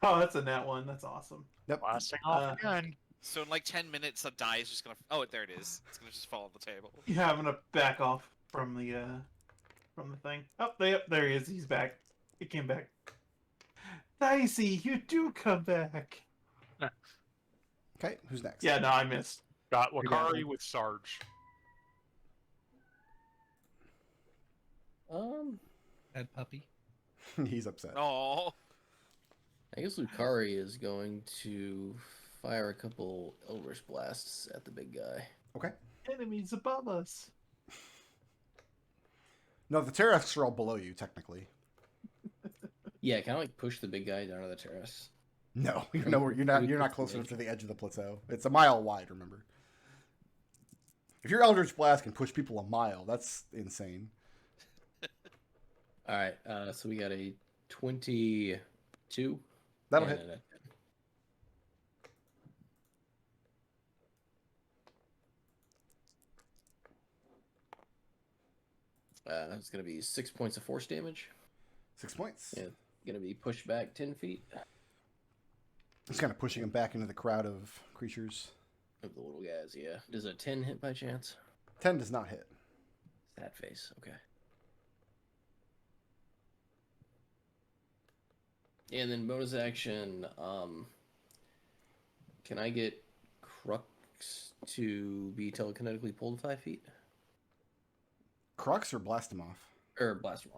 Oh, that's a nat one. That's awesome. Yep. Blasting off again. So in like 10 minutes, a die is just gonna. Oh, there it is. It's gonna just fall on the table. Yeah, I'm gonna back off from the thing. Oh, there he is. He's back. He came back. Dicey, you do come back. Okay, who's next? Yeah, no, I missed. Got You're Lukari down. with Sarge. Bad puppy. He's upset. Oh. I guess Lukari is going to fire a couple Eldritch Blasts at the big guy. Okay. Enemies above us. No, the terraces are all below you, technically. Yeah, can I like push the big guy down to the terrace? No, you're nowhere. You're not close enough to the edge of the plateau. It's a mile wide, remember. If your Eldritch Blast can push people a mile, that's insane. All right, so we got a 22. That'll and hit. It's going to be 6 points of force damage. 6 points. Yeah, going to be pushed back 10 feet. It's kind of pushing him back into the crowd of creatures. Of the little guys, yeah. Does a 10 hit by chance? 10 does not hit. Sad face, okay. And then bonus action, can I get Crux to be telekinetically pulled 5 feet? Crux or blast him off? Or blast him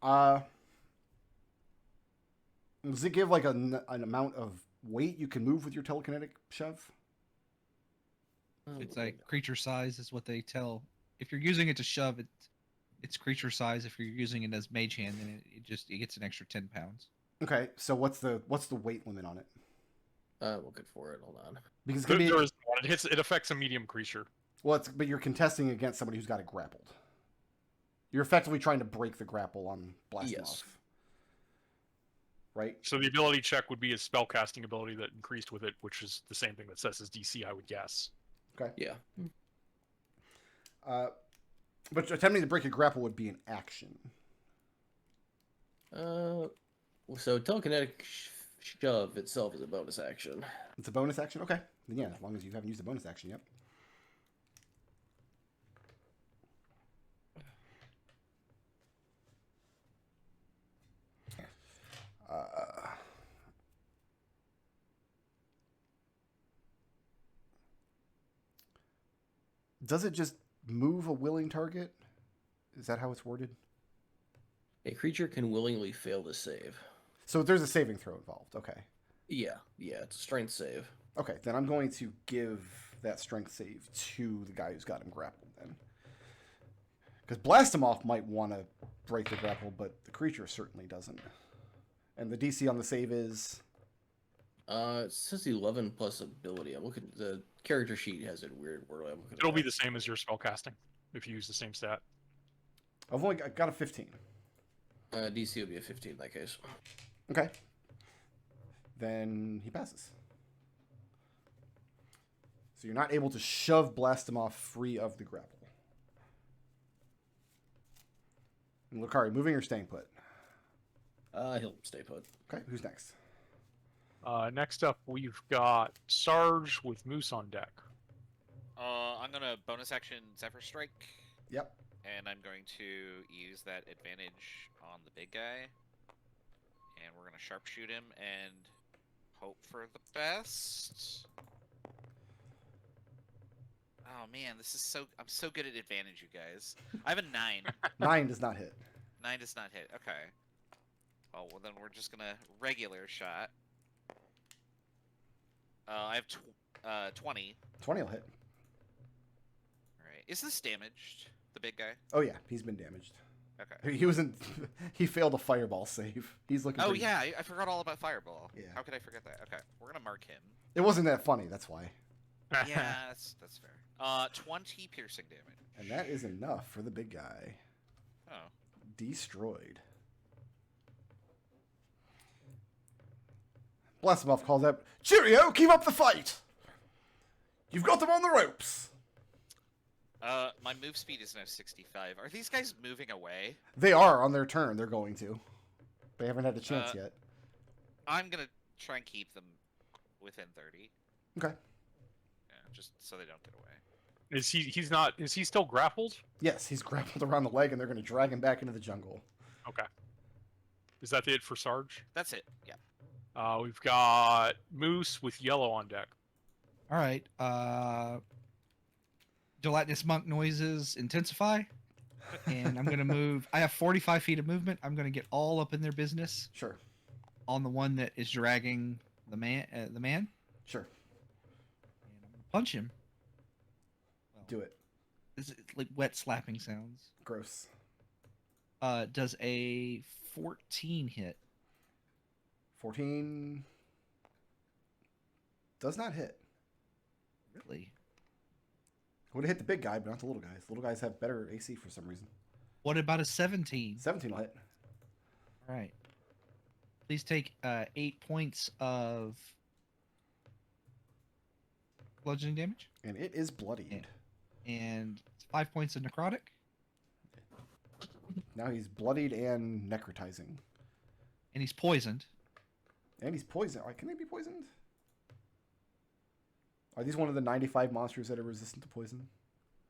off? Does it give like an amount of weight you can move with your telekinetic shove? It's like creature size is what they tell. If you're using it to shove, it's creature size. If you're using it as mage hand, then it gets an extra 10 pounds. Okay, so what's the weight limit on it? We'll get for it. Hold on. Because it's gonna be, There is one. It affects a medium creature. well, but you're contesting against somebody who's got it grappled. You're effectively trying to break the grapple on blast him Yes. off. Right? So the ability check would be a spellcasting ability that increased with it, which is the same thing that says as DC, I would guess. Okay. Yeah. But attempting to break a grapple would be an action. So telekinetic shove itself is a bonus action. It's a bonus action? Okay. Then yeah, as long as you haven't used a bonus action, yep. Does it just move a willing target? Is that how it's worded? A creature can willingly fail to save. So there's a saving throw involved. Okay. Yeah, it's a strength save. Okay, then I'm going to give that strength save to the guy who's got him grappled then. Because blast him off might want to break the grapple, but the creature certainly doesn't. And the DC on the save is... It says 11 plus ability. I'm looking. The character sheet has a weird word. I'm looking. It'll be the same as your spellcasting if you use the same stat. I got a 15. DC will be a 15 in that case. Okay. Then he passes. So you're not able to shove blast him off free of the grapple. And Lukari, moving or staying put? He'll stay put. Okay, who's next? Next up, we've got Sarge with Mousse on deck. I'm gonna bonus action Zephyr Strike, Yep. and I'm going to use that advantage on the big guy, and we're gonna sharpshoot him and hope for the best. Oh man, I'm so good at advantage, you guys. I have a 9. 9 does not hit. 9 does not hit. Okay. Oh well, then we're just gonna regular shot. I have 20. 20 will hit. All right. Is this damaged? The big guy? Oh yeah, he's been damaged. Okay. He wasn't. He failed a fireball save. He's looking. Oh pretty... yeah, I forgot all about fireball. Yeah. How could I forget that? Okay, we're gonna mark him. It wasn't that funny. That's why. Yeah, that's fair. 20 piercing damage. And that is enough for the big guy. Oh. Destroyed. Blasimoff calls out, "Cheerio! Keep up the fight! You've got them on the ropes!" My move speed is now 65. Are these guys moving away? They are on their turn. They're going to. They haven't had a chance yet. I'm gonna try and keep them within 30. Okay. Yeah, just so they don't get away. Is he still grappled? Yes, he's grappled around the leg, and they're going to drag him back into the jungle. Okay. Is that it for Sarge? That's it. Yeah. We've got Mousse with yellow on deck. All right. Gelatinous monk noises intensify, and I'm gonna move. I have 45 feet of movement. I'm gonna get all up in their business Sure. on the one that is dragging the man. Sure. And I'm gonna punch him. Well, Do it. This is like wet slapping sounds. Gross. Does a 14 hit? 14 does not hit. Really? Would have hit the big guy, but not the little guys. The little guys have better AC for some reason. What about a 17? 17 will hit. All right. Please take 8 points of bludgeoning damage And it is bloodied. and 5 points of necrotic. Now he's bloodied and necrotizing. And he's poisoned. And he's poisoned. Can they be poisoned? Are these one of the 95 monsters that are resistant to poison?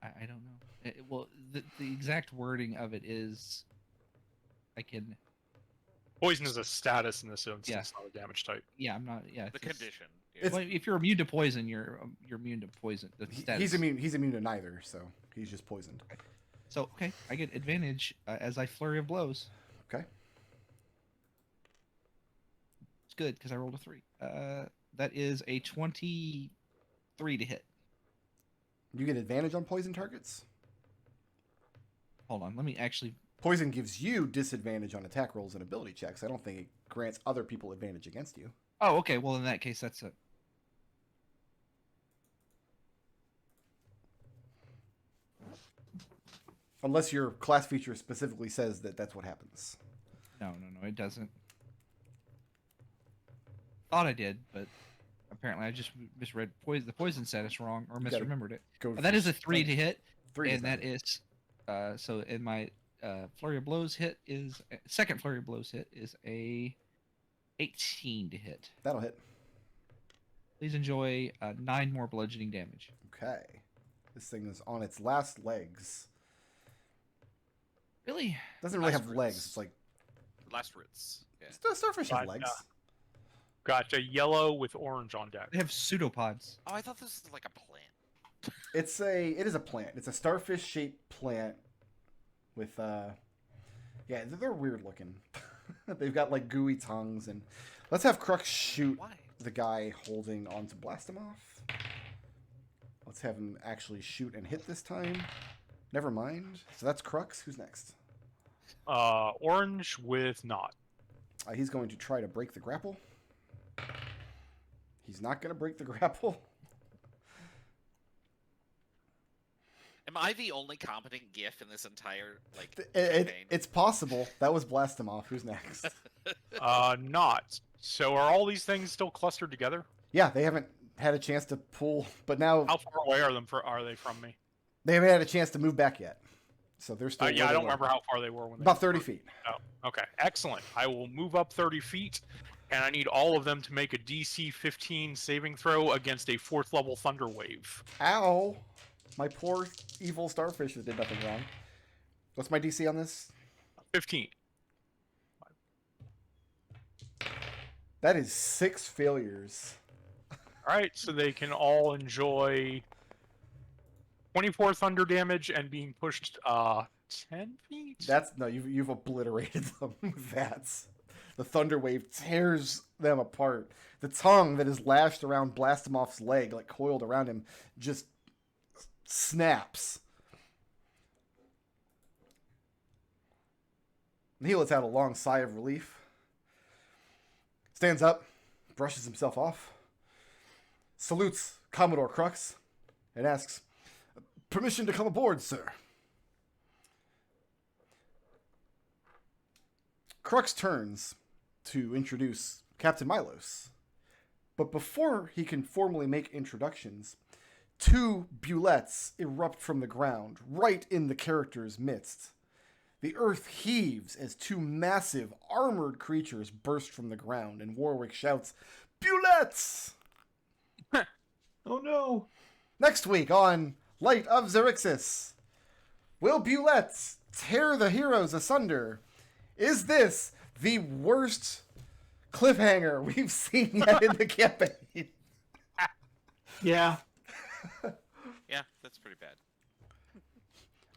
I don't know. Well, the exact wording of it is, I can. Poison is a status in this instance, Yeah. not a damage type. Yeah, I'm not. Yeah, The it's just- condition. It's- Well, if you're immune to poison, you're immune to poison. The status. He's immune. He's immune to neither, so he's just poisoned. So okay, I get advantage as I flurry of blows. Okay. It's good because I rolled a 3. That is a 23 to hit. You get advantage on poison targets. Hold on, let me actually. Poison gives you disadvantage on attack rolls and ability checks. I don't think it grants other people advantage against you. Oh, okay. Well, in that case, that's it. Unless your class feature specifically says that that's what happens. No, it doesn't. Thought I did, but apparently I just misread the poison status wrong or gotta misremembered it. Go That is a 3 to hit, 3 and that is so. In my flurry of blows hit is second flurry of blows hit is a 18 to hit. That'll hit. Please enjoy 9 more bludgeoning damage. Okay. This thing is on its last legs. Really? Doesn't really Last have roots. legs. It's like Last roots. Yeah. starfish have But, legs. Got a yellow with orange on deck. They have pseudopods. Oh, I thought this was like a plant. It is a plant. It's a starfish shaped plant with yeah, they're weird looking. They've got like gooey tongues, and let's have Crux shoot Why? the guy holding onto Blastimov. Let's have him actually shoot and hit this time. Never mind. So that's Crux. Who's next? Orange with Naught. He's going to try to break the grapple. He's not going to break the grapple. Am I the only competent Giff in this entire like campaign? It's possible. That was Blastimov. Who's next? Naught. So are all these things still clustered together? Yeah, they haven't had a chance to pull, but now How far away are they from me? they haven't had a chance to move back yet. So they're still. Yeah, where I they don't were. remember how far they were when they About 30 feet. Oh, okay, excellent. I will move up 30 feet and I need all of them to make a DC 15 saving throw against a 4th level Thunder Wave. Ow! My poor evil starfish did nothing wrong. What's my DC on this? 15. That is 6 failures. Alright, so they can all enjoy 24 thunder damage and being pushed 10 feet? That's no, you've obliterated them with that. The thunder wave tears them apart. The tongue that is lashed around Blastomoff's leg, like coiled around him, just snaps. He lets out a long sigh of relief. Stands up, brushes himself off, salutes Commodore Crux, and asks, "Permission to come aboard, sir." Crux turns to introduce Captain Milos. But before he can formally make introductions, 2 bullets erupt from the ground, right in the character's midst. The earth heaves as 2 massive, armored creatures burst from the ground, and Warwick shouts, "Bullets!" Oh no! Next week on Light of Xaryxis, will bullets tear the heroes asunder? Is this the worst cliffhanger we've seen yet in the campaign? Yeah. Yeah, that's pretty bad.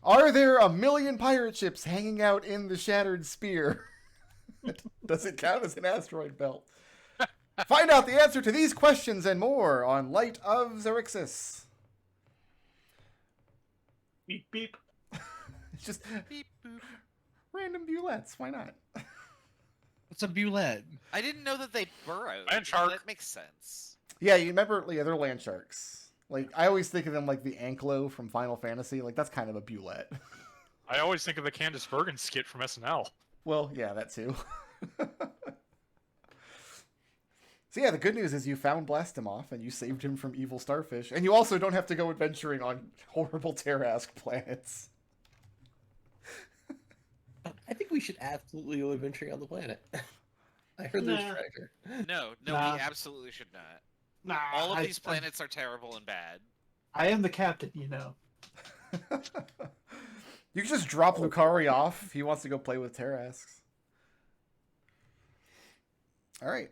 Are there a million pirate ships hanging out in the Shattered Spear? Does it count as an asteroid belt? Find out the answer to these questions and more on Light of Xaryxis. Beep beep. It's just Beep boop. random bullets. Why not? What's a bullet? I didn't know that they burrowed. Land shark. That makes sense. Yeah, you remember? Yeah, they're land sharks. Like, I always think of them like the Anklo from Final Fantasy. Like, that's kind of a bullet. I always think of the Candice Bergen skit from SNL. Well, yeah, that too. So yeah, the good news is you found Blastomoff and you saved him from evil starfish, and you also don't have to go adventuring on horrible Terrask planets. I think we should absolutely go adventuring on the planet. I heard there's Nah. treasure. No, Nah. we absolutely should not. Nah. All of these planets are terrible and bad. I am the captain, you know. You can just drop Lukari off if he wants to go play with Terrasks. All right.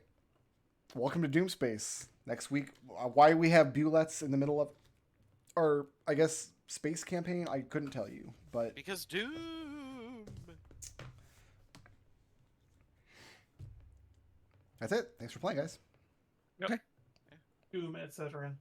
Welcome to Doomspace. Next week, why we have bullets in the middle of, or I guess space campaign, I couldn't tell you, but Because Doom. that's it. Thanks for playing, guys. Doom, etc.